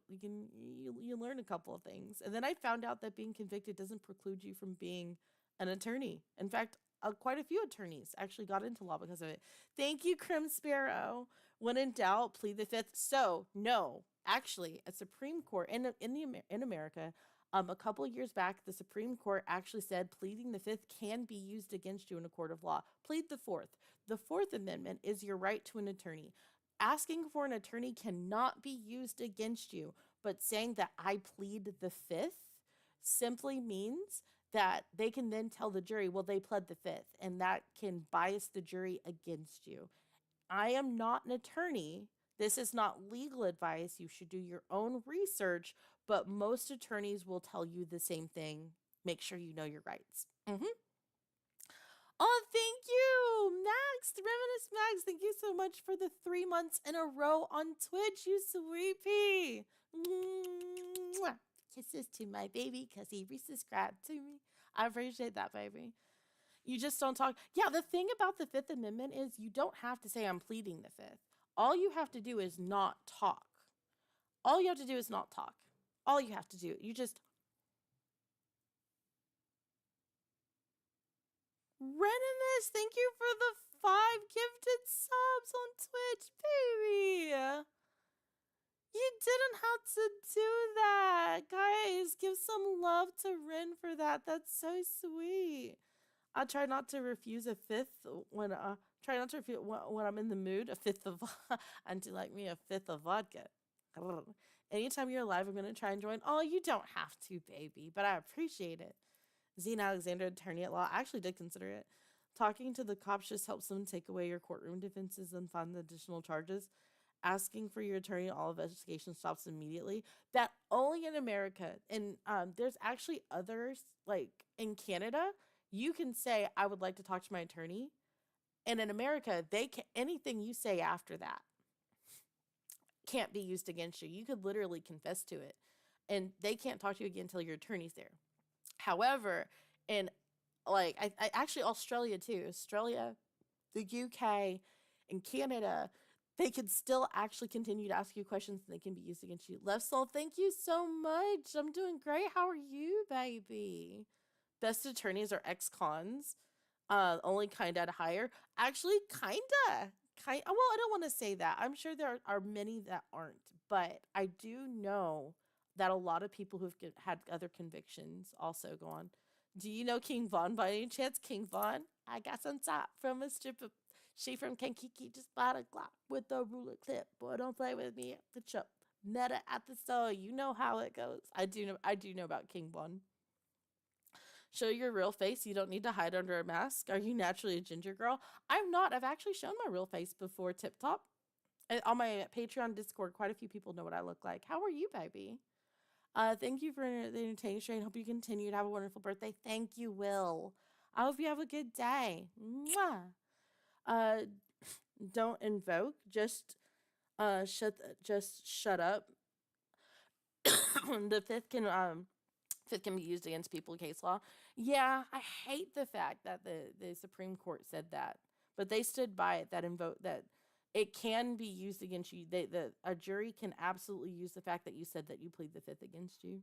you learn a couple of things. And then I found out that being convicted doesn't preclude you from being an attorney. In fact, quite a few attorneys actually got into law because of it. Thank you, Crim Sparrow. When in doubt, plead the fifth. So no, actually, a Supreme Court in America, a couple of years back, the Supreme Court actually said pleading the fifth can be used against you in a court of law. Plead the fourth. The Fourth Amendment is your right to an attorney. Asking for an attorney cannot be used against you, but saying that I plead the fifth simply means that they can then tell the jury, well, they pled the fifth, and that can bias the jury against you. I am not an attorney. This is not legal advice. You should do your own research, but most attorneys will tell you the same thing. Make sure you know your rights. Oh, thank you, Max, the Reminisce Max. Thank you so much for the 3 months in a row on Twitch, you sweetie. Mwah. Kisses to my baby because he resubscribed to me. I appreciate that, baby. You just don't talk. Yeah, the thing about the Fifth Amendment is you don't have to say I'm pleading the fifth. All you have to do is not talk. All you have to do is not talk. All you have to do, you just Renimus, thank you for the 5 gifted subs on Twitch, baby. You didn't have to do that. Guys, give some love to Ren for that. That's so sweet. I try not to refuse a fifth when when I'm in the mood. A fifth of and to like me a fifth of vodka. Anytime you're live, I'm gonna try and join. Oh, you don't have to, baby, but I appreciate it. Zine Alexander, attorney at law, I actually did consider it. Talking to the cops just helps them take away your courtroom defenses and find additional charges. Asking for your attorney, all investigation stops immediately. That only in America. And there's actually others, like in Canada, you can say, I would like to talk to my attorney. And in America, they can, anything you say after that can't be used against you. You could literally confess to it. And they can't talk to you again until your attorney's there. However, in like I actually Australia too, Australia, the UK, and Canada, they could still actually continue to ask you questions and they can be used against you. Left Soul, thank you so much. I'm doing great. How are you, baby? Best attorneys are ex-cons. Only kind at higher. Actually, kinda. Well, I don't want to say that. I'm sure there are many that aren't, but I do know that a lot of people who've had other convictions also go on. Do you know King Von by any chance? King Von? I got some top from a stripper. She from Kankakee just bought a Glock with a ruler clip. Boy, don't play with me at the chop. Meta at the store. You know how it goes. I do know about King Von. Show your real face. You don't need to hide under a mask. Are you naturally a ginger girl? I'm not. I've actually shown my real face before, Tip Top. And on my Patreon Discord, quite a few people know what I look like. How are you, baby? Thank you for the entertaining stream. Hope you continue to have a wonderful birthday. Thank you, Will. I hope you have a good day. Mwah. Uh, don't invoke. Just shut up. The fifth can be used against people in case law. Yeah, I hate the fact that the Supreme Court said that, but they stood by it that it can be used against you. A jury can absolutely use the fact that you said that you plead the fifth against you.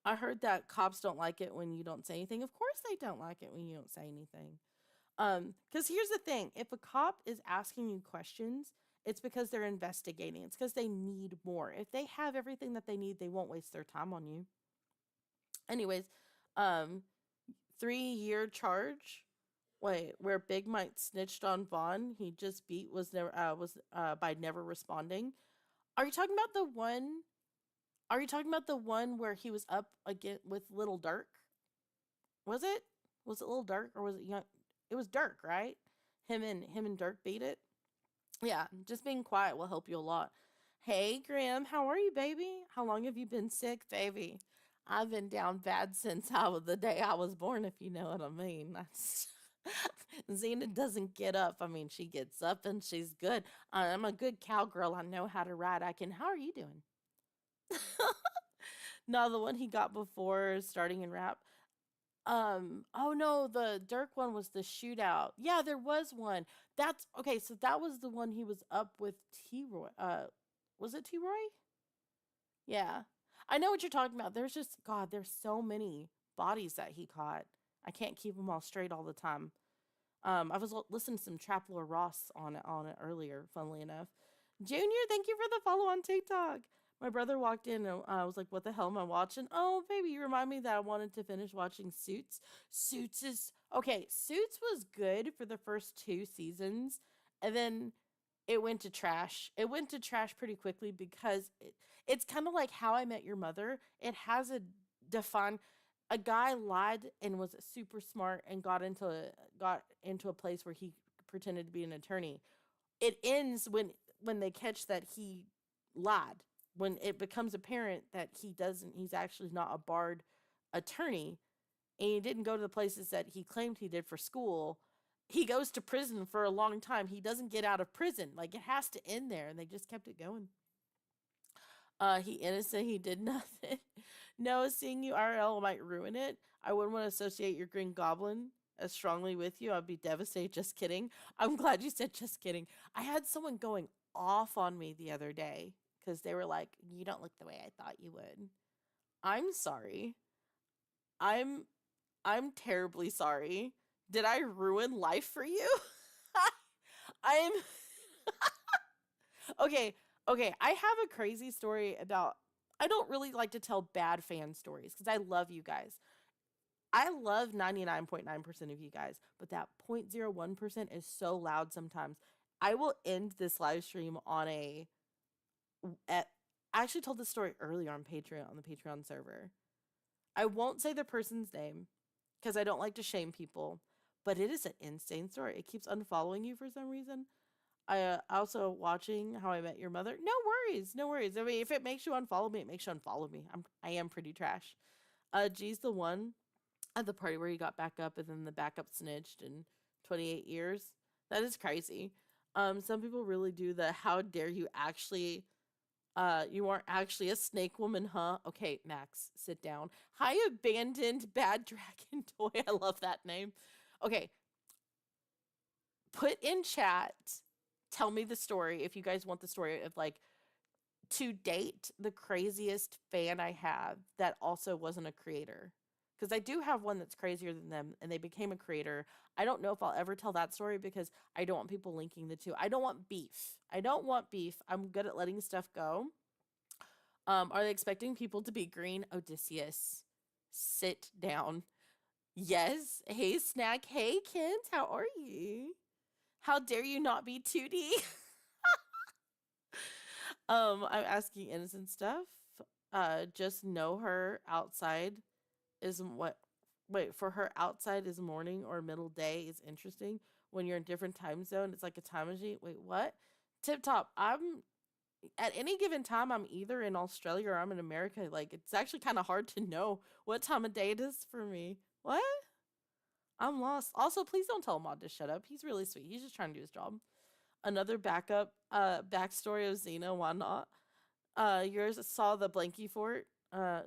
I heard that cops don't like it when you don't say anything. Of course they don't like it when you don't say anything. Because here's the thing. If a cop is asking you questions, it's because they're investigating. It's because they need more. If they have everything that they need, they won't waste their time on you. Anyways, 3-year charge. Wait, where Big Mike snitched on Vaughn, he just beat was by never responding. Are you talking about the one? Are you talking about the one where he was up again with Little Dirk? Was it? Was it Little Dirk or was it young? It was Dirk, right? Him and Dirk beat it. Yeah, just being quiet will help you a lot. Hey, Graham, how are you, baby? How long have you been sick, baby? I've been down bad since the day I was born, if you know what I mean. That's Xena doesn't get up. I mean, she gets up and she's good. I'm a good cowgirl. I know how to ride. How are you doing? No, the one he got before starting in rap. Oh no, the Dirk one was the shootout. Yeah, there was one. That's okay, so that was the one he was up with T Roy. Was it T Roy? Yeah. I know what you're talking about. There's just God, there's so many bodies that he caught. I can't keep them all straight all the time. I was listening to some Trapler Ross on it earlier, funnily enough. Junior, thank you for the follow on TikTok. My brother walked in and I was like, what the hell am I watching? Oh, baby, you remind me that I wanted to finish watching Suits. Suits was good for the first 2 seasons. And then it went to trash. It went to trash pretty quickly because it's kind of like How I Met Your Mother. It has a defined, a guy lied and was super smart and got into a place where he pretended to be an attorney. It ends when they catch that he lied. When it becomes apparent that he's actually not a barred attorney, and he didn't go to the places that he claimed he did for school. He goes to prison for a long time. He doesn't get out of prison. Like, it has to end there, and they just kept it going. He innocent. He did nothing. No, seeing you IRL might ruin it. I wouldn't want to associate your Green Goblin as strongly with you. I'd be devastated. Just kidding. I'm glad you said just kidding. I had someone going off on me the other day because they were like, "You don't look the way I thought you would." I'm sorry. I'm I'm terribly sorry. Did I ruin life for you? I'm okay. Okay, I have a crazy story about. I don't really like to tell bad fan stories because I love you guys. I love 99.9% of you guys, but that 0.01% is so loud sometimes. I will end this live stream on a. At, I actually told this story earlier on Patreon, on the Patreon server. I won't say the person's name because I don't like to shame people, but it is an insane story. It keeps unfollowing you for some reason. I also watching How I Met Your Mother. No worries, no worries. I mean, if it makes you unfollow me, it makes you unfollow me. I am pretty trash. G's the one at the party where he got back up and then the backup snitched in 28 years. That is crazy. Some people really do the how dare you actually you aren't actually a snake woman, huh? Okay, Max, sit down. Hi, abandoned bad dragon toy. I love that name. Okay, put in chat. Tell me the story if you guys want the story of like to date the craziest fan I have that also wasn't a creator. Because I do have one that's crazier than them and they became a creator. I don't know if I'll ever tell that story because I don't want people linking the two. I don't want beef. I don't want beef. I'm good at letting stuff go. Are they expecting people to be green? Odysseus, sit down. Yes. Hey, Snack. Hey, Kent. How are you? How dare you not be 2D? I'm asking innocent stuff. Just know her outside is what. Wait, for her outside is morning or middle day is interesting. When you're in different time zone, it's like a time machine. Wait, what? Tip top. I'm at any given time. I'm either in Australia or I'm in America. Like, it's actually kind of hard to know what time of day it is for me. What? I'm lost. Also, please don't tell Mod to shut up. He's really sweet. He's just trying to do his job. Another backstory of Xena. Why not? Yours saw the Blanky Fort.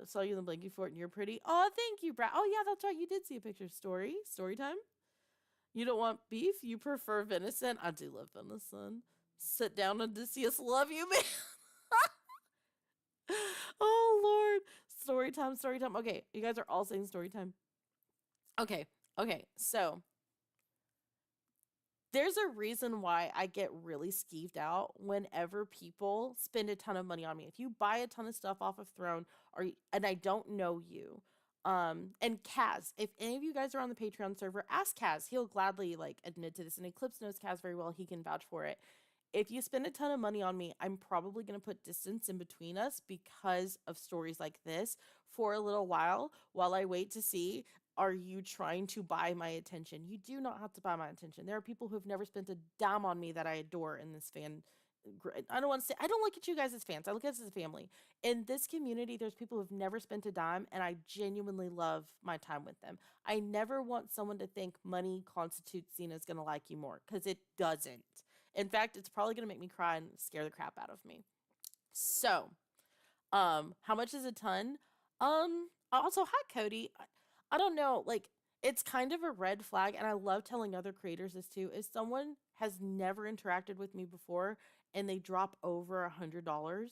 Saw you in the Blanky Fort, and you're pretty. Oh, thank you, Brad. Oh yeah, that's right. You did see a picture. Story time. You don't want beef. You prefer venison. I do love venison. Sit down, Odysseus. Love you, man. Oh Lord. Story time. Story time. Okay, you guys are all saying story time. Okay. Okay. So there's a reason why I get really skeeved out whenever people spend a ton of money on me. If you buy a ton of stuff off of Throne and I don't know you, and Kaz, if any of you guys are on the Patreon server, ask Kaz. He'll gladly like admit to this. And Eclipse knows Kaz very well. He can vouch for it. If you spend a ton of money on me, I'm probably going to put distance in between us because of stories like this for a little while I wait to see, are you trying to buy my attention? You do not have to buy my attention. There are people who have never spent a dime on me that I adore in this fan. I don't want to say, I don't look at you guys as fans. I look at us as a family. In this community, there's people who've never spent a dime, and I genuinely love my time with them. I never want someone to think money constitutes Cena's going to like you more, because it doesn't. In fact, it's probably going to make me cry and scare the crap out of me. So, how much is a ton? Also, hi, Cody. I don't know, like, it's kind of a red flag, and I love telling other creators this too. If someone has never interacted with me before and they drop over $100,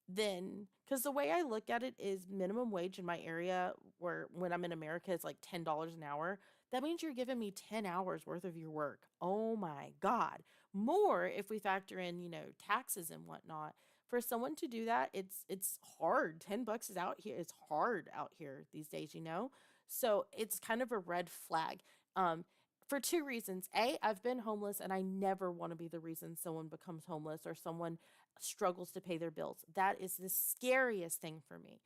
then because the way I look at it is minimum wage in my area, where when I'm in America is like $10 an hour. That means you're giving me 10 hours worth of your work. Oh my God. More if we factor in, taxes and whatnot. For someone to do that, it's hard. $10 is out here. It's hard out here these days. So it's kind of a red flag. For two reasons. A, I've been homeless and I never want to be the reason someone becomes homeless or someone struggles to pay their bills. That is the scariest thing for me.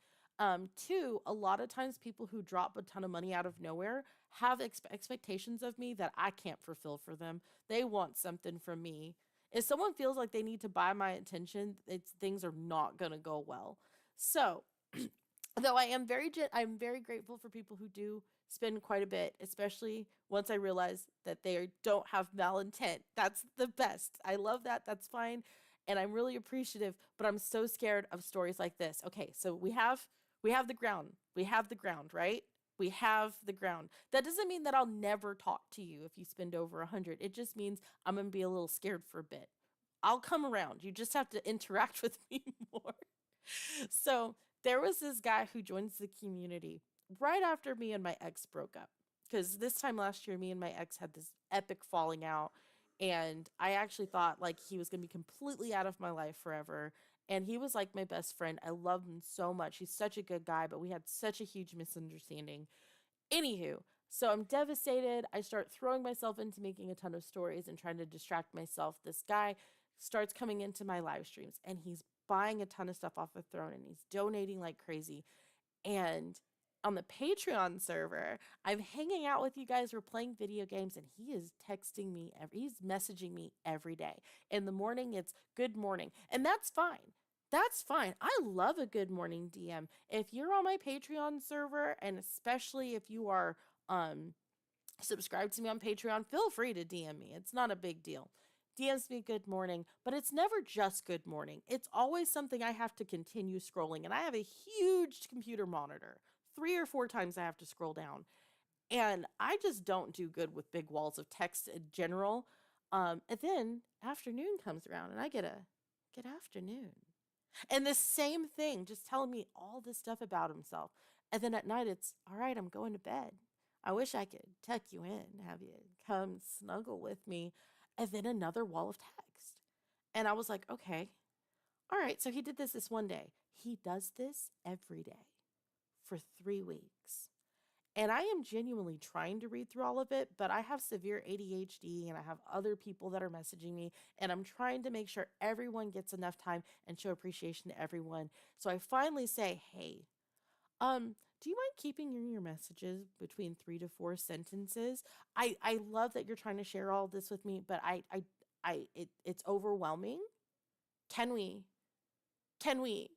Two, a lot of times people who drop a ton of money out of nowhere have expectations of me that I can't fulfill for them. They want something from me. If someone feels like they need to buy my attention, things are not going to go well. So, though I'm very grateful for people who do spend quite a bit, especially once I realize that they don't have malintent. That's the best. I love that. That's fine. And I'm really appreciative, but I'm so scared of stories like this. Okay, so we have the ground. We have the ground, right? We have the ground. That doesn't mean that I'll never talk to you if you spend over 100. It just means I'm going to be a little scared for a bit. I'll come around. You just have to interact with me more. So there was this guy who joins the community right after me and my ex broke up. Because this time last year, me and my ex had this epic falling out. And I actually thought like he was going to be completely out of my life forever. And he was like my best friend. I love him so much. He's such a good guy, but we had such a huge misunderstanding. Anywho, so I'm devastated. I start throwing myself into making a ton of stories and trying to distract myself. This guy starts coming into my live streams and he's buying a ton of stuff off of Throne and he's donating like crazy. And on the Patreon server, I'm hanging out with you guys. We're playing video games, and he is texting me. He's messaging me every day. In the morning, it's good morning, and that's fine. That's fine. I love a good morning DM. If you're on my Patreon server, and especially if you are subscribed to me on Patreon, feel free to DM me. It's not a big deal. DMs me good morning, but it's never just good morning. It's always something I have to continue scrolling, and I have a huge computer monitor. 3 or 4 times I have to scroll down, and I just don't do good with big walls of text in general. And then afternoon comes around, and I get a good afternoon, and the same thing, just telling me all this stuff about himself. And then at night, it's all right. I'm going to bed. I wish I could tuck you in, have you come snuggle with me, and then another wall of text. And I was like, okay, all right. So he did this one day. He does this every day for 3 weeks. And I am genuinely trying to read through all of it, but I have severe ADHD and I have other people that are messaging me, and I'm trying to make sure everyone gets enough time and show appreciation to everyone. So I finally say, hey, do you mind keeping your messages between 3 to 4 sentences? I love that you're trying to share all this with me, but it's overwhelming. Can we can we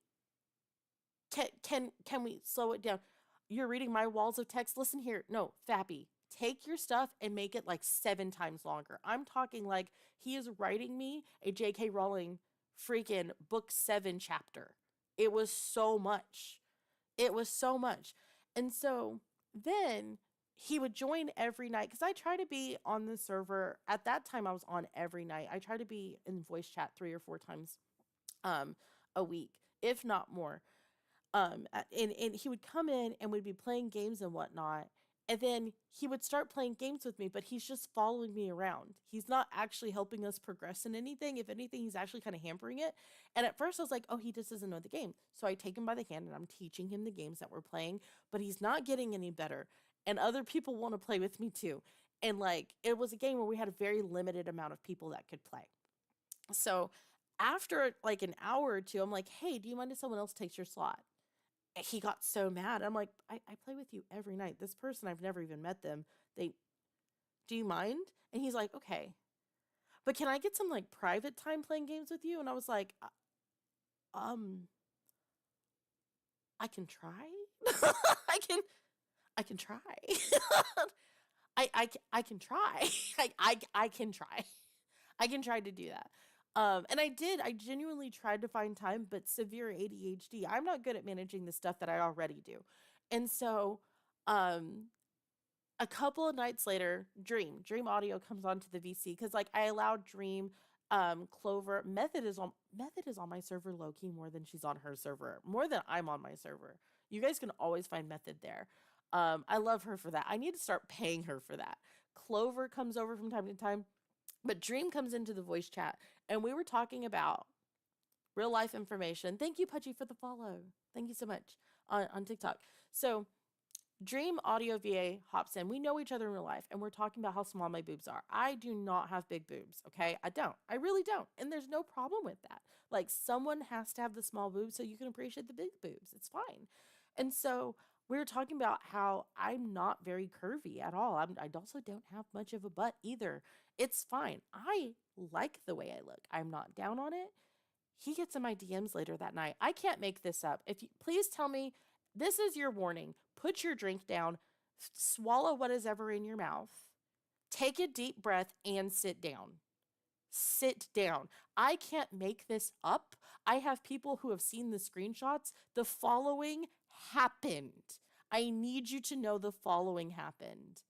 can we slow it down? You're reading my walls of text. Listen here. No, Fappy, take your stuff and make it like 7 times longer. I'm talking like he is writing me a J.K. Rowling freaking book 7 chapter. It was so much. It was so much. And so then he would join every night because I try to be on the server. At that time, I was on every night. I try to be in voice chat 3 or 4 times um, a week, if not more. And he would come in and we'd be playing games and whatnot. And then he would start playing games with me, but he's just following me around. He's not actually helping us progress in anything. If anything, he's actually kind of hampering it. And at first I was like, oh, he just doesn't know the game. So I take him by the hand and I'm teaching him the games that we're playing, but he's not getting any better. And other people want to play with me too. And like, it was a game where we had a very limited amount of people that could play. So after like an hour or two, I'm like, hey, do you mind if someone else takes your slot? He got so mad. I'm like, I play with you every night. This person, I've never even met them. Do you mind? And he's like, okay, but can I get some like private time playing games with you? And I was like, um, I can try. I can, I can try. I can try. I can try. I can try to do that. And I did. I genuinely tried to find time, but severe ADHD. I'm not good at managing the stuff that I already do. And so, um, a couple of nights later, Dream Audio comes onto the VC because like I allowed Dream, Clover, Method is on my server low key more than she's on her server, more than I'm on my server. You guys can always find Method there. I love her for that. I need to start paying her for that. Clover comes over from time to time, but Dream comes into the voice chat and we were talking about real life information. Thank you, Pudgy, for the follow. Thank you so much on TikTok. So Dream Audio VA hops in. We know each other in real life, and we're talking about how small my boobs are. I do not have big boobs, okay? I don't. I really don't. And there's no problem with that. Like, someone has to have the small boobs so you can appreciate the big boobs. It's fine. And so we were talking about how I'm not very curvy at all. I also don't have much of a butt either. It's fine. I like the way I look. I'm not down on it. He gets in my DMs later that night. I can't make this up. If you please tell me, this is your warning. Put your drink down, swallow what is ever in your mouth, take a deep breath, and sit down. Sit down. I can't make this up. I have people who have seen the screenshots. The following happened. I need you to know the following happened.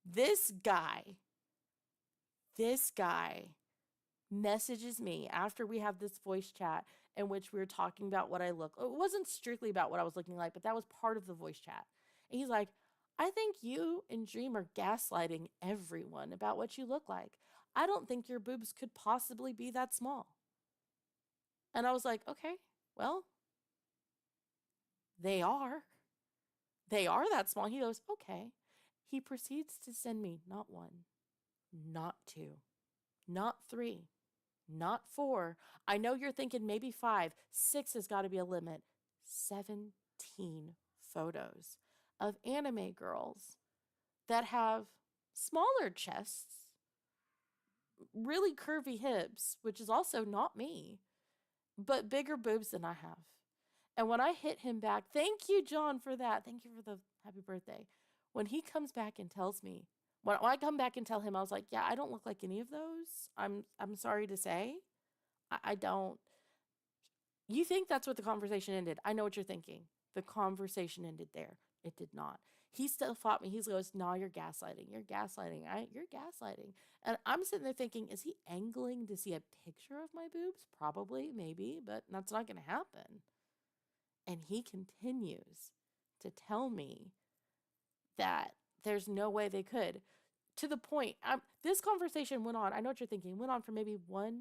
This guy messages me after we have this voice chat in which we were talking about what I look. It wasn't strictly about what I was looking like, but that was part of the voice chat. And he's like, I think you and Dream are gaslighting everyone about what you look like. I don't think your boobs could possibly be that small. And I was like, okay, well, they are. They are that small. He goes, okay. He proceeds to send me not one, not two, not three, not four. I know you're thinking maybe 5. 6 has got to be a limit. 17 photos of anime girls that have smaller chests, really curvy hips, which is also not me, but bigger boobs than I have. And when I hit him back, thank you, John, for that. Thank you for the happy birthday. When he comes back and tells me, when I come back and tell him, I was like, yeah, I don't look like any of those. I'm sorry to say. I don't. You think that's what the conversation ended. I know what you're thinking. The conversation ended there. It did not. He still fought me. He goes, no, you're gaslighting. You're gaslighting. You're gaslighting. And I'm sitting there thinking, is he angling to see a picture of my boobs? Probably, maybe, but that's not going to happen. And he continues to tell me that there's no way they could. To the point, this conversation went on. I know what you're thinking. Went on for maybe 1,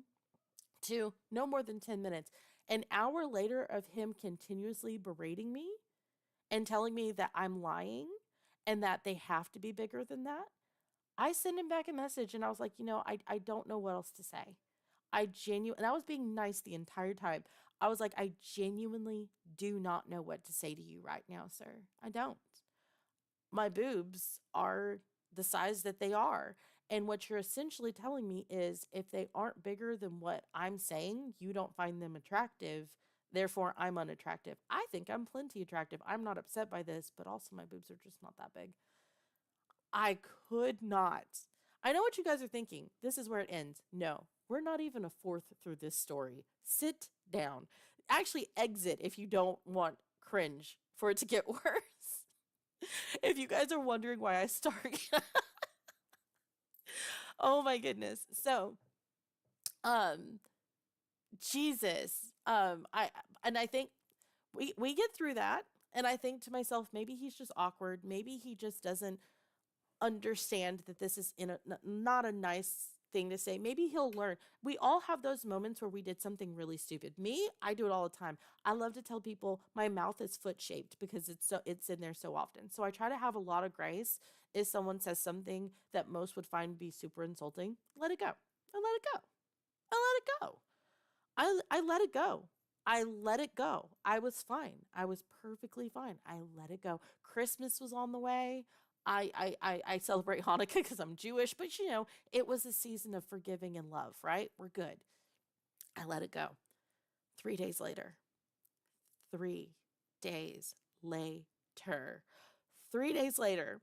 2, no more than 10 minutes. An hour later of him continuously berating me and telling me that I'm lying and that they have to be bigger than that, I sent him back a message and I was like, I don't know what else to say. And I was being nice the entire time. I was like, I genuinely do not know what to say to you right now, sir. I don't. My boobs are the size that they are. And what you're essentially telling me is if they aren't bigger than what I'm saying, you don't find them attractive. Therefore, I'm unattractive. I think I'm plenty attractive. I'm not upset by this, but also my boobs are just not that big. I could not. I know what you guys are thinking. This is where it ends. No, we're not even a fourth through this story. Sit down. Actually, exit if you don't want cringe for it to get worse. If you guys are wondering why I start. Oh my goodness. So, um, Jesus. I think we get through that, and I think to myself, maybe he's just awkward. Maybe he just doesn't understand that this is not a nice thing to say. Maybe he'll learn. We all have those moments where we did something really stupid. Me, I do it all the time. I love to tell people my mouth is foot shaped because it's in there so often. So I try to have a lot of grace. If someone says something that most would find be super insulting, let it go. I let it go. I let it go. I let it go. I let it go. I was fine. I was perfectly fine. I let it go. Christmas was on the way. I celebrate Hanukkah because I'm Jewish, but it was a season of forgiving and love, right? We're good. I let it go. 3 days later. 3 days later. 3 days later,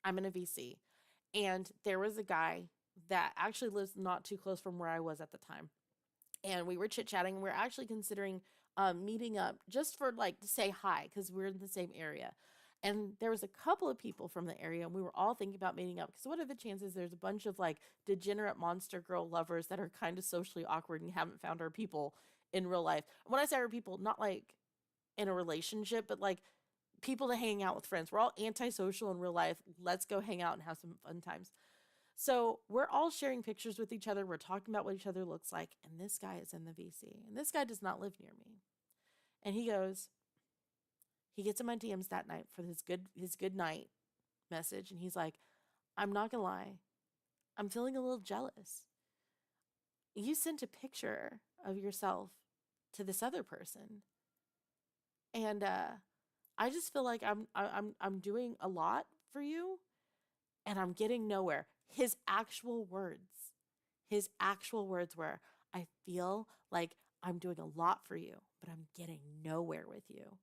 I'm in a VC. And there was a guy that actually lives not too close from where I was at the time. And we were chit-chatting, and we are actually considering meeting up just for to say hi because we're in the same area. And there was a couple of people from the area, and we were all thinking about meeting up because what are the chances there's a bunch of degenerate monster girl lovers that are kind of socially awkward and haven't found our people in real life. When I say our people, not in a relationship, but people to hang out with friends. We're all antisocial in real life. Let's go hang out and have some fun times. So we're all sharing pictures with each other. We're talking about what each other looks like. And this guy is in the VC. And this guy does not live near me. And he gets in my DMs that night for his good night message. And he's like, I'm not going to lie. I'm feeling a little jealous. You sent a picture of yourself to this other person. And I just feel like I'm doing a lot for you and I'm getting nowhere. His actual words were, I feel like I'm doing a lot for you, but I'm getting nowhere with you.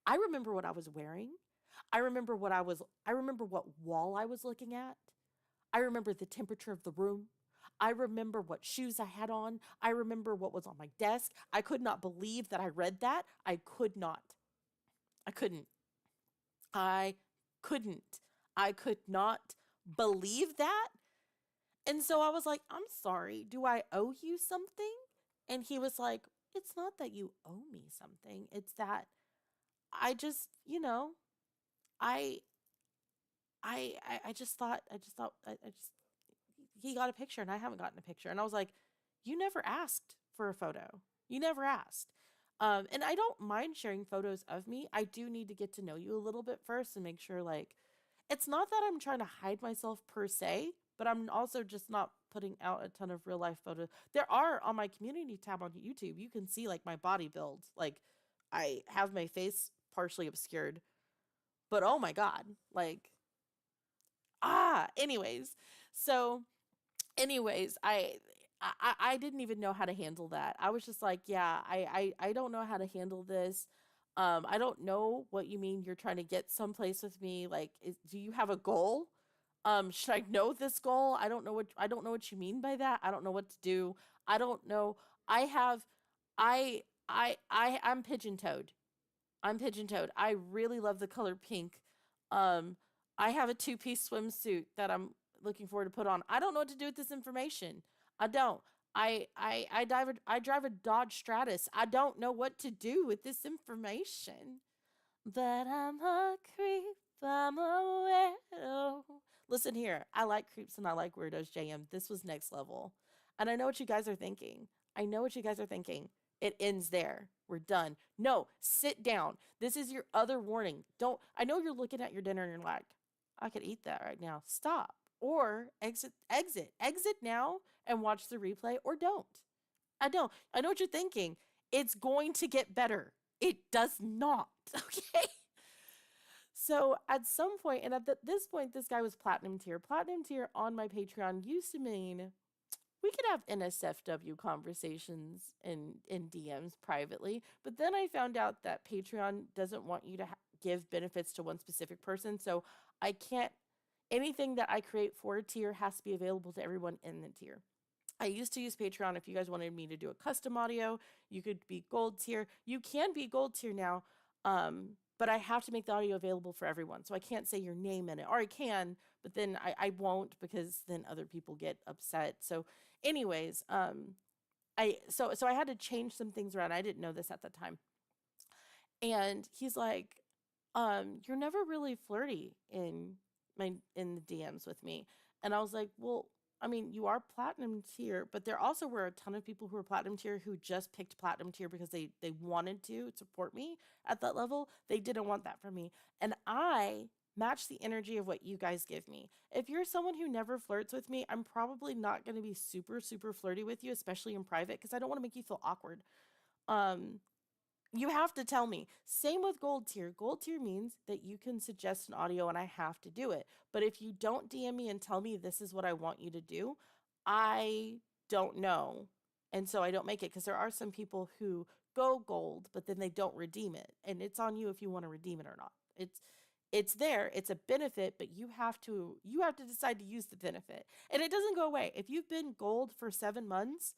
I remember what I was wearing. I remember what wall I was looking at. I remember the temperature of the room. I remember what shoes I had on. I remember what was on my desk. I could not believe that I read that. I could not. I couldn't. I couldn't. I could not believe that. And so I was like, I'm sorry. Do I owe you something? And he was like, it's not that you owe me something. It's that I just, I I just thought I just he got a picture and I haven't gotten a picture. And I was like, you never asked for a photo. You never asked. And I don't mind sharing photos of me. I do need to get to know you a little bit first and make sure, like, it's not that I'm trying to hide myself per se, but I'm also just not putting out a ton of real life photos. There are on my community tab on YouTube, you can see like my body build. Like, I have my face partially obscured, but oh my God, like, anyways. So anyways, I didn't even know how to handle that. I was just like, yeah, I don't know how to handle this. I don't know what you mean you're trying to get someplace with me. Like, do you have a goal? Should I know this goal? I don't know what you mean by that. I don't know what to do. I don't know. I have I'm pigeon toed. I'm pigeon toed. I really love the color pink. Um, I have a two-piece swimsuit that I'm looking forward to put on. I don't know what to do with this information. I don't. I drive a Dodge Stratus. I don't know what to do with this information. But I'm a creep. I'm a weirdo. Listen here. I like creeps and I like weirdos, JM. This was next level. And I know what you guys are thinking. I know what you guys are thinking. It ends there. We're done. No, sit down. This is your other warning. Don't, I know you're looking at your dinner and you're like, I could eat that right now. Stop. Or exit now and watch the replay or don't. I don't. I know what you're thinking. It's going to get better. It does not. Okay. So at some point, and at this point, this guy was platinum tier. Platinum tier on my Patreon used to mean we could have NSFW conversations in DMs privately. But then I found out that Patreon doesn't want you to give benefits to one specific person. So I can't, anything that I create for a tier has to be available to everyone in the tier. I used to use Patreon. If you guys wanted me to do a custom audio, you could be gold tier. You can be gold tier now, but I have to make the audio available for everyone. So I can't say your name in it, or I can, but then I won't because then other people get upset. So, anyways, so I had to change some things around. I didn't know this at the time, and he's like, you're never really flirty in the DMs with me. And I was like, well, I mean, you are platinum tier, but there also were a ton of people who were platinum tier who just picked platinum tier because they wanted to support me at that level. They didn't want that from me. And I match the energy of what you guys give me. If you're someone who never flirts with me, I'm probably not going to be super super flirty with you, especially in private, because I don't want to make you feel awkward. Um you have to tell me. Same with gold tier. Gold tier means that you can suggest an audio and I have to do it. But if you don't DM me and tell me this is what I want you to do, I don't know. And so I don't make it, because there are some people who go gold, but then they don't redeem it. And it's on you if you want to redeem it or not. It's there, it's a benefit, but you have to decide to use the benefit. And it doesn't go away. If you've been gold for 7 months,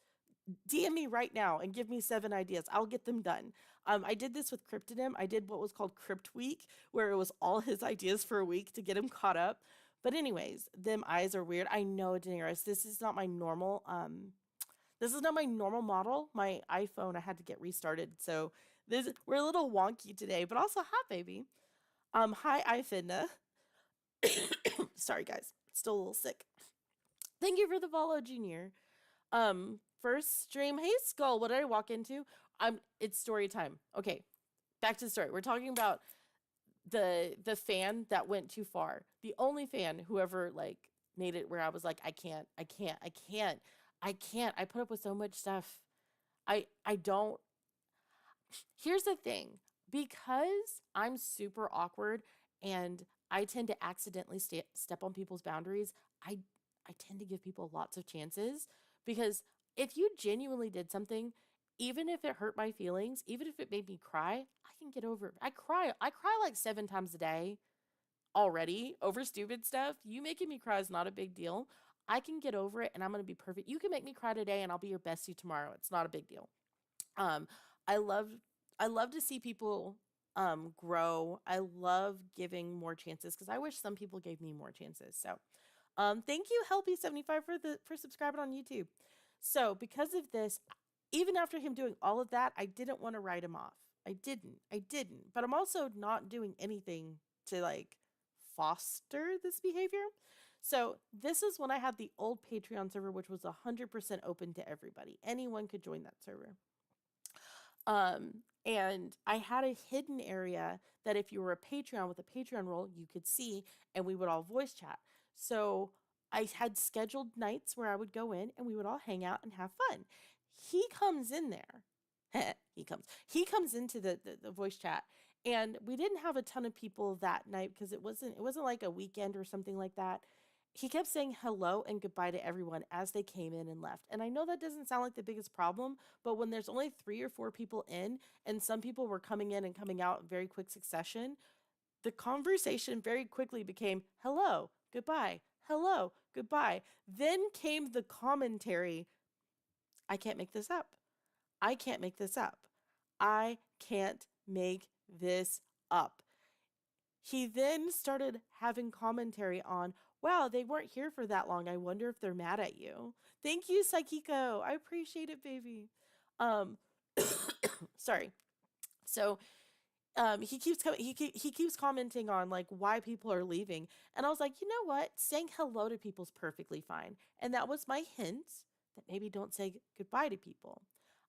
DM me right now and give me 7 ideas. I'll get them done. I did this with Cryptonym. I did what was called Crypt Week, where it was all his ideas for a week to get him caught up. But anyways, them eyes are weird. I know, Daenerys, this is not my normal model. My iPhone, I had to get restarted. So we're a little wonky today, but also hi baby. Hi iFinna. Sorry guys, still a little sick. Thank you for the follow, Junior. First stream. Hey Skull, what did I walk into? It's story time. Okay, back to the story. We're talking about the fan that went too far. The only fan who ever like made it where I was like, I can't. I put up with so much stuff. I don't. Here's the thing, because I'm super awkward and I tend to accidentally step on people's boundaries, I I tend to give people lots of chances, because if you genuinely did something, even if it hurt my feelings, even if it made me cry, I can get over it. I cry like 7 times a day already over stupid stuff. You making me cry is not a big deal. I can get over it and I'm going to be perfect. You can make me cry today and I'll be your bestie tomorrow. It's not a big deal. Um, I love I love to see people grow. I love giving more chances because I wish some people gave me more chances. So, thank you, Helpy75, for subscribing on YouTube. So, because of this, even after him doing all of that, I didn't want to write him off. I didn't. But I'm also not doing anything to like foster this behavior. So, this is when I had the old Patreon server, which was 100% open to everybody. Anyone could join that server. And I had a hidden area that if you were a Patreon with a Patreon role, you could see, and we would all voice chat. So I had scheduled nights where I would go in and we would all hang out and have fun. He comes in there. He comes into the voice chat, and we didn't have a ton of people that night because it wasn't like a weekend or something like that. He kept saying hello and goodbye to everyone as they came in and left. And I know that doesn't sound like the biggest problem, but when there's only 3 or 4 people in and some people were coming in and coming out in very quick succession, the conversation very quickly became hello, goodbye, hello, goodbye. Then came the commentary. I can't make this up. I can't make this up. I can't make this up. He then started having commentary on, wow, they weren't here for that long. I wonder if they're mad at you. Thank you, Psychico. I appreciate it, baby. Um, sorry. So he keeps coming. He keeps commenting on like why people are leaving, and I was like, you know what? Saying hello to people's perfectly fine, and that was my hint that maybe don't say goodbye to people.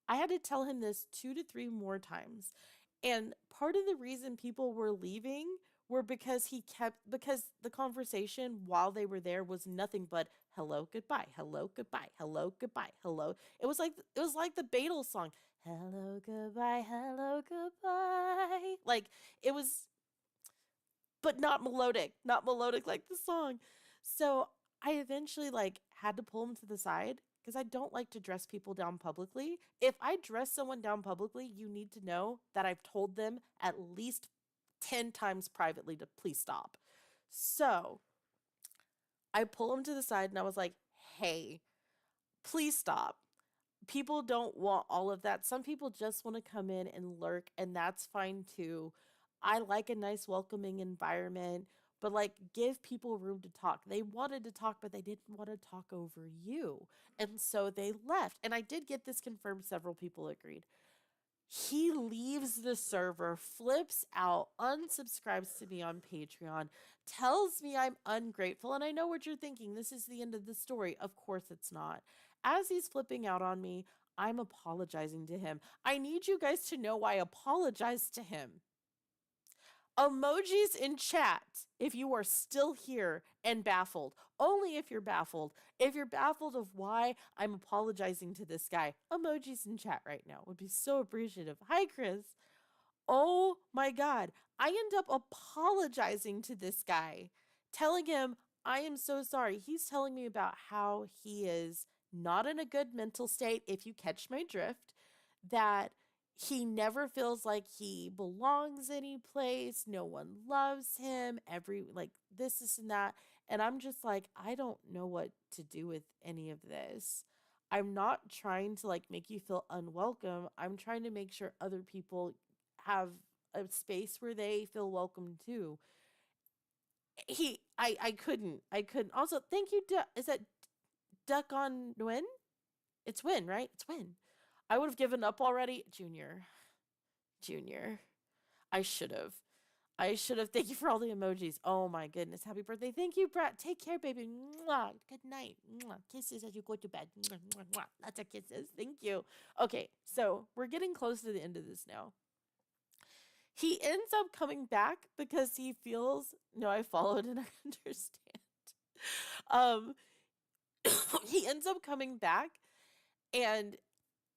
I had to tell him this 2 to 3 more times, and part of the reason people were leaving were because the conversation while they were there was nothing but hello, goodbye, hello, goodbye, hello, goodbye, hello. It was like the Beatles song, hello, goodbye, hello, goodbye. Like it was, but not melodic like the song. So I eventually like had to pull him to the side because I don't like to dress people down publicly. If I dress someone down publicly, you need to know that I've told them at least 10 times privately to please stop. So I pull him to the side and I was like, hey, please stop. People don't want all of that. Some people just want to come in and lurk, and that's fine too. I like a nice, welcoming environment, but like give people room to talk. They wanted to talk, but they didn't want to talk over you. And so they left. And I did get this confirmed. Several people agreed. He leaves the server, flips out, unsubscribes to me on Patreon, tells me I'm ungrateful. And I know what you're thinking. This is the end of the story. Of course it's not. As he's flipping out on me, I'm apologizing to him. I need you guys to know I apologize to him. Emojis in chat if you are still here and baffled. Only if you're baffled. If you're baffled of why I'm apologizing to this guy, emojis in chat right now would be so appreciative. Hi, Chris. Oh my God. I end up apologizing to this guy, telling him, I am so sorry. He's telling me about how he is not in a good mental state, if you catch my drift, that he never feels like he belongs any place. No one loves him. Like this and that. And I'm just like, I don't know what to do with any of this. I'm not trying to like make you feel unwelcome. I'm trying to make sure other people have a space where they feel welcome too. I couldn't. Also, thank you. Is that Duck on Win? It's Win, right? It's Win. I would have given up already. Junior. I should have. Thank you for all the emojis. Oh my goodness. Happy birthday. Thank you, Brett. Take care, baby. Mwah. Good night. Mwah. Kisses as you go to bed. Mwah, mwah, mwah. Lots of kisses. Thank you. Okay, so we're getting close to the end of this now. He ends up coming back because he feels, no, I followed and I understand. Um, he ends up coming back, and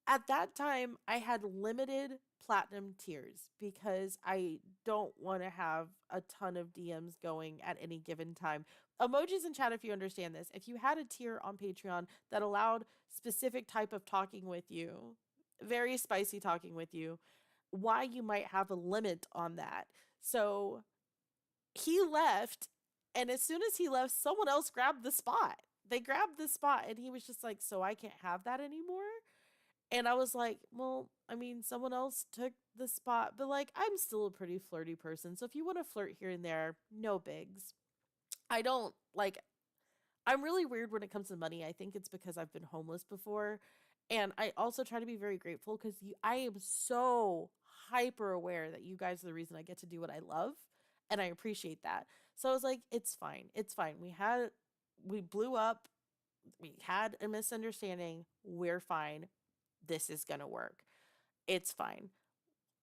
at that time I had limited platinum tiers because I don't want to have a ton of DMs going at any given time. Emojis in chat, if you understand this. If you had a tier on Patreon that allowed specific type of talking with you, very spicy talking with you, why you might have a limit on that. So he left, and as soon as he left, someone else grabbed the spot. They grabbed the spot, and he was just like, so I can't have that anymore? And I was like, well, I mean, someone else took the spot, but like, I'm still a pretty flirty person. So if you want to flirt here and there, no bigs. I don't like, I'm really weird when it comes to money. I think it's because I've been homeless before. And I also try to be very grateful because I am so hyper aware that you guys are the reason I get to do what I love. And I appreciate that. So I was like, it's fine. It's fine. We blew up. We had a misunderstanding. We're fine. This is going to work. It's fine.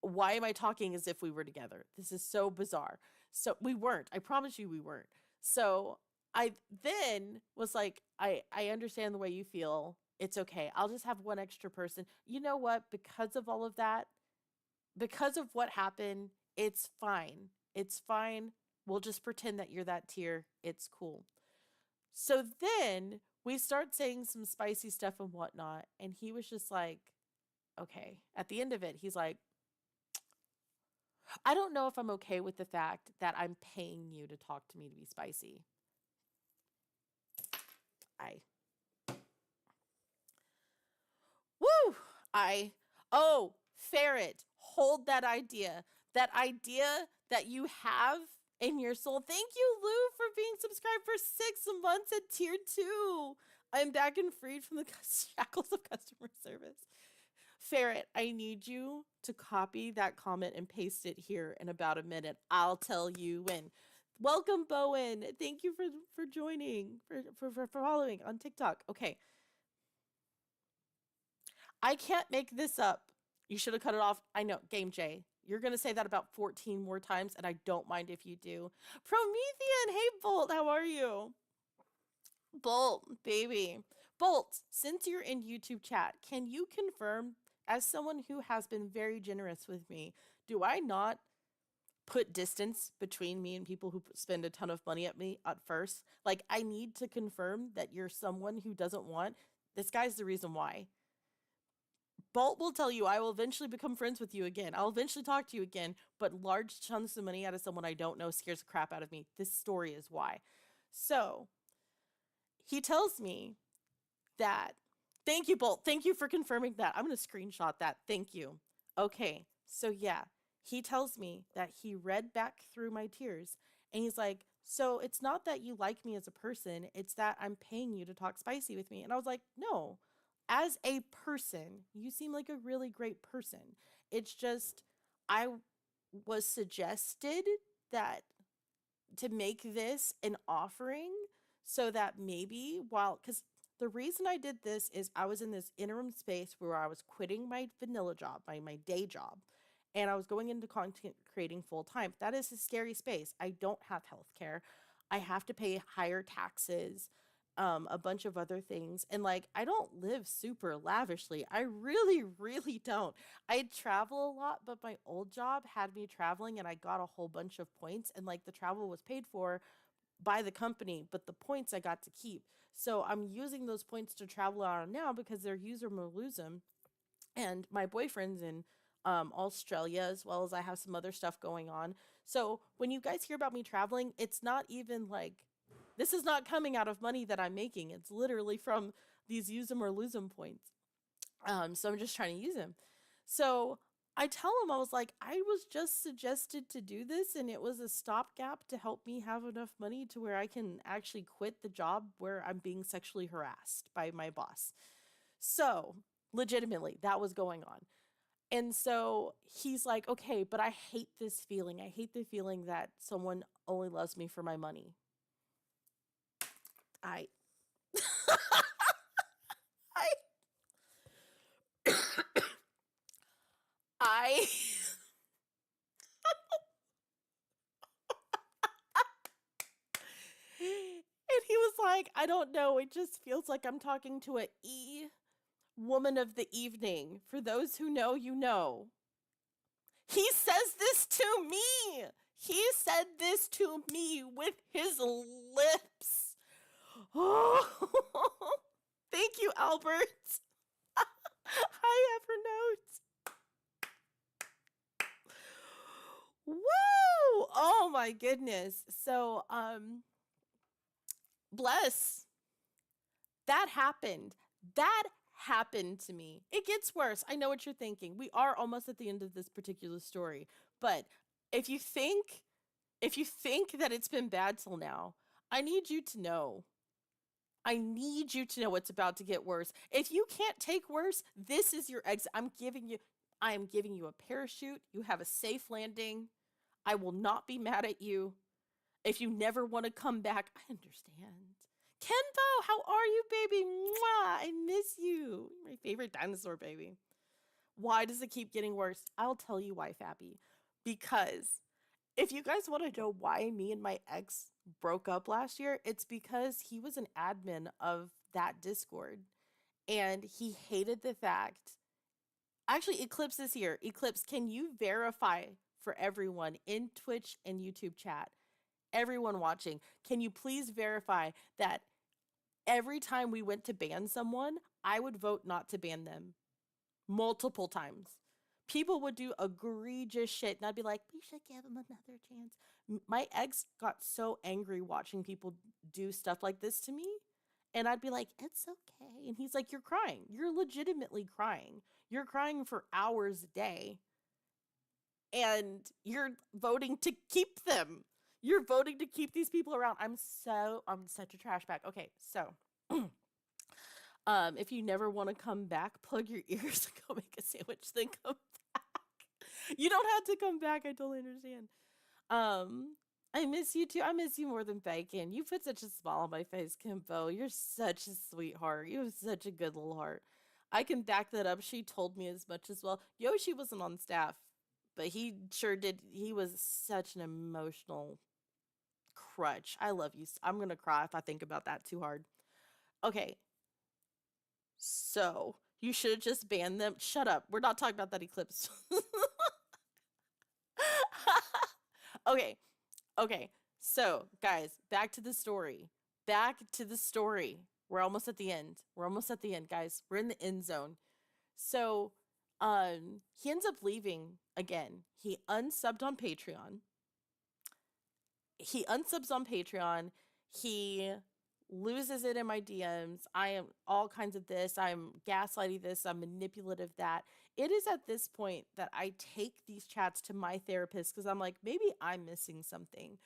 Why am I talking as if we were together? This is so bizarre. So we weren't. I promise you we weren't. So I then was like, I understand the way you feel. It's okay. I'll just have one extra person. You know what? Because of all of that, because of what happened, it's fine. It's fine. We'll just pretend that you're that tier. It's cool. So then we start saying some spicy stuff and whatnot. And he was just like, okay. At the end of it, he's like, I don't know if I'm okay with the fact that I'm paying you to talk to me to be spicy. Oh, Ferret, hold that idea. That idea that you have in your soul. Thank you, Lou, for being subscribed for 6 months at tier 2. I'm back and freed from the shackles of customer service. Ferret, I need you to copy that comment and paste it here in about a minute. I'll tell you when. Welcome, Bowen. Thank you for joining, for following on TikTok. Okay. I can't make this up. You should have cut it off. I know, Game J. You're going to say that about 14 more times, and I don't mind if you do. Promethean, hey, Bolt, how are you? Bolt, baby. Bolt, since you're in YouTube chat, can you confirm, as someone who has been very generous with me, do I not put distance between me and people who spend a ton of money at me at first? Like, I need to confirm that you're someone who doesn't want, this guy's the reason why. Bolt will tell you I will eventually become friends with you again. I'll eventually talk to you again, but large chunks of money out of someone I don't know scares the crap out of me. This story is why. So he tells me that, thank you, Bolt. Thank you for confirming that. I'm going to screenshot that. Thank you. Okay. So yeah, he tells me that he read back through my tears and he's like, so it's not that you like me as a person. It's that I'm paying you to talk spicy with me. And I was like, no. As a person, you seem like a really great person. It's just, I was suggested that to make this an offering so that maybe because the reason I did this is I was in this interim space where I was quitting my vanilla job, my day job, and I was going into content creating full time. That is a scary space. I don't have health care. I have to pay higher taxes. A bunch of other things. And like, I don't live super lavishly. I really, really don't. I travel a lot, but my old job had me traveling and I got a whole bunch of points and like the travel was paid for by the company, but the points I got to keep. So I'm using those points to travel on now because they're use them or lose them. And my boyfriend's in Australia, as well as I have some other stuff going on. So when you guys hear about me traveling, it's not even like, this is not coming out of money that I'm making. It's literally from these use them or lose them points. So I'm just trying to use them. So I tell him, I was like, I was just suggested to do this and it was a stopgap to help me have enough money to where I can actually quit the job where I'm being sexually harassed by my boss. So legitimately, that was going on. And so he's like, okay, but I hate this feeling. I hate the feeling that someone only loves me for my money. I I and he was like, I don't know, it just feels like I'm talking to a woman of the evening. For those who know, you know. He says this to me. He said this to me with his lips. Oh, thank you, Albert. I have her notes. Woo! Oh my goodness. So, bless. That happened. That happened to me. It gets worse. I know what you're thinking. We are almost at the end of this particular story. But if you think that it's been bad till now, I need you to know. I need you to know it's about to get worse. If you can't take worse, this is your exit. I am giving you a parachute. You have a safe landing. I will not be mad at you. If you never want to come back, I understand. Kenpo, how are you, baby? Mwah, I miss you. My favorite dinosaur, baby. Why does it keep getting worse? I'll tell you why, Fabi. Because if you guys want to know why me and my ex broke up last year, it's because he was an admin of that Discord. And he hated the fact. Actually, Eclipse is here. Eclipse, can you verify for everyone in Twitch and YouTube chat? Everyone watching, can you please verify that every time we went to ban someone, I would vote not to ban them multiple times. People would do egregious shit, and I'd be like, we should give him another chance. My ex got so angry watching people do stuff like this to me, and I'd be like, it's okay. And he's like, you're crying. You're legitimately crying. You're crying for hours a day, and you're voting to keep them. You're voting to keep these people around. I'm such a trash bag. Okay, so if you never want to come back, plug your ears and go make a sandwich, then come back. You don't have to come back. I totally understand. I miss you too. I miss you more than bacon. You put such a smile on my face, Kimbo. You're such a sweetheart. You have such a good little heart. I can back that up. She told me as much as well. Yoshi wasn't on staff, but he sure did. He was such an emotional crutch. I love you. I'm going to cry if I think about that too hard. Okay. So, you should have just banned them. Shut up. We're not talking about that Eclipse. Okay. Okay. So, guys, back to the story. Back to the story. We're almost at the end. We're almost at the end, guys. We're in the end zone. So, he ends up leaving again. He unsubbed on Patreon. He unsubs on Patreon. He loses it in my DMs. I am all kinds of this. I'm gaslighting this. I'm manipulative that. It is at this point that I take these chats to my therapist because I'm like, maybe I'm missing something.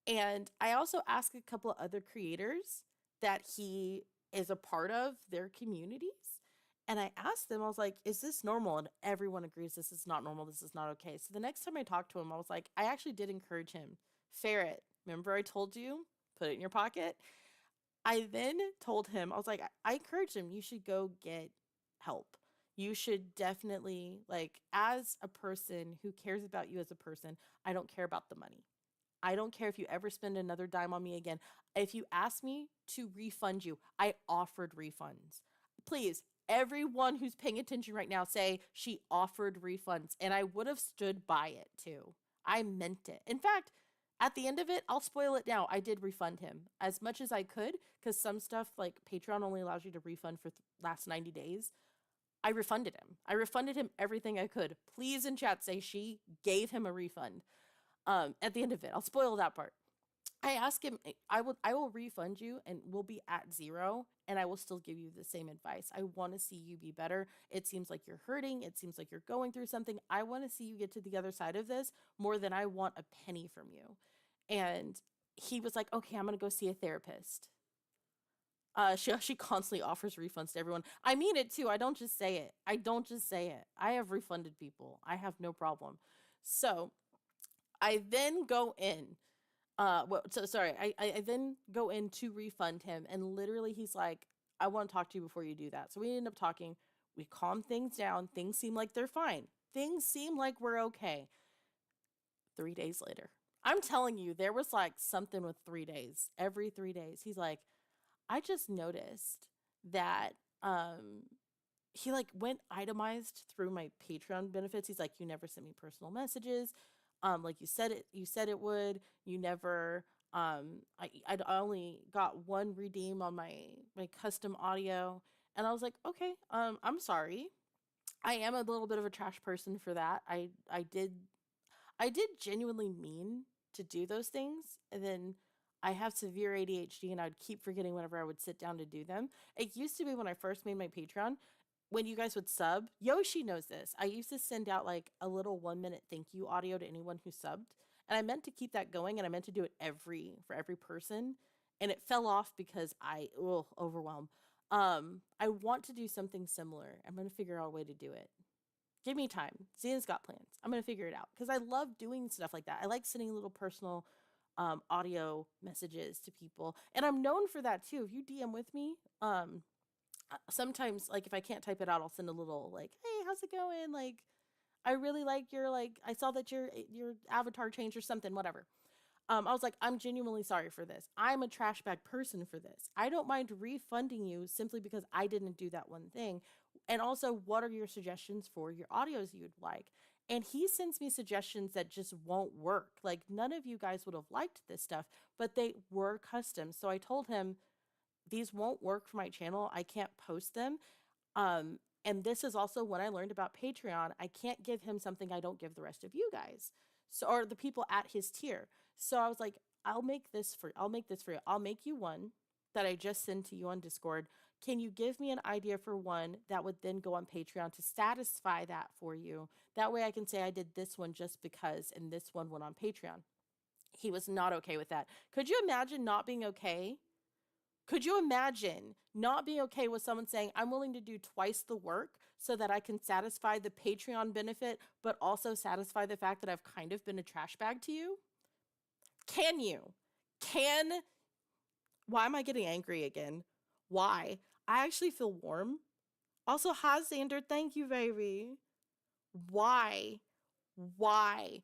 And I also ask a couple of other creators that he is a part of their communities. And I asked them, I was like, is this normal? And everyone agrees this is not normal. This is not okay. So the next time I talked to him, I was like, I actually did encourage him. Ferret, remember I told you? Put it in your pocket. I then told him, I was like, I encouraged him, you should go get help. You should definitely, like, as a person who cares about you as a person, I don't care about the money. I don't care if you ever spend another dime on me again. If you ask me to refund you, I offered refunds. Please, everyone who's paying attention right now, say she offered refunds, and I would have stood by it too. I meant it. In fact, at the end of it, I'll spoil it now. I did refund him as much as I could because some stuff like Patreon only allows you to refund for last 90 days. I refunded him. I refunded him everything I could. Please in chat say she gave him a refund. At the end of it, I'll spoil that part. I asked him, I will refund you and we'll be at 0 and I will still give you the same advice. I want to see you be better. It seems like you're hurting. It seems like you're going through something. I want to see you get to the other side of this more than I want a penny from you. And he was like, okay, I'm going to go see a therapist. She constantly offers refunds to everyone. I mean it too. I don't just say it. I have refunded people. I have no problem. So I then go in. I then go in to refund him, and literally he's like, I want to talk to you before you do that. So we end up talking. We calm things down. Things seem like they're fine. Things seem like we're okay. 3 days later. I'm telling you, there was like something with 3 days. Every 3 days. He's like, I just noticed that he like went itemized through my Patreon benefits. He's like, you never sent me personal messages. Like you said it would. You never I only got one redeem on my custom audio. And I was like, okay, I'm sorry. I am a little bit of a trash person for that. I did genuinely mean to do those things, and then I have severe ADHD and I'd keep forgetting whenever I would sit down to do them. It used to be when I first made my Patreon, when you guys would sub, Yoshi knows this. I used to send out like a little 1 minute thank you audio to anyone who subbed. And I meant to keep that going and I meant to do it for every person. And it fell off because overwhelmed. I want to do something similar. I'm gonna figure out a way to do it. Give me time. Zena's got plans. I'm gonna figure it out. Because I love doing stuff like that. I like sending little personal audio messages to people. And I'm known for that too. If you DM with me, sometimes like if I can't type it out, I'll send a little like, "Hey, how's it going? Like, I really like your like. I saw that your avatar changed or something. Whatever." I was like, "I'm genuinely sorry for this. I'm a trash bag person for this. I don't mind refunding you simply because I didn't do that one thing. And also, what are your suggestions for your audios you'd like?" And he sends me suggestions that just won't work. Like none of you guys would have liked this stuff, but they were custom. So I told him these won't work for my channel. I can't post them. And this is also when I learned about Patreon. I can't give him something I don't give the rest of you guys. So or the people at his tier. So I was like, I'll make this for you. I'll make you one that I just send to you on Discord. Can you give me an idea for one that would then go on Patreon to satisfy that for you? That way I can say I did this one just because and this one went on Patreon. He was not okay with that. Could you imagine not being okay? Could you imagine not being okay with someone saying, I'm willing to do twice the work so that I can satisfy the Patreon benefit, but also satisfy the fact that I've kind of been a trash bag to you? Can you? Can. Why am I getting angry again? Why? I actually feel warm. Also, hi, Xander. Thank you, baby. Why? Why?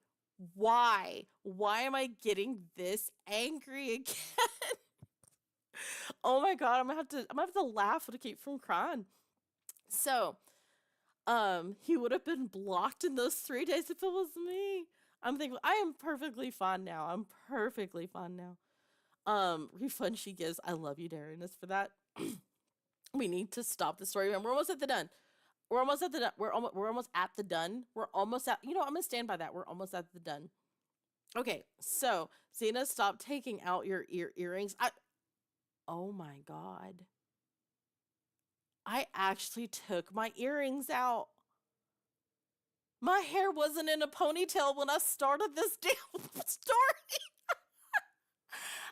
Why? Why am I getting this angry again? Oh my god, I'm gonna have to laugh to keep from crying. So, he would have been blocked in those 3 days if it was me. I'm thinking I am perfectly fine now. I'm perfectly fine now. Refund she gives. I love you, Darius, for that. We need to stop the story. We're almost at the done. We're almost at the done. We're almost at the done. We're almost at. You know, I'm gonna stand by that. We're almost at the done. Okay, so Zena, stop taking out your earrings. Oh my god. I actually took my earrings out. My hair wasn't in a ponytail when I started this damn story.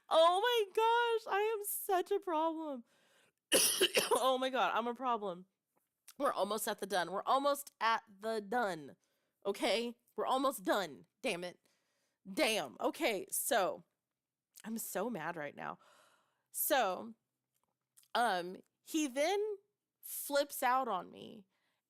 Oh my gosh, I am such a problem. Oh my god, I'm a problem. We're almost at the done. We're almost at the done. Okay? We're almost done. Damn it. Damn. Okay, so I'm so mad right now. So, he then flips out on me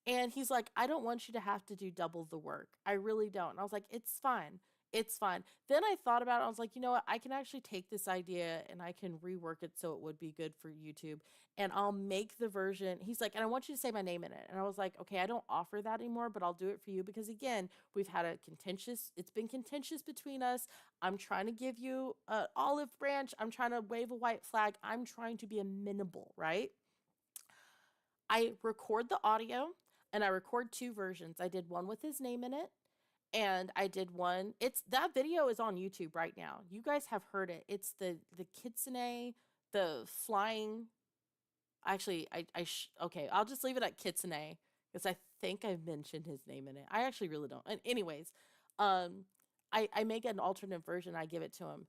and he's like, I don't want you to have to do double the work. I really don't. And I was like, it's fine. It's fine. Then I thought about it. I was like, you know what? I can actually take this idea and I can rework it so it would be good for YouTube. And I'll make the version. He's like, and I want you to say my name in it. And I was like, okay, I don't offer that anymore, but I'll do it for you because again, it's been contentious between us. I'm trying to give you an olive branch. I'm trying to wave a white flag. I'm trying to be amenable, right? I record the audio and I record two versions. I did one with his name in it and I did one. It's that video is on YouTube right now. You guys have heard it. It's the kitsune, the flying. Actually, okay, I'll just leave it at kitsune because I think I've mentioned his name in it. I actually really don't. And anyways, I make an alternate version. I give it to him.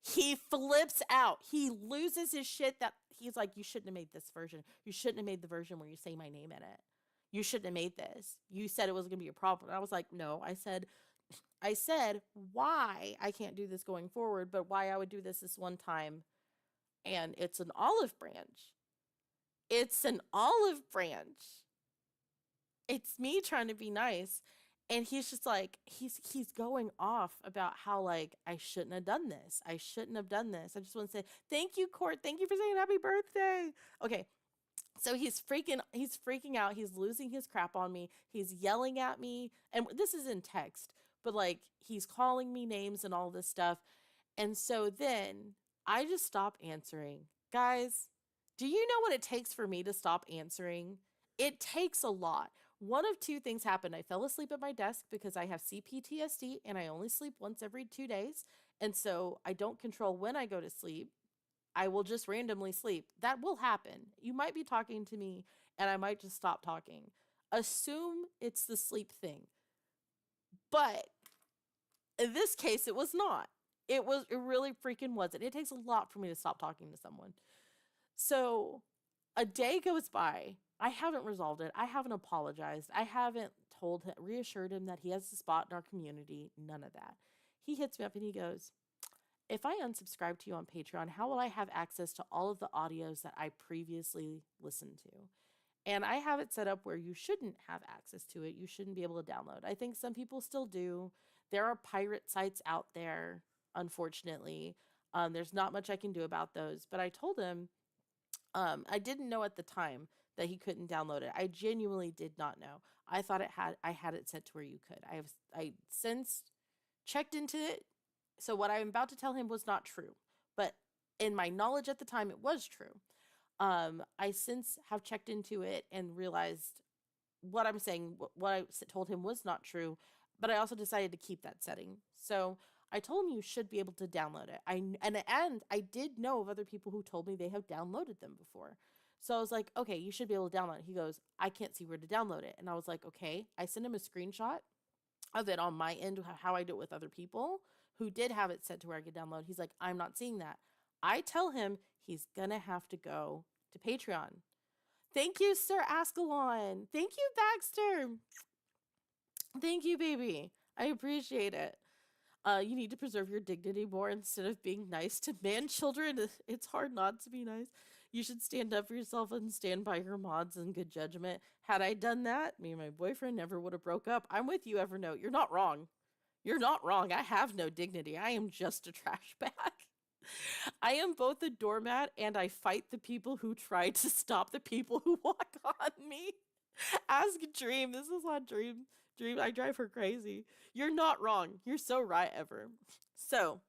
He flips out. He loses his shit that he's like, you shouldn't have made this version. You shouldn't have made the version where you say my name in it. You shouldn't have made this. You said it was going to be a problem. And I was like, no, I said why I can't do this going forward, but why I would do this one time. And it's an olive branch. It's an olive branch. It's me trying to be nice. And he's just like, he's going off about how like I shouldn't have done this. I just want to say thank you, Court. Thank you for saying happy birthday. Okay, So he's freaking out. He's losing his crap on me. He's yelling at me. And this is in text, but like he's calling me names and all this stuff. And so then I just stop answering. Guys, do you know what it takes for me to stop answering? It takes a lot. One of two things happened. I fell asleep at my desk because I have CPTSD and I only sleep once every 2 days. And so I don't control when I go to sleep. I will just randomly sleep. That will happen. You might be talking to me and I might just stop talking. Assume it's the sleep thing. But in this case, it was not. It really freaking wasn't. It takes a lot for me to stop talking to someone. So a day goes by. I haven't resolved it. I haven't apologized. I haven't reassured him that he has a spot in our community. None of that. He hits me up and he goes, if I unsubscribe to you on Patreon, how will I have access to all of the audios that I previously listened to? And I have it set up where you shouldn't have access to it. You shouldn't be able to download. I think some people still do. There are pirate sites out there, unfortunately. There's not much I can do about those. But I told him, I didn't know at the time that he couldn't download it. I genuinely did not know. I thought I had it set to where you could. I since checked into it. So what I'm about to tell him was not true. But in my knowledge at the time, it was true. I since have checked into it and realized what I'm saying, what I told him was not true, but I also decided to keep that setting. So I told him you should be able to download it. And I did know of other people who told me they have downloaded them before. So I was like, okay, you should be able to download it. He goes, I can't see where to download it. And I was like, okay. I sent him a screenshot of it on my end, how I do it with other people who did have it set to where I could download. He's like, I'm not seeing that. I tell him he's gonna have to go to Patreon. Thank you, Sir Ascalon. Thank you, Baxter. Thank you, baby. I appreciate it. You need to preserve your dignity more instead of being nice to man children. It's hard not to be nice. You should stand up for yourself and stand by your mods and good judgment. Had I done that, me and my boyfriend never would have broke up. I'm with you, Evernote. You're not wrong. You're not wrong. I have no dignity. I am just a trash bag. I am both a doormat and I fight the people who try to stop the people who walk on me. Ask Dream. This is not Dream. Dream, I drive her crazy. You're not wrong. You're so right, Ever. So,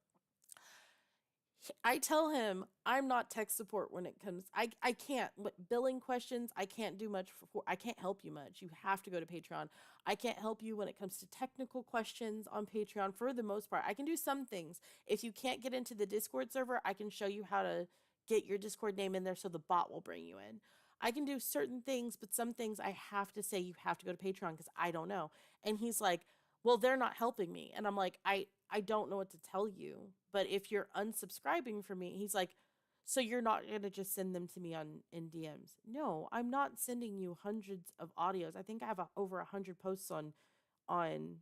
I tell him I'm not tech support when it comes. I can't billing questions. I can't do much for. I can't help you much. You have to go to Patreon. I can't help you when it comes to technical questions on Patreon for the most part. I can do some things. If you can't get into the Discord server, I can show you how to get your Discord name in there so the bot will bring you in. I can do certain things, but some things I have to say you have to go to Patreon because I don't know. And he's like, well, they're not helping me. And I'm like, I don't know what to tell you. But if you're unsubscribing from me, he's like, so you're not going to just send them to me in DMs. No, I'm not sending you hundreds of audios. I think I have over 100 posts on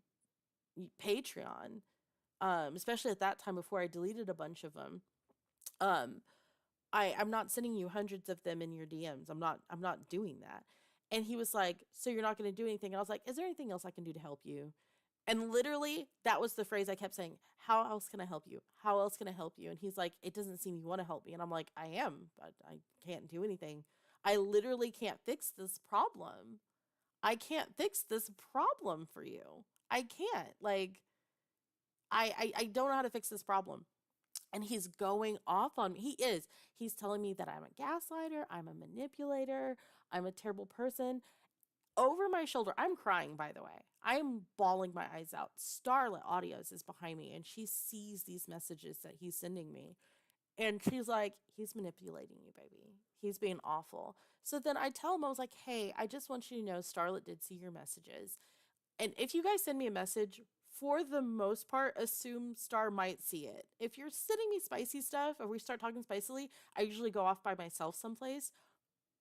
Patreon, especially at that time before I deleted a bunch of them. I'm not sending you hundreds of them in your DMs. I'm not doing that. And he was like, so you're not going to do anything? And I was like, is there anything else I can do to help you? And literally, that was the phrase I kept saying. How else can I help you? How else can I help you? And he's like, it doesn't seem you want to help me. And I'm like, I am, but I can't do anything. I literally can't fix this problem. I can't fix this problem for you. I can't. Like, I don't know how to fix this problem. And he's going off on me. He is. He's telling me that I'm a gaslighter. I'm a manipulator. I'm a terrible person. Over my shoulder, I'm crying, by the way. I am bawling my eyes out. Starlet Audios is behind me, and she sees these messages that he's sending me. And she's like, he's manipulating you, baby. He's being awful. So then I tell him, I was like, hey, I just want you to know Starlet did see your messages. And if you guys send me a message, for the most part, assume Star might see it. If you're sending me spicy stuff, or we start talking spicily, I usually go off by myself someplace.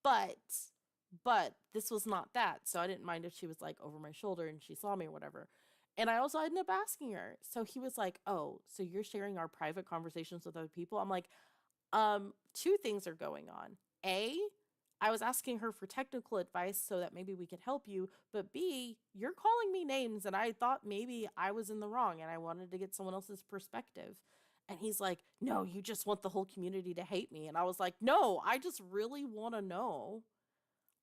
But this was not that. So I didn't mind if she was like over my shoulder and she saw me or whatever. And I also ended up asking her. So he was like, oh, so you're sharing our private conversations with other people? I'm like, two things are going on. A, I was asking her for technical advice so that maybe we could help you. But B, you're calling me names and I thought maybe I was in the wrong and I wanted to get someone else's perspective. And he's like, no, you just want the whole community to hate me. And I was like, no, I just really want to know.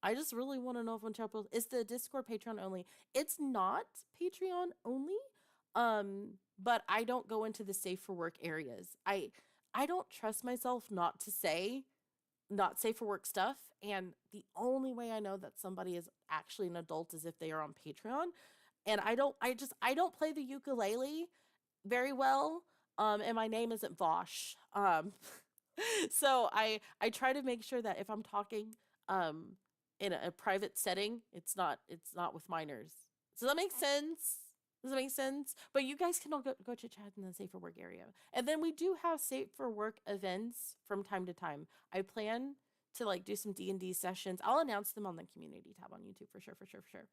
I just really want to know if Winchell is the Discord Patreon only. It's not Patreon only. But I don't go into the safe for work areas. I don't trust myself not safe for work stuff. And the only way I know that somebody is actually an adult is if they are on Patreon. And I don't play the ukulele very well. And my name isn't Vosh. So I try to make sure that if I'm talking um in a private setting, it's not with minors. Does that make sense? Does that make sense? But you guys can all go chit chat in the safe for work area. And then we do have safe for work events from time to time. I plan to like do some D&D sessions. I'll announce them on the community tab on YouTube for sure, for sure, for sure.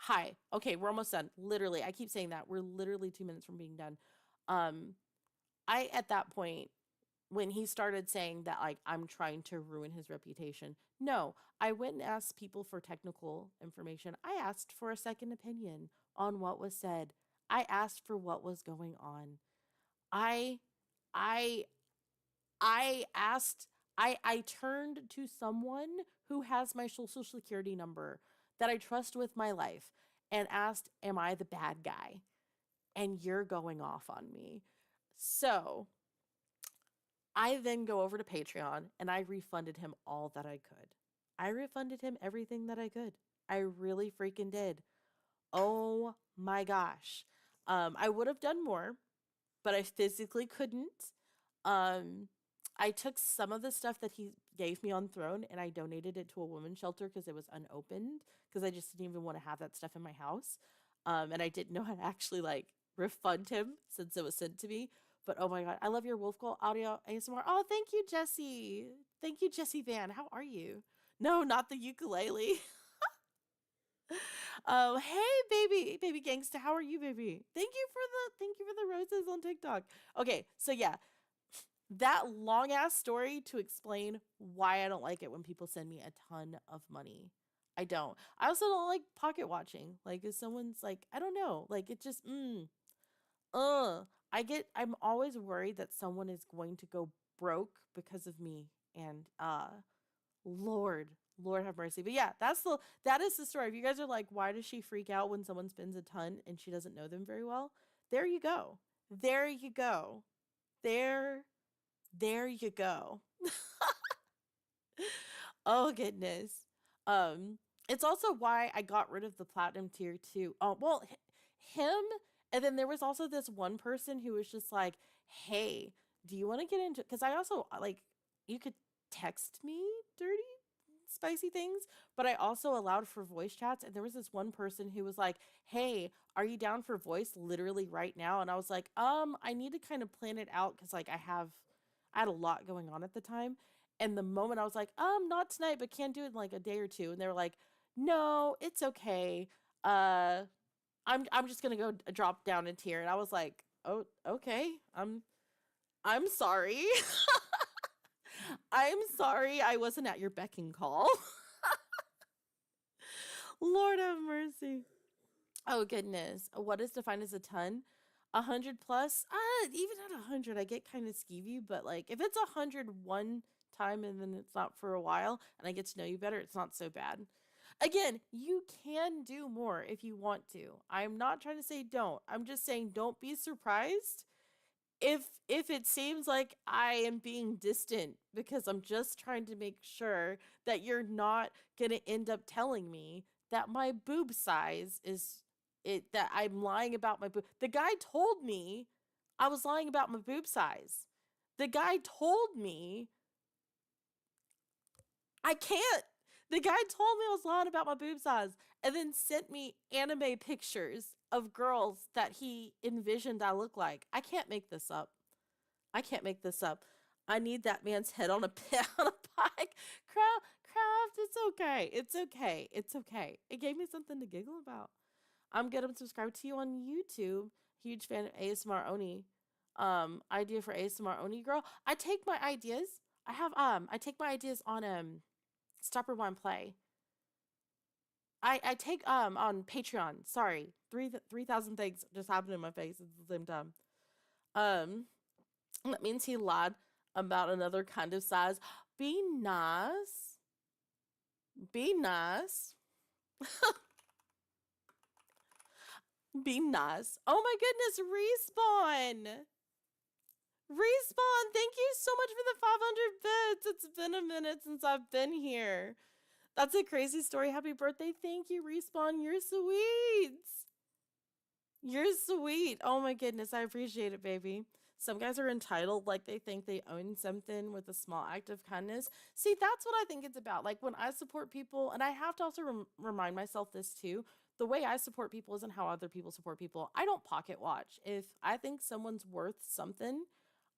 Hi. Okay, we're almost done. Literally, I keep saying that. We're literally 2 minutes from being done. I at that point, when he started saying that like I'm trying to ruin his reputation, no, I went and asked people for technical information. I asked for a second opinion on what was said. I asked for what was going on. I I I asked I turned to someone who has my social security number that I trust with my life and asked, "Am I the bad guy?" And you're going off on me. So, I then go over to Patreon and I refunded him all that I could. I refunded him everything that I could. I really freaking did. Oh my gosh. I would have done more, but I physically couldn't. Um, I took some of the stuff that he gave me on Throne and I donated it to a women's shelter because it was unopened because I just didn't even want to have that stuff in my house. And I didn't know how to actually like refund him since it was sent to me. But oh my god, I love your Wolf Call audio ASMR. Oh, thank you, Jesse. Thank you, Jesse Van. How are you? No, not the ukulele. Oh, hey, baby gangsta. How are you, baby? Thank you for the roses on TikTok. Okay, so yeah, that long ass story to explain why I don't like it when people send me a ton of money. I don't. I also don't like pocket watching. Like if someone's like, I don't know, like it just uh I'm always worried that someone is going to go broke because of me and Lord, Lord have mercy. But yeah, that is the story. If you guys are like, why does she freak out when someone spends a ton and she doesn't know them very well? There you go. There you go. There there you go. Oh goodness. Um, it's also why I got rid of the platinum tier too. Oh well, him, and then there was also this one person who was just like, "Hey, do you want to get into?" Because I also like you could text me dirty, spicy things, but I also allowed for voice chats. And there was this one person who was like, "Hey, are you down for voice literally right now?" And I was like, I need to kind of plan it out because like I had a lot going on at the time. And the moment I was like, not tonight, but can do it in like a day or two. And they were like, no, it's okay. Uh, I'm just gonna go drop down in tier. And I was like, oh, okay. I'm sorry. I'm sorry I wasn't at your beck and call. Lord have mercy. Oh goodness. What is defined as a ton? 100 plus? Even at 100, I get kind of skeevy, but like if it's 101 time and then it's not for a while and I get to know you better, it's not so bad. Again, you can do more if you want to. I'm not trying to say don't. I'm just saying don't be surprised if it seems like I am being distant because I'm just trying to make sure that you're not going to end up telling me that my boob size is it that I'm lying about my boob. The guy told me I was lying about my boob size. The guy told me I can't. The guy told me I was lying about my boob size and then sent me anime pictures of girls that he envisioned I look like. I can't make this up. I can't make this up. I need that man's head on a on a pike. Craft, it's okay. It's okay. It's okay. It gave me something to giggle about. I'm gonna subscribe to you on YouTube. Huge fan of ASMR Oni. Idea for ASMR Oni girl. I take my ideas. I take my ideas on Stop Rewind Play. I take on Patreon. Sorry. 3,000 things just happened in my face at the same time. Um that means he lied about another kind of size. Be nice. Be nice. Be nice. Oh my goodness, respawn. Respawn, thank you so much for the 500 bits. It's been a minute since I've been here. That's a crazy story. Happy birthday. Thank you, Respawn. You're sweet. You're sweet. Oh my goodness. I appreciate it, baby. Some guys are entitled, like they think they own something with a small act of kindness. See, that's what I think it's about. Like when I support people, and I have to also remind myself this too, the way I support people isn't how other people support people. I don't pocket watch. If I think someone's worth something,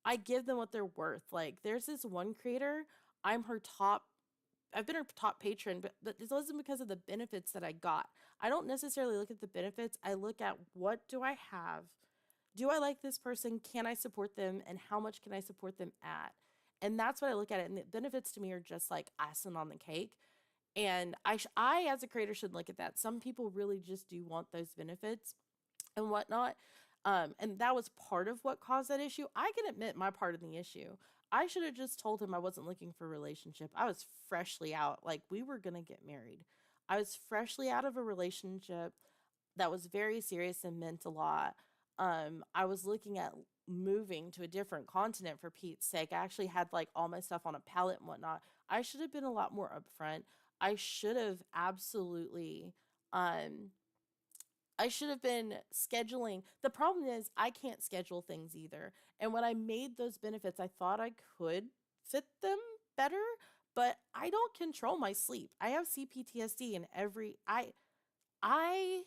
I give them what they're worth. Like there's this one creator, I'm her top I've been her top patron, but it wasn't because of the benefits that I got. I don't necessarily look at the benefits. I look at what do I have? Do I like this person? Can I support them? And how much can I support them at? And that's what I look at it. And the benefits to me are just like icing on the cake. And I as a creator should look at that. Some people really just do want those benefits and whatnot. And that was part of what caused that issue. I can admit my part in the issue. I should have just told him I wasn't looking for a relationship. I was freshly out. Like, we were going to get married. I was freshly out of a relationship that was very serious and meant a lot. I was looking at moving to a different continent for Pete's sake. I actually had like all my stuff on a pallet and whatnot. I should have been a lot more upfront. I should have absolutely um I should have been scheduling. The problem is I can't schedule things either. And when I made those benefits, I thought I could fit them better, but I don't control my sleep. I have CPTSD and I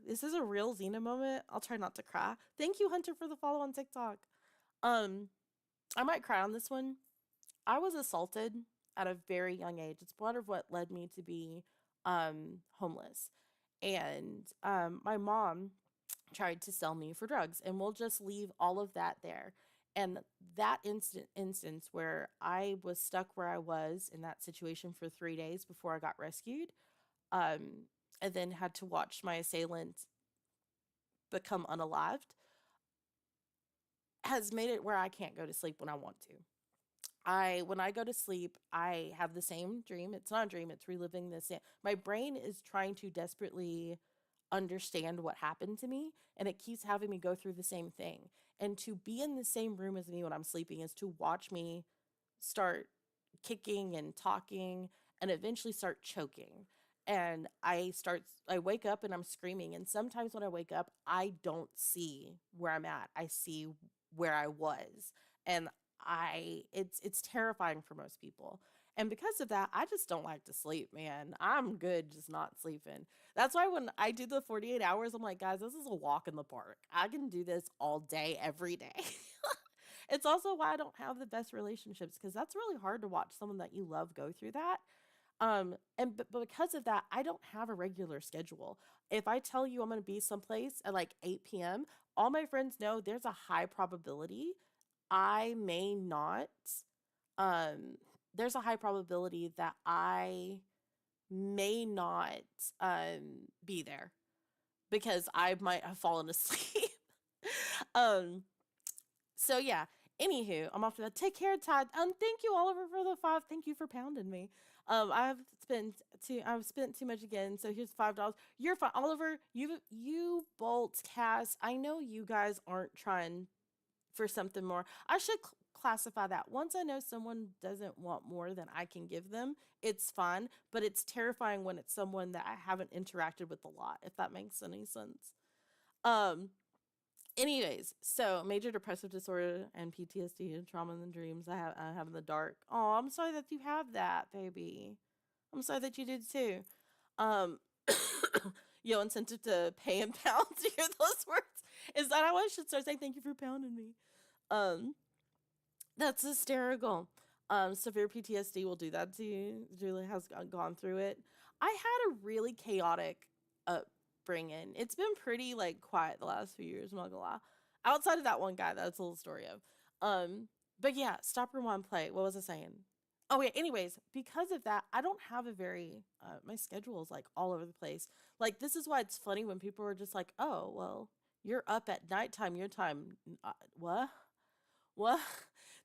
this is a real Xena moment. I'll try not to cry. Thank you, Hunter, for the follow on TikTok. Um, I might cry on this one. I was assaulted at a very young age. It's part of what led me to be homeless. And my mom tried to sell me for drugs, and we'll just leave all of that there. And that instance where I was stuck where I was in that situation for 3 days before I got rescued, um, and then had to watch my assailant become unalived, has made it where I can't go to sleep when I want to. When I go to sleep, I have the same dream. It's not a dream, it's reliving this. My brain is trying to desperately understand what happened to me, and it keeps having me go through the same thing. And to be in the same room as me when I'm sleeping is to watch me start kicking and talking and eventually start choking. And I wake up and I'm screaming. And sometimes when I wake up, I don't see where I'm at. I see where I was. And it's terrifying for most people. And because of that, I just don't like to sleep, man. I'm good just not sleeping. That's why when I do the 48 hours, I'm like, guys, this is a walk in the park. I can do this all day, every day. It's also why I don't have the best relationships, because that's really hard to watch someone that you love go through that. But because of that, I don't have a regular schedule. If I tell you I'm going to be someplace at like 8 p.m., all my friends know there's a high probability I may not. Um, there's a high probability that I may not be there because I might have fallen asleep. um, so yeah. Anywho, I'm off to that. Take care, Todd. Thank you, Oliver, for the 5. Thank you for pounding me. I've spent too much again. So here's $5. You're fine, Oliver. You Bolt Cass. I know you guys aren't trying for something more. I should classify that. Once I know someone doesn't want more than I can give them, it's fine. But it's terrifying when it's someone that I haven't interacted with a lot. If that makes any sense. Um, Anyways, so major depressive disorder and PTSD and trauma in the dreams I have in the dark. Oh, I'm sorry that you have that, baby. I'm sorry that you did too. Um, yo, incentive to pay in pounds to hear those words. Is that how I should start saying thank you for pounding me? Um, that's hysterical. Severe PTSD will do that to you. Julie has gone through it. I had a really chaotic upbringing. It's been pretty like quiet the last few years, I'm not gonna lie. Outside of that one guy, that's a little story of. But yeah, stop, rewind, play. What was I saying? Oh yeah. Anyways, because of that, I don't have a very my schedule is like all over the place. Like this is why it's funny when people are just like, "Oh, well, you're up at nighttime, your time." What? What?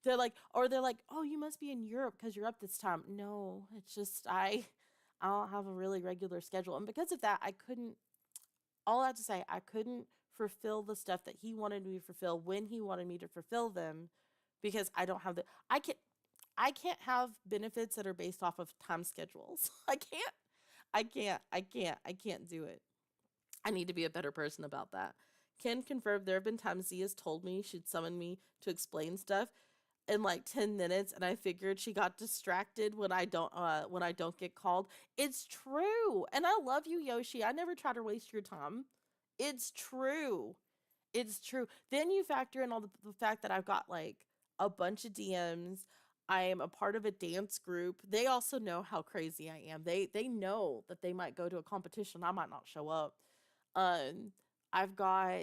they're like, oh, you must be in Europe because you're up this time. No, it's just I don't have a really regular schedule, and because of that, I couldn't. All I have to say, I couldn't fulfill the stuff that he wanted me to fulfill when he wanted me to fulfill them, because I don't have the. I can't have benefits that are based off of time schedules. I can't do it. I need to be a better person about that. Can confirm there have been times Zia's told me she'd summon me to explain stuff in like 10 minutes, and I figured she got distracted when I don't get called. It's true. And I love you, Yoshi. I never try to waste your time. It's true. It's true. Then you factor in all the fact that I've got like a bunch of DMs. I am a part of a dance group. They also know how crazy I am. They know that they might go to a competition. I might not show up. Um, I've got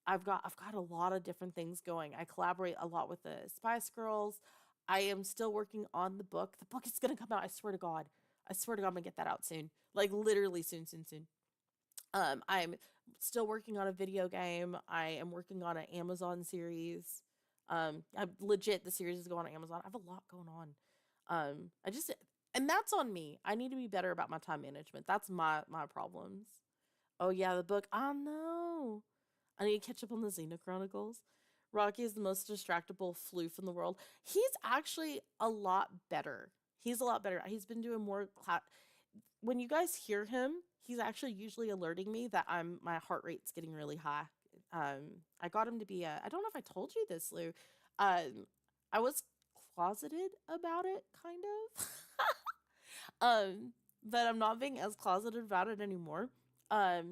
I've got a lot of different things going. I collaborate a lot with the Spice Girls. I am still working on the book. The book is gonna come out. I swear to God. I swear to God, I'm gonna get that out soon. Like literally soon, soon, soon. I'm still working on a video game. I am working on an Amazon series. I'm legit, the series is going on Amazon. I have a lot going on. I just and that's on me. I need to be better about my time management. That's my problems. Oh yeah, the book. I know. I need to catch up on the Xena Chronicles. Rocky is the most distractible floof in the world. He's actually a lot better. He's a lot better. He's been doing more when you guys hear him, he's actually usually alerting me that my heart rate's getting really high. I got him to be I don't know if I told you this, Lou. I was closeted about it, kind of. But I'm not being as closeted about it anymore.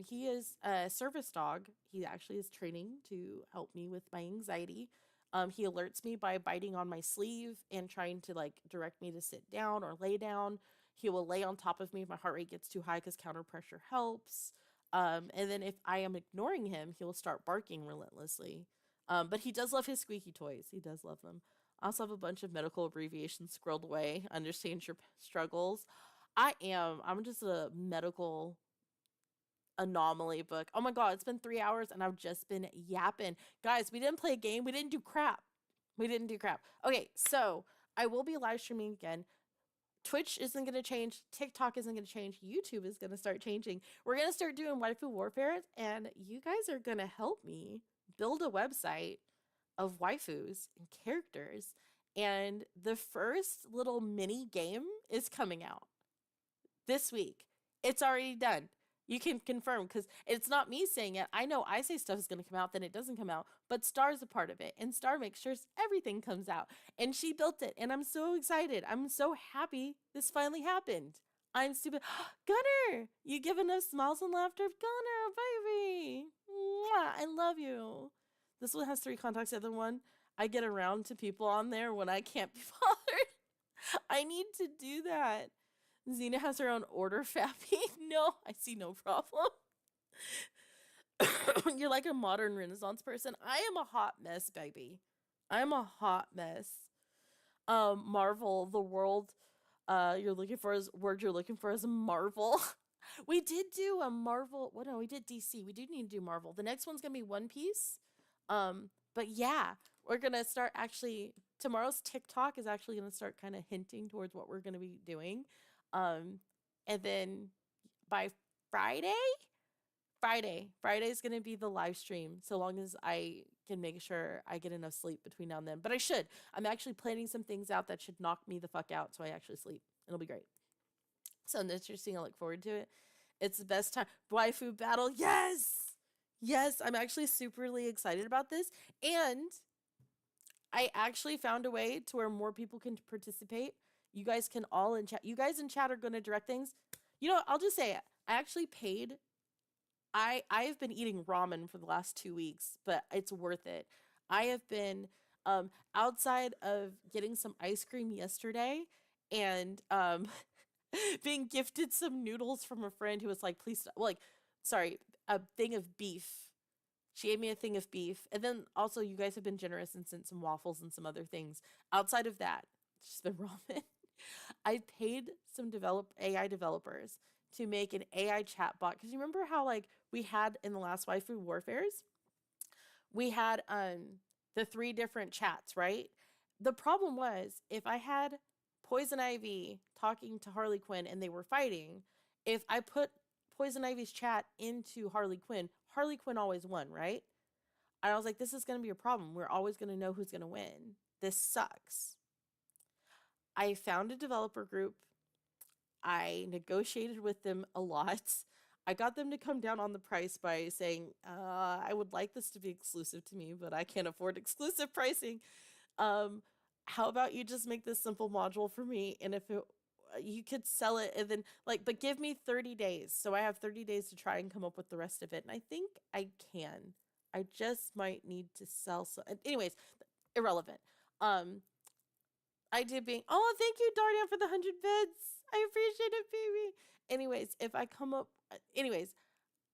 He is a service dog. He actually is training to help me with my anxiety. He alerts me by biting on my sleeve and trying to like direct me to sit down or lay down. He will lay on top of me if my heart rate gets too high because counter pressure helps. And then if I am ignoring him, he will start barking relentlessly. But he does love his squeaky toys. He does love them. I also have a bunch of medical abbreviations scrolled away. Understand your struggles. I'm just a medical anomaly book. Oh my God, it's been 3 hours and I've just been yapping. Guys, we didn't play a game. We didn't do crap. We didn't do crap. Okay, so I will be live streaming again. Twitch isn't going to change. TikTok isn't going to change. YouTube is going to start changing. We're going to start doing waifu warfare, and you guys are going to help me build a website of waifus and characters. And the first little mini game is coming out this week. It's already done. You can confirm because it's not me saying it. I know I say stuff is going to come out, then it doesn't come out, but Star's a part of it, and Star makes sure everything comes out. And she built it, and I'm so excited. I'm so happy this finally happened. I'm stupid. Gunner, you give enough smiles and laughter. Gunner, baby. Mwah, I love you. This one has 3 contacts. The other one, I get around to people on there when I can't be bothered. I need to do that. Xena has her own order, Fappy. No, I see no problem. You're like a modern Renaissance person. I am a hot mess, baby. I'm a hot mess. Marvel, the world you're looking for is Marvel. We did do a Marvel. What no, we did DC. We do need to do Marvel. The next one's gonna be One Piece. But yeah, we're gonna start actually tomorrow's TikTok is actually gonna start kind of hinting towards what we're gonna be doing. And then by Friday is going to be the live stream, so long as I can make sure I get enough sleep between now and then. But I'm actually planning some things out that should knock me the fuck out so I actually sleep. It'll be great. So interesting. I look forward to it. It's the best time. Waifu battle. Yes. Yes. I'm actually superly excited about this. And I actually found a way to where more people can participate. You guys can all in chat. You guys in chat are going to direct things. You know, I'll just say it. I actually paid. I've been eating ramen for the last 2 weeks, but it's worth it. I have been outside of getting some ice cream yesterday and being gifted some noodles from a friend who was like, please stop. Like, sorry, a thing of beef. She gave me a thing of beef. And then also you guys have been generous and sent some waffles and some other things. Outside of that, it's just been ramen. I paid some AI developers to make an AI chatbot. Because you remember how like we had in the last Waifu Warfares, we had the 3 different chats, right? The problem was if I had Poison Ivy talking to Harley Quinn and they were fighting, if I put Poison Ivy's chat into Harley Quinn always won, right? And I was like, this is going to be a problem. We're always going to know who's going to win. This sucks. I found a developer group. I negotiated with them a lot. I got them to come down on the price by saying, I would like this to be exclusive to me, but I can't afford exclusive pricing. How about you just make this simple module for me? And if it, you could sell it and then like, but give me 30 days. So I have 30 days to try and come up with the rest of it. And I think I can. I just might need to sell some. Anyways, irrelevant. I did being, oh, thank you, Darnia, for the 100 bits. I appreciate it, baby. Anyways, if I come up, anyways,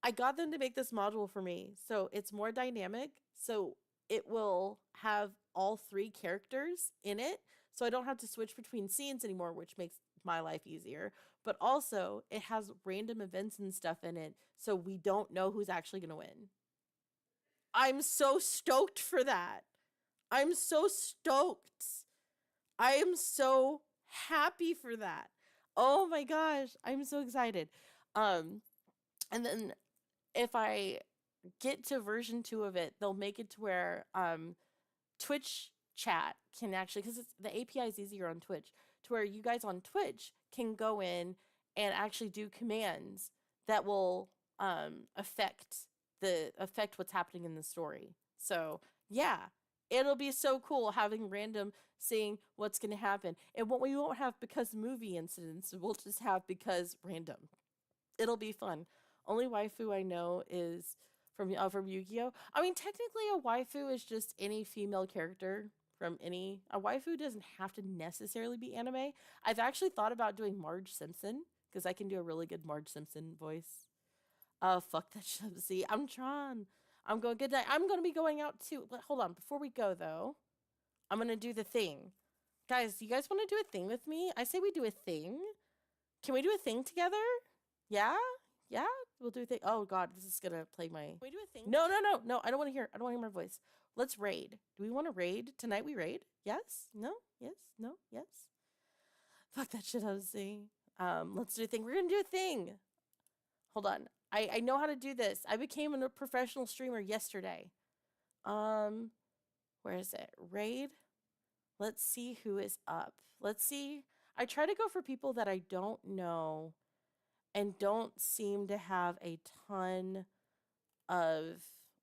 I got them to make this module for me. So it's more dynamic. So it will have all 3 characters in it. So I don't have to switch between scenes anymore, which makes my life easier. But also, it has random events and stuff in it. So we don't know who's actually going to win. I'm so stoked for that. I'm so stoked. I am so happy for that. Oh my gosh, I'm so excited. And then if I get to version 2 of it, they'll make it to where Twitch chat can actually, because the API is easier on Twitch, to where you guys on Twitch can go in and actually do commands that will affect what's happening in the story. So yeah, it'll be so cool having random seeing what's going to happen. And what we won't have because movie incidents, we'll just have because random. It'll be fun. Only waifu I know is from Yu-Gi-Oh. I mean, technically a waifu is just any female character from any. A waifu doesn't have to necessarily be anime. I've actually thought about doing Marge Simpson because I can do a really good Marge Simpson voice. Fuck that shit. See, I'm trying. I'm going good night. I'm going to be going out too. But hold on. Before we go, though, I'm going to do the thing. Guys, you guys want to do a thing with me? I say we do a thing. Can we do a thing together? Yeah? Yeah? We'll do a thing. Oh, God. This is going to play my... Can we do a thing? No. I don't want to hear. I don't want to hear my voice. Let's raid. Do we want to raid? Tonight we raid? Yes? No? Yes? No? Yes? Fuck that shit I was saying. Let's do a thing. We're going to do a thing. Hold on. I know how to do this. I became a professional streamer yesterday. Where is it? Raid. Let's see who is up. Let's see. I try to go for people that I don't know and don't seem to have a ton of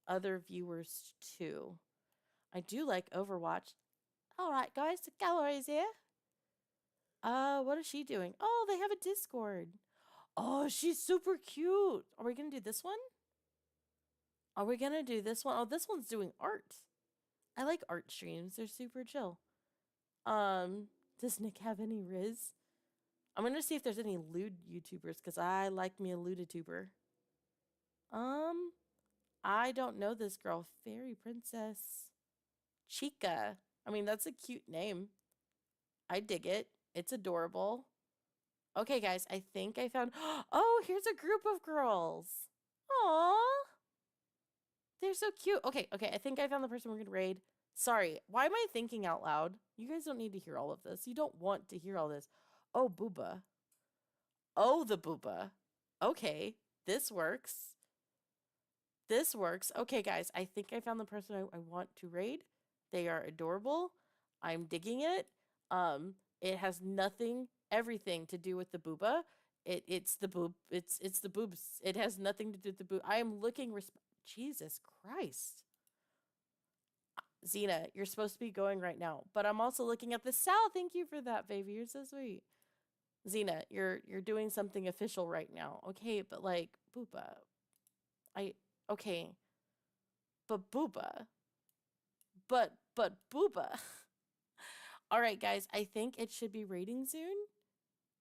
other viewers too. I do like Overwatch. All right, guys, the gallery's here. What is she doing? Oh, they have a Discord. Oh, she's super cute. Are we going to do this one? Are we going to do this one? Oh, this one's doing art. I like art streams. They're super chill. Does Nick have any Riz? I'm going to see if there's any lewd YouTubers because I like me a lewdituber. I don't know this girl. Fairy Princess. Chica. I mean, that's a cute name. I dig it. It's adorable. Okay, guys, I think I found... Oh, here's a group of girls. Aww. They're so cute. Okay, I think I found the person we're going to raid. Sorry, why am I thinking out loud? You guys don't need to hear all of this. You don't want to hear all this. Oh, booba. Oh, the booba. Okay, this works. This works. Okay, guys, I think I found the person I want to raid. They are adorable. I'm digging it. It has everything to do with the booba. It's the boob. It's the boobs. It has nothing to do with the boob. I am looking. Jesus Christ. Xena, you're supposed to be going right now, but I'm also looking at the Sal. Thank you for that, baby. You're so sweet. Xena, you're doing something official right now. Okay, but like booba. Okay. But booba. But booba. All right, guys, I think it should be rating soon.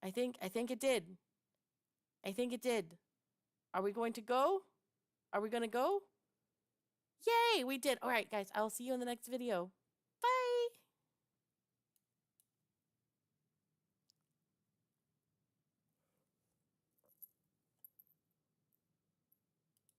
I think it did. I think it did. Are we going to go? Are we going to go? Yay, we did. All right, guys, I'll see you in the next video.